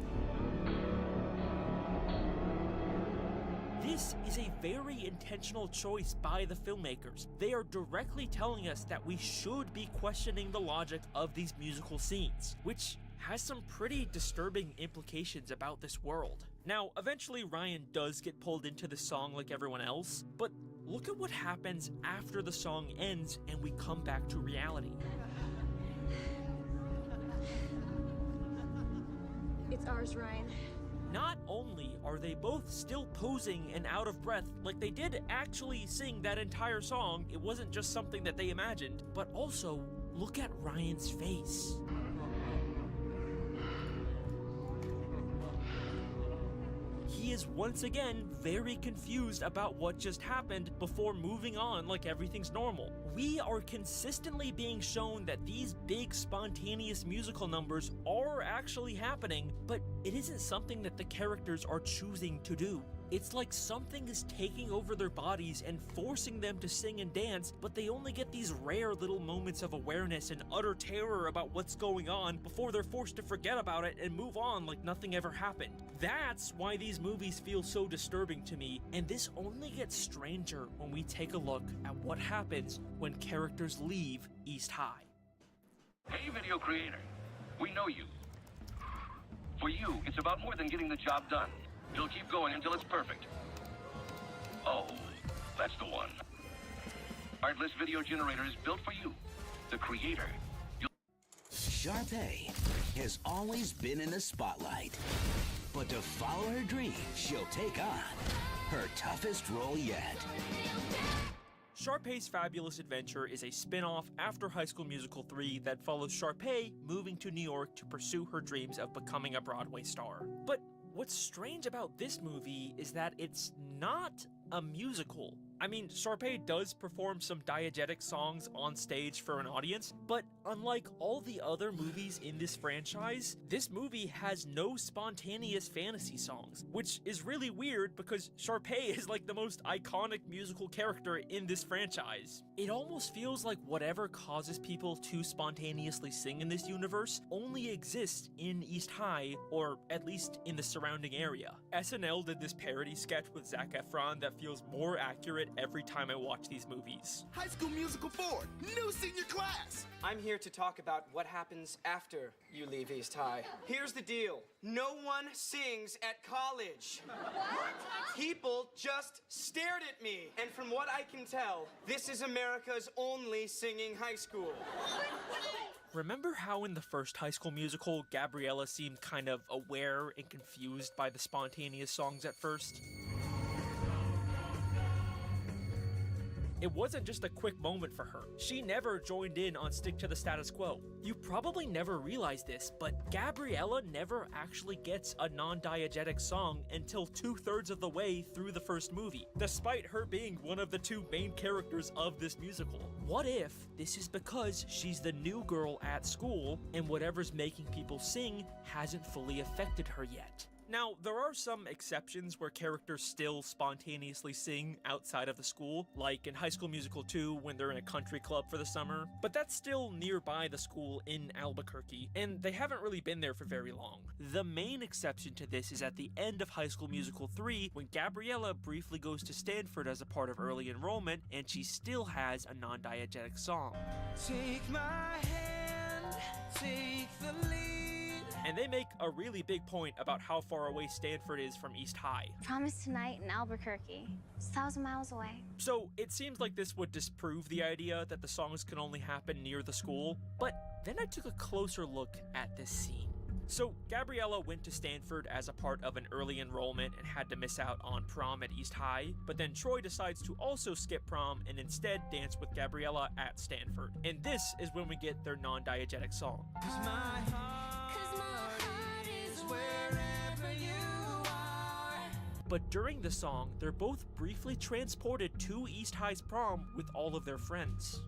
This is a very intentional choice by the filmmakers. They are directly telling us that we should be questioning the logic of these musical scenes, which has some pretty disturbing implications about this world. Now, eventually Ryan does get pulled into the song like everyone else, but look at what happens after the song ends and we come back to reality.
It's ours, Ryan.
Not only are they both still posing and out of breath, like they did actually sing that entire song, it wasn't just something that they imagined, but also look at Ryan's face. He movie is once again very confused about what just happened before moving on like everything's normal. We are consistently being shown that these big spontaneous musical numbers are actually happening, but it isn't something that the characters are choosing to do. It's like something is taking over their bodies and forcing them to sing and dance, but they only get these rare little moments of awareness and utter terror about what's going on before they're forced to forget about it and move on like nothing ever happened. That's why these movies feel so disturbing to me, and this only gets stranger when we take a look at what happens when characters leave East High.
Hey, video creator. We know you. For you, it's about more than getting the job done. You'll keep going until it's perfect. Oh, that's the one. Artless video generator is built for you, the creator.
Sharpay has always been in the spotlight. But to follow her dream, she'll take on her toughest role yet.
Sharpay's Fabulous Adventure is a spin-off after High School Musical 3 that follows Sharpay moving to New York to pursue her dreams of becoming a Broadway star. But what's strange about this movie is that it's not a musical. I mean, Sharpay does perform some diegetic songs on stage for an audience, but unlike all the other movies in this franchise, this movie has no spontaneous fantasy songs, which is really weird because Sharpay is like the most iconic musical character in this franchise. It almost feels like whatever causes people to spontaneously sing in this universe only exists in East High, or at least in the surrounding area. SNL did this parody sketch with Zac Efron that feels more accurate every time I watch these movies.
High School Musical 4, new senior class!
I'm here to talk about what happens after you leave East High. Here's the deal. No one sings at college. What? People just stared at me. And from what I can tell, this is America's only singing high school.
Remember how in the first High School Musical, Gabriella seemed kind of aware and confused by the spontaneous songs at first? It wasn't just a quick moment for her. She never joined in on Stick to the Status Quo. You probably never realized this, but Gabriella never actually gets a non-diegetic song until 2/3 of the way through the first movie, despite her being one of the two main characters of this musical. What if this is because she's the new girl at school and whatever's making people sing hasn't fully affected her yet? Now, there are some exceptions where characters still spontaneously sing outside of the school, like in High School Musical 2 when they're in a country club for the summer, but that's still nearby the school in Albuquerque, and they haven't really been there for very long. The main exception to this is at the end of High School Musical 3 when Gabriella briefly goes to Stanford as a part of early enrollment, and she still has a non-diegetic song.
Take my hand, take the lead.
And they make a really big point about how far away Stanford is from East High.
Promise tonight in Albuquerque. It's 1,000 miles away.
So it seems like this would disprove the idea that the songs can only happen near the school, but then I took a closer look at this scene. So Gabriella went to Stanford as a part of an early enrollment and had to miss out on prom at East High, but then Troy decides to also skip prom and instead dance with Gabriella at Stanford. And this is when we get their non-diegetic song. But during the song, they're both briefly transported to East High's prom with all of their friends.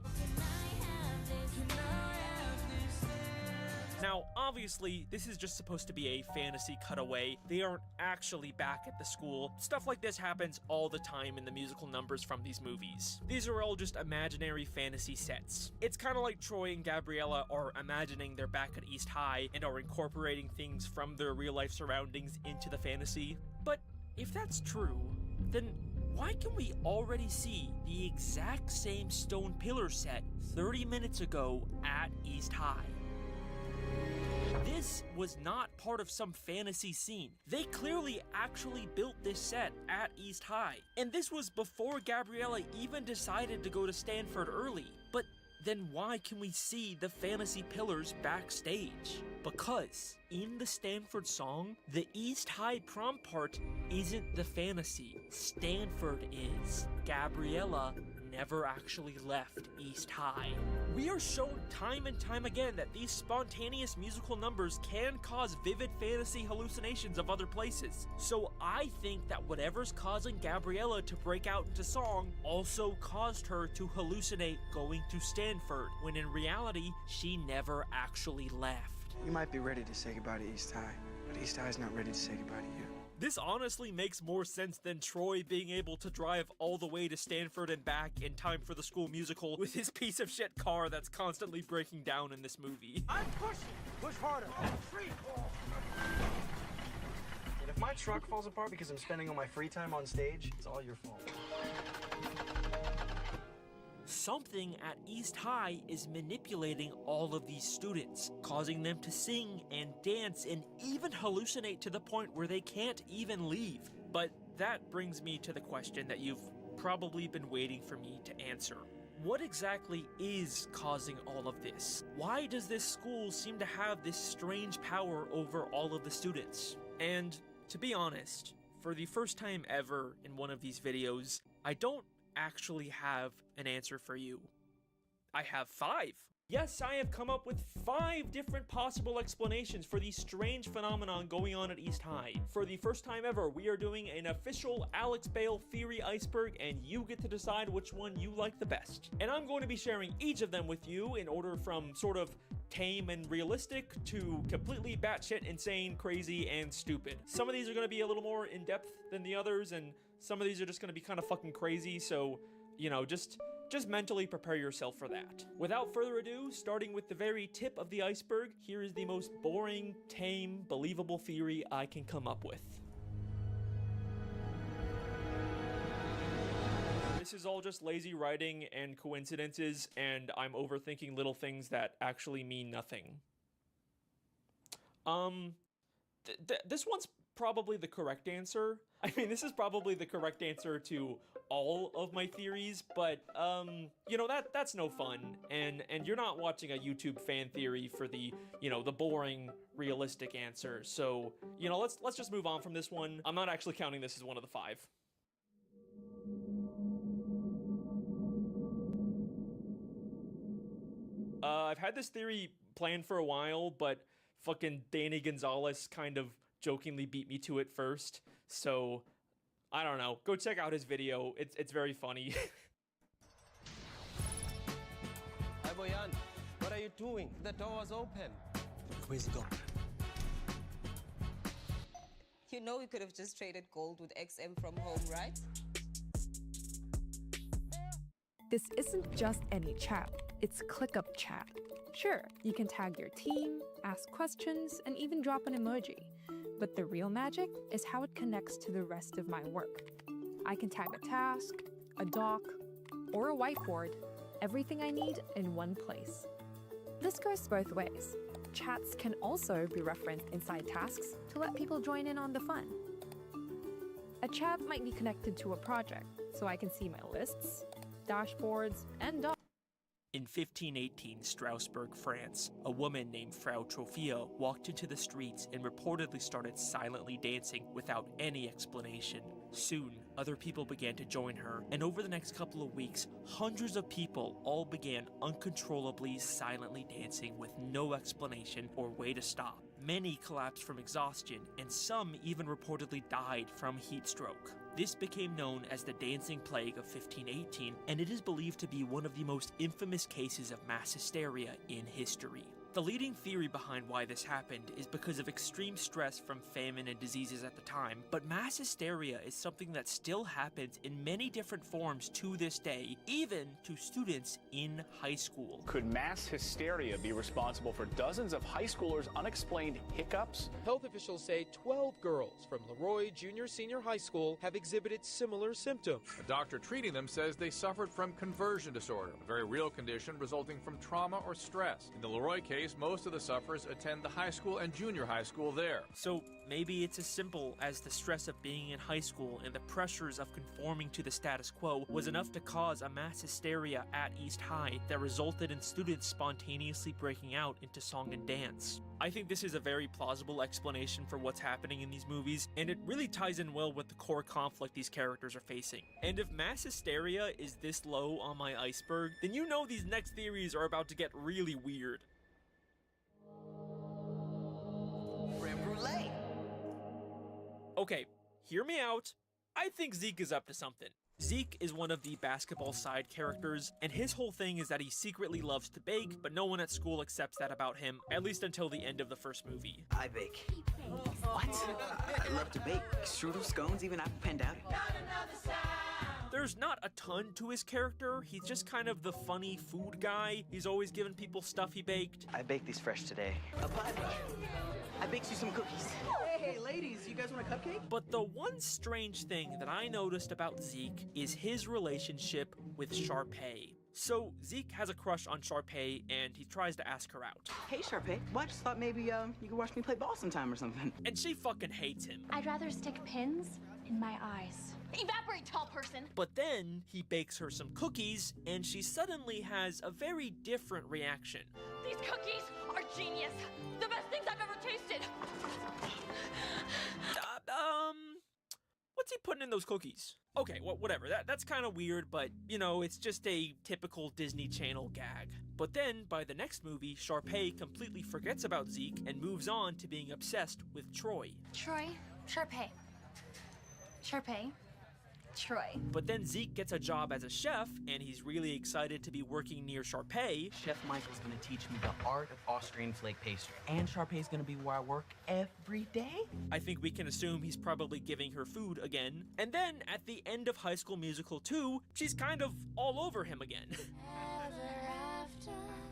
Now, obviously, this is just supposed to be a fantasy cutaway. They aren't actually back at the school. Stuff like this happens all the time in the musical numbers from these movies. These are all just imaginary fantasy sets. It's kind of like Troy and Gabriella are imagining they're back at East High and are incorporating things from their real-life surroundings into the fantasy. But if that's true, then why can we already see the exact same stone pillar set 30 minutes ago at East High? This was not part of some fantasy scene. They clearly actually built this set at East High. And this was before Gabriella even decided to go to Stanford early. But then why can we see the fantasy pillars backstage? Because in the Stanford song, the East High prom part isn't the fantasy. Stanford is. Gabriella never actually left East High. We are shown time and time again that these spontaneous musical numbers can cause vivid fantasy hallucinations of other places. So I think that whatever's causing Gabriella to break out into song also caused her to hallucinate going to Stanford, when in reality, she never actually left.
You might be ready to say goodbye to East High, but East High's not ready to say goodbye to you.
This honestly makes more sense than Troy being able to drive all the way to Stanford and back in time for the school musical with his piece of shit car that's constantly breaking down in this movie.
I'm pushing! Push harder! Free! And if my truck falls apart because I'm spending all my free time on stage, it's all your fault.
Something at East High is manipulating all of these students, causing them to sing and dance and even hallucinate to the point where they can't even leave. But that brings me to the question that you've probably been waiting for me to answer. What exactly is causing all of this? Why does this school seem to have this strange power over all of the students? And to be honest, for the first time ever in one of these videos, I don't actually have an answer for you. I have 5. Yes, I have come up with 5 different possible explanations for the strange phenomenon going on at East High. For the first time ever, we are doing an official Alex Bale theory iceberg, and you get to decide which one you like the best. And I'm going to be sharing each of them with you in order from sort of tame and realistic to completely batshit insane, crazy, and stupid. Some of these are going to be a little more in-depth than the others, and some of these are just going to be kind of fucking crazy, so, you know, just mentally prepare yourself for that. Without further ado, starting with the very tip of the iceberg, here is the most boring, tame, believable theory I can come up with. This is all just lazy writing and coincidences, and I'm overthinking little things that actually mean nothing. This one's probably the correct answer. I mean, this is probably the correct answer to all of my theories, but, you know, that's no fun, and you're not watching a YouTube fan theory for the, you know, the boring, realistic answer, so, you know, let's just move on from this one. I'm not actually counting this as one of the 5. I've had this theory planned for a while, but fucking Danny Gonzalez kind of jokingly beat me to it first, so I don't know. Go check out his video. It's very funny.
Hi, Boyan. What are you doing? The door was open.
Where's he gone?
You know we could have just traded gold with XM from home, right?
This isn't just any chat, it's ClickUp chat. Sure, you can tag your team, ask questions, and even drop an emoji. But the real magic is how it connects to the rest of my work. I can tag a task, a doc, or a whiteboard, everything I need in one place. This goes both ways. Chats can also be referenced inside tasks to let people join in on the fun. A chat might be connected to a project, so I can see my lists, dashboards, and docs.
In 1518 Strasbourg, France, a woman named Frau Trophia walked into the streets and reportedly started silently dancing without any explanation. Soon, other people began to join her, and over the next couple of weeks, hundreds of people all began uncontrollably silently dancing with no explanation or way to stop. Many collapsed from exhaustion, and some even reportedly died from heat stroke. This became known as the Dancing Plague of 1518, and it is believed to be one of the most infamous cases of mass hysteria in history. The leading theory behind why this happened is because of extreme stress from famine and diseases at the time, but mass hysteria is something that still happens in many different forms to this day, even to students in high school.
Could mass hysteria be responsible for dozens of high schoolers' unexplained hiccups?
Health officials say 12 girls from Leroy Junior Senior High School have exhibited similar symptoms.
A doctor treating them says they suffered from conversion disorder, a very real condition resulting from trauma or stress. In the Leroy case,
case, most of the sufferers attend the high school and junior high school there.
So maybe it's as simple as the stress of being in high school and the pressures of conforming to the status quo was enough to cause a mass hysteria at East High that resulted in students spontaneously breaking out into song and dance. I think this is a very plausible explanation for what's happening in these movies, and it really ties in well with the core conflict these characters are facing. And if mass hysteria is this low on my iceberg, then you know these next theories are about to get really weird.
Creme brulee.
Okay, hear me out. I think Zeke is up to something. Zeke is one of the basketball side characters, and his whole thing is that he secretly loves to bake, but no one at school accepts that about him, at least until the end of the first movie.
I bake. What? I love to bake. Strudel, scones, even apple pandowdy.
There's not a ton to his character. He's just kind of the funny food guy. He's always giving people stuff he baked.
I baked these fresh today. A pie. I baked you some cookies. Hey, ladies, you guys want a cupcake?
But the one strange thing that I noticed about Zeke is his relationship with Sharpay. So Zeke has a crush on Sharpay, and he tries to ask her out.
Hey, Sharpay. Well, I just thought maybe you could watch me play ball sometime or something.
And she fucking hates him.
I'd rather stick pins in my eyes. Evaporate, tall person!
But then he bakes her some cookies, and she suddenly has a very different reaction.
These cookies are genius. The best things I've ever tasted.
What's he putting in those cookies? Okay, well, whatever. That's kind of weird, but, you know, it's just a typical Disney Channel gag. But then, by the next movie, Sharpay completely forgets about Zeke and moves on to being obsessed with Troy.
Troy, Sharpay. Sharpay, Troy.
But then Zeke gets a job as a chef, and he's really excited to be working near Sharpay.
Chef Michael's gonna teach me the art of Austrian flake pastry. And Sharpay's gonna be where I work every day?
I think we can assume he's probably giving her food again. And then, at the end of High School Musical 2, she's kind of all over him again.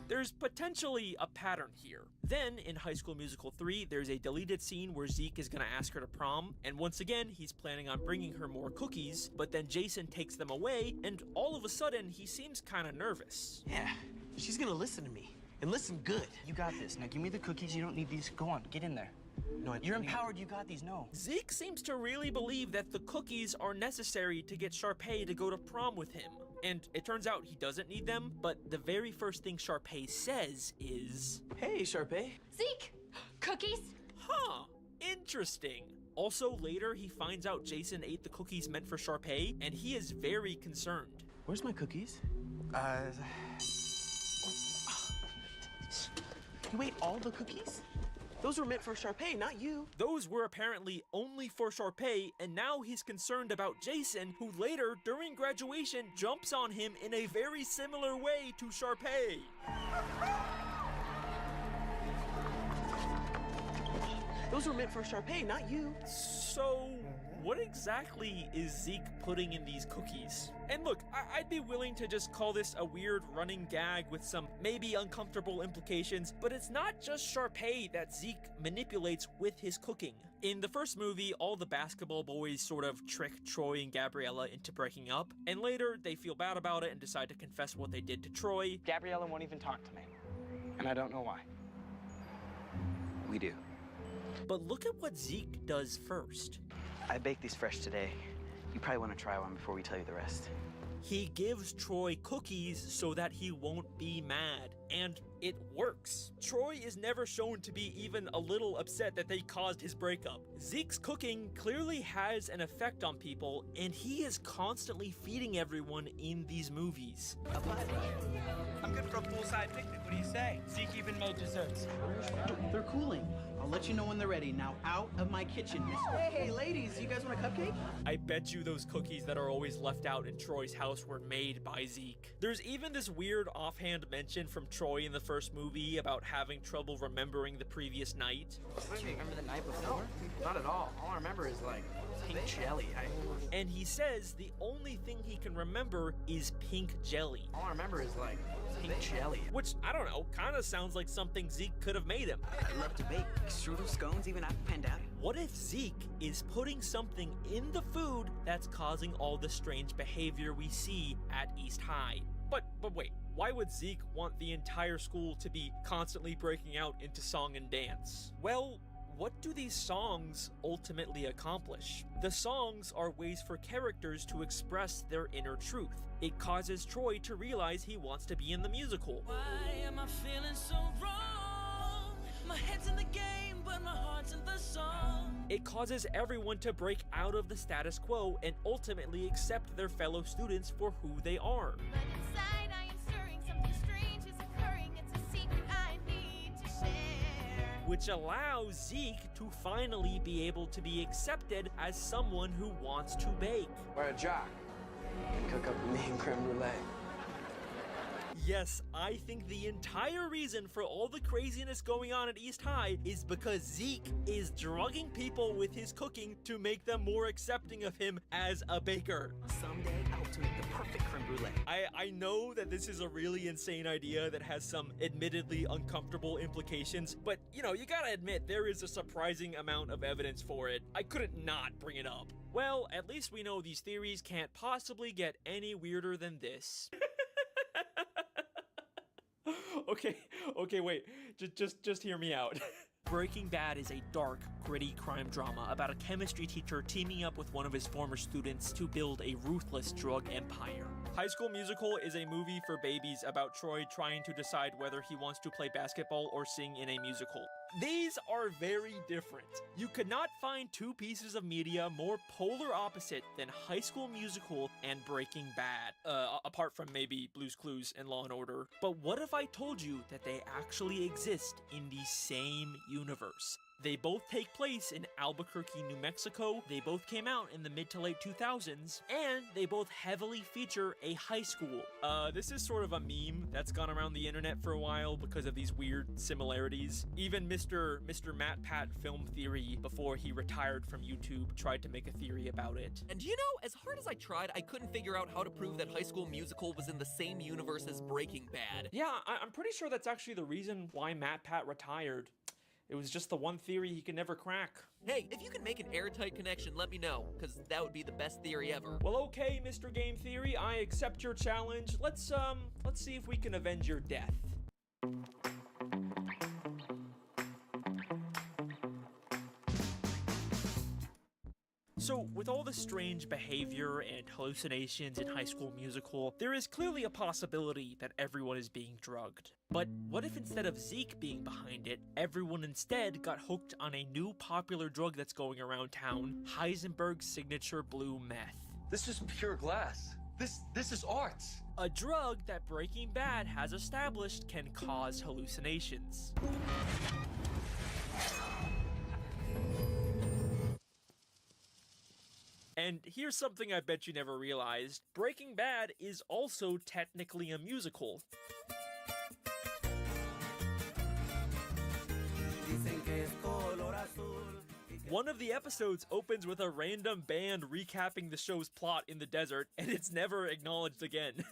There's potentially a pattern here. Then, in High School Musical 3, there's a deleted scene where Zeke is gonna ask her to prom, and once again, he's planning on bringing her more cookies, but then Jason takes them away, and all of a sudden, he seems kinda nervous.
Yeah, she's gonna listen to me, and listen good. You got this. Now give me the cookies. You don't need these. Go on, get in there. No, you're empowered. You got these. No.
Zeke seems to really believe that the cookies are necessary to get Sharpay to go to prom with him. And it turns out he doesn't need them, but the very first thing Sharpay says is...
Hey, Sharpay.
Zeke, cookies?
Huh, interesting. Also, later, he finds out Jason ate the cookies meant for Sharpay, and he is very concerned.
Where's my cookies? You ate all the cookies? Those were meant for Sharpay, not you.
Those were apparently only for Sharpay, and now he's concerned about Jason, who later, during graduation, jumps on him in a very similar way to Sharpay.
Those were meant for Sharpay, not you.
So, what exactly is Zeke putting in these cookies? And look, I'd be willing to just call this a weird running gag with some maybe uncomfortable implications, but it's not just Sharpay that Zeke manipulates with his cooking. In the first movie, all the basketball boys sort of trick Troy and Gabriella into breaking up, and later they feel bad about it and decide to confess what they did to Troy.
Gabriella won't even talk to me, and I don't know why. We do.
But look at what Zeke does first.
I baked these fresh today. You probably want to try one before we tell you the rest.
He gives Troy cookies so that he won't be mad, and it works. Troy is never shown to be even a little upset that they caused his breakup. Zeke's cooking clearly has an effect on people, and he is constantly feeding everyone in these movies.
I'm good for a poolside picnic. What do you say? Zeke even made desserts. They're cooling. I'll let you know when they're ready. Now out of my kitchen, miss. Hey, ladies, you guys want a cupcake?
I bet you those cookies that are always left out in Troy's house were made by Zeke. There's even this weird offhand mention from Troy in the first movie about having trouble remembering the previous night.
Do you remember the night before? No, not at all. All I remember is like pink jelly.
And he says the only thing he can remember is pink jelly.
All I remember is like pink jelly.
Which, I don't know, kind of sounds like something Zeke could have made him.
I love to bake. Strudel, scones, even apple pandowdy.
What if Zeke is putting something in the food that's causing all the strange behavior we see at East High? But wait, why would Zeke want the entire school to be constantly breaking out into song and dance? Well, what do these songs ultimately accomplish? The songs are ways for characters to express their inner truth. It causes Troy to realize he wants to be in the musical.
Why am I feeling so wrong? My head's in the game, but my heart's in the song.
It causes everyone to break out of the status quo and ultimately accept their fellow students for who they are.
But inside I am stirring, something strange is occurring. It's a secret I need to share.
Which allows Zeke to finally be able to be accepted as someone who wants to bake.
Or a jock. Cook up a mean creme brulee.
Yes, I think the entire reason for all the craziness going on at East High is because Zeke is drugging people with his cooking to make them more accepting of him as a baker.
Someday I'll make the perfect creme brulee.
I know that this is a really insane idea that has some admittedly uncomfortable implications, but you know, you gotta admit there is a surprising amount of evidence for it. I couldn't not bring it up. Well, at least we know these theories can't possibly get any weirder than this. Okay, wait. Just hear me out. Breaking Bad is a dark, gritty crime drama about a chemistry teacher teaming up with one of his former students to build a ruthless drug empire. High School Musical is a movie for babies about Troy trying to decide whether he wants to play basketball or sing in a musical. These are very different. You could not find two pieces of media more polar opposite than High School Musical and Breaking Bad. Apart from maybe Blue's Clues and Law & Order. But what if I told you that they actually exist in the same universe? They both take place in Albuquerque, New Mexico, they both came out in the mid to late 2000s, and they both heavily feature a high school. This is sort of a meme that's gone around the internet for a while because of these weird similarities. Even Mr. Matt Pat Film Theory, before he retired from YouTube, tried to make a theory about it.
And do you know, as hard as I tried, I couldn't figure out how to prove that High School Musical was in the same universe as Breaking Bad.
Yeah, I'm pretty sure that's actually the reason why Matt Pat retired. It was just the one theory he could never crack.
Hey, if you can make an airtight connection, let me know, because that would be the best theory ever.
Well, okay, Mr. Game Theory, I accept your challenge. Let's see if we can avenge your death. So, with all the strange behavior and hallucinations in High School Musical, there is clearly a possibility that everyone is being drugged. But what if instead of Zeke being behind it, everyone instead got hooked on a new popular drug that's going around town, Heisenberg's signature blue meth?
This is pure glass. This is art.
A drug that Breaking Bad has established can cause hallucinations. And here's something I bet you never realized. Breaking Bad is also technically a musical. One of the episodes opens with a random band recapping the show's plot in the desert, and it's never acknowledged again.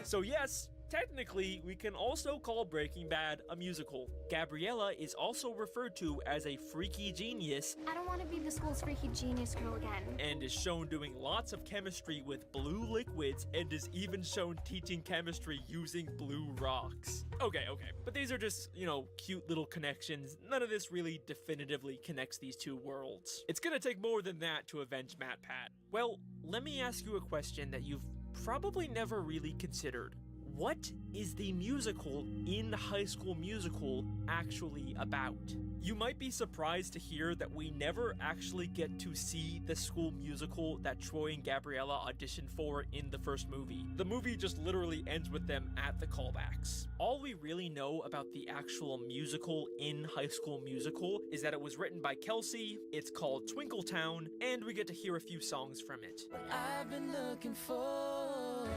So yes, technically, we can also call Breaking Bad a musical. Gabriella is also referred to as a freaky genius.
I don't want to be the school's freaky genius girl again.
And is shown doing lots of chemistry with blue liquids, and is even shown teaching chemistry using blue rocks. Okay, but these are just, you know, cute little connections. None of this really definitively connects these two worlds. It's gonna take more than that to avenge Matt Pat. Well, let me ask you a question that you've probably never really considered. What is the musical in High School Musical actually about? You might be surprised to hear that we never actually get to see the school musical that Troy and Gabriella auditioned for in the first movie. The movie just literally ends with them at the callbacks. All we really know about the actual musical in High School Musical is that it was written by Kelsey, it's called Twinkletown, and we get to hear a few songs from it.
I've been looking for.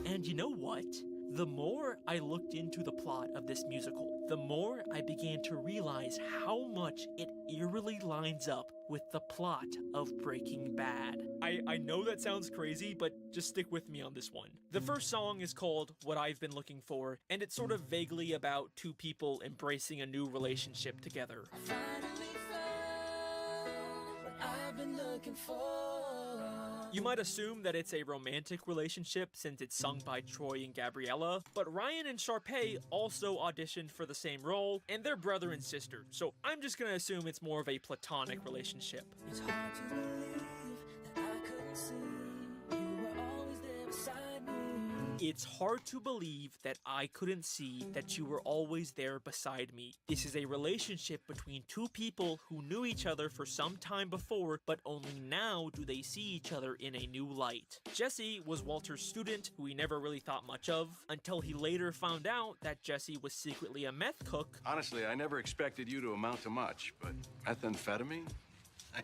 And you know what? The more I looked into the plot of this musical, the more I began to realize how much it eerily lines up with the plot of Breaking Bad. I know that sounds crazy, but just stick with me on this one. The first song is called What I've Been Looking For, and it's sort of vaguely about two people embracing a new relationship together.
I've been looking for.
You might assume that it's a romantic relationship since it's sung by Troy and Gabriella, but Ryan and Sharpay also auditioned for the same role, and they're brother and sister, so I'm just gonna assume it's more of a platonic relationship.
It's hard to believe that I couldn't see you were always there beside me.
It's hard to believe that I couldn't see that you were always there beside me. This is a relationship between two people who knew each other for some time before, but only now do they see each other in a new light. Jesse was Walter's student, who he never really thought much of, until he later found out that Jesse was secretly a meth cook.
Honestly, I never expected you to amount to much, but methamphetamine? I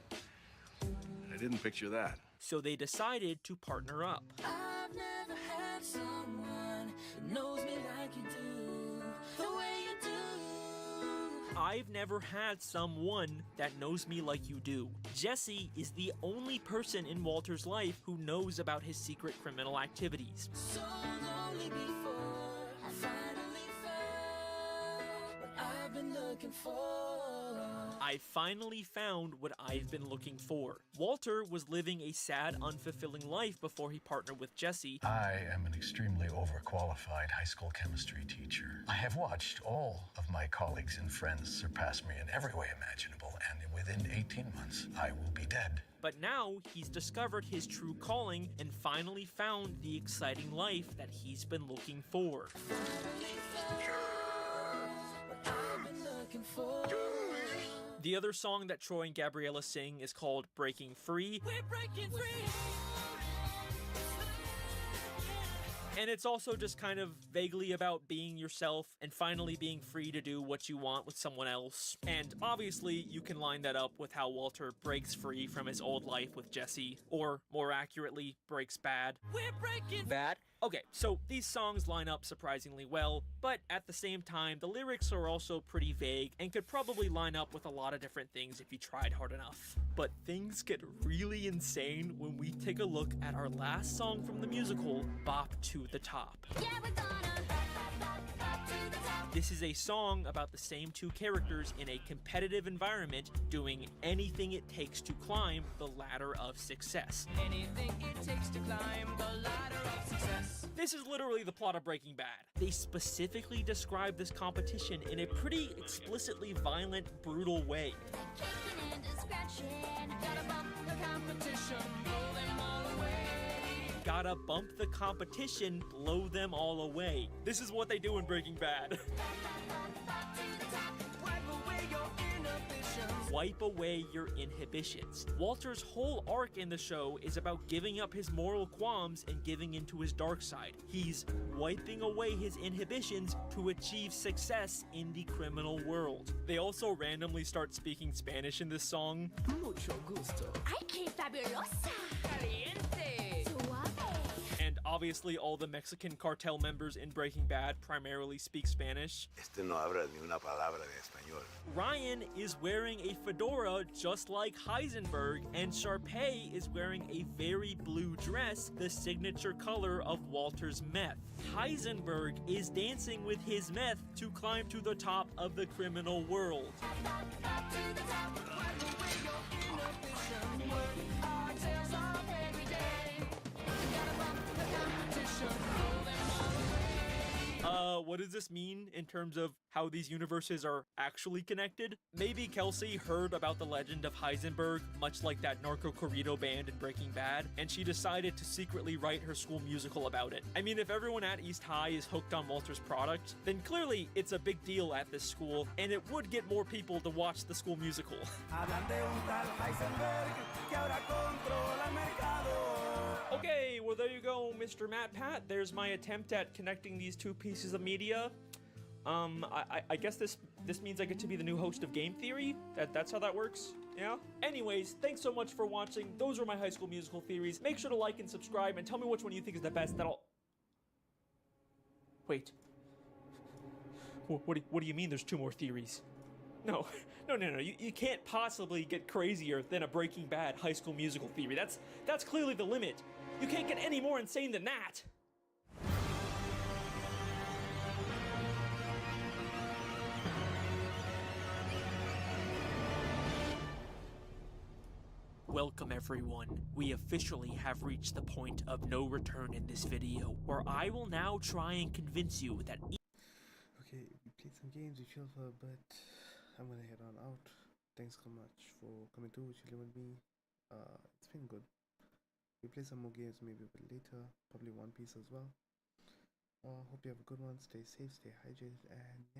didn't picture that.
So they decided to partner up.
I've never had someone that knows me like you do, the way you do.
I've never had someone that knows me like you do. Jesse is the only person in Walter's life who knows about his secret criminal activities.
So lonely before I finally found what I've been looking for.
I finally found what I've been looking for. Walter was living a sad, unfulfilling life before he partnered with Jesse.
I am an extremely overqualified high school chemistry teacher. I have watched all of my colleagues and friends surpass me in every way imaginable, and within 18 months, I will be dead.
But now he's discovered his true calling and finally found the exciting life that he's been looking for. The other song that Troy and Gabriella sing is called Breaking Free.
We're breaking free.
And it's also just kind of vaguely about being yourself and finally being free to do what you want with someone else. And obviously, you can line that up with how Walter breaks free from his old life with Jesse, or more accurately, breaks bad.
We're breaking
bad. Okay, so these songs line up surprisingly well, but at the same time, the lyrics are also pretty vague and could probably line up with a lot of different things if you tried hard enough. But things get really insane when we take a look at our last song from the musical, Bop to the Top.
Yeah, we're gonna bop to the top.
This is a song about the same two characters in a competitive environment doing anything it takes to climb the ladder of success.
Anything it takes to climb the ladder of success.
This is literally the plot of Breaking Bad. They specifically describe this competition in a pretty explicitly violent, brutal way.
Kicking and scratching.
Gotta bump the competition, blow them all away.
Gotta bump the competition, blow them all away. This is what they do in Breaking Bad. Wipe away your inhibitions. Walter's whole arc in the show is about giving up his moral qualms and giving into his dark side. He's wiping away his inhibitions to achieve success in the criminal world. They also randomly start speaking Spanish in this song.
Mucho gusto.
Ay, que fabulosa.
Caliente.
Suave.
And obviously all the Mexican cartel members in Breaking Bad primarily speak Spanish.
Este no habla ni una palabra de español.
Ryan is wearing a fedora just like Heisenberg, and Sharpay is wearing a very blue dress, the signature color of Walter's meth. Heisenberg is dancing with his meth to climb to the top of the criminal world. What does this mean in terms of how these universes are actually connected? Maybe Kelsey heard about the legend of Heisenberg, much like that narco corrido band in Breaking Bad, and she decided to secretly write her school musical about it. I mean, if everyone at East High is hooked on Walter's product, then clearly it's a big deal at this school, and it would get more people to watch the school musical. Okay, well there you go, Mr. Matt Pat. There's my attempt at connecting these two pieces of media. I guess this means I get to be the new host of Game Theory? That's how that works? Yeah? Anyways, thanks so much for watching. Those are my High School Musical theories. Make sure to like and subscribe and tell me which one you think is the best. Wait. What do you mean there's two more theories? No. You can't possibly get crazier than a Breaking Bad High School Musical theory. That's clearly the limit. You can't get any more insane than that. Welcome everyone. We officially have reached the point of no return in this video, where I will now try and convince you that
Okay, we played some games, we chilled for a bit. I'm gonna head on out. Thanks so much for coming to chilling with me. It's been good. We play some more games maybe a bit later, probably One Piece as well. Hope you have a good one. Stay safe, stay hydrated, and yeah.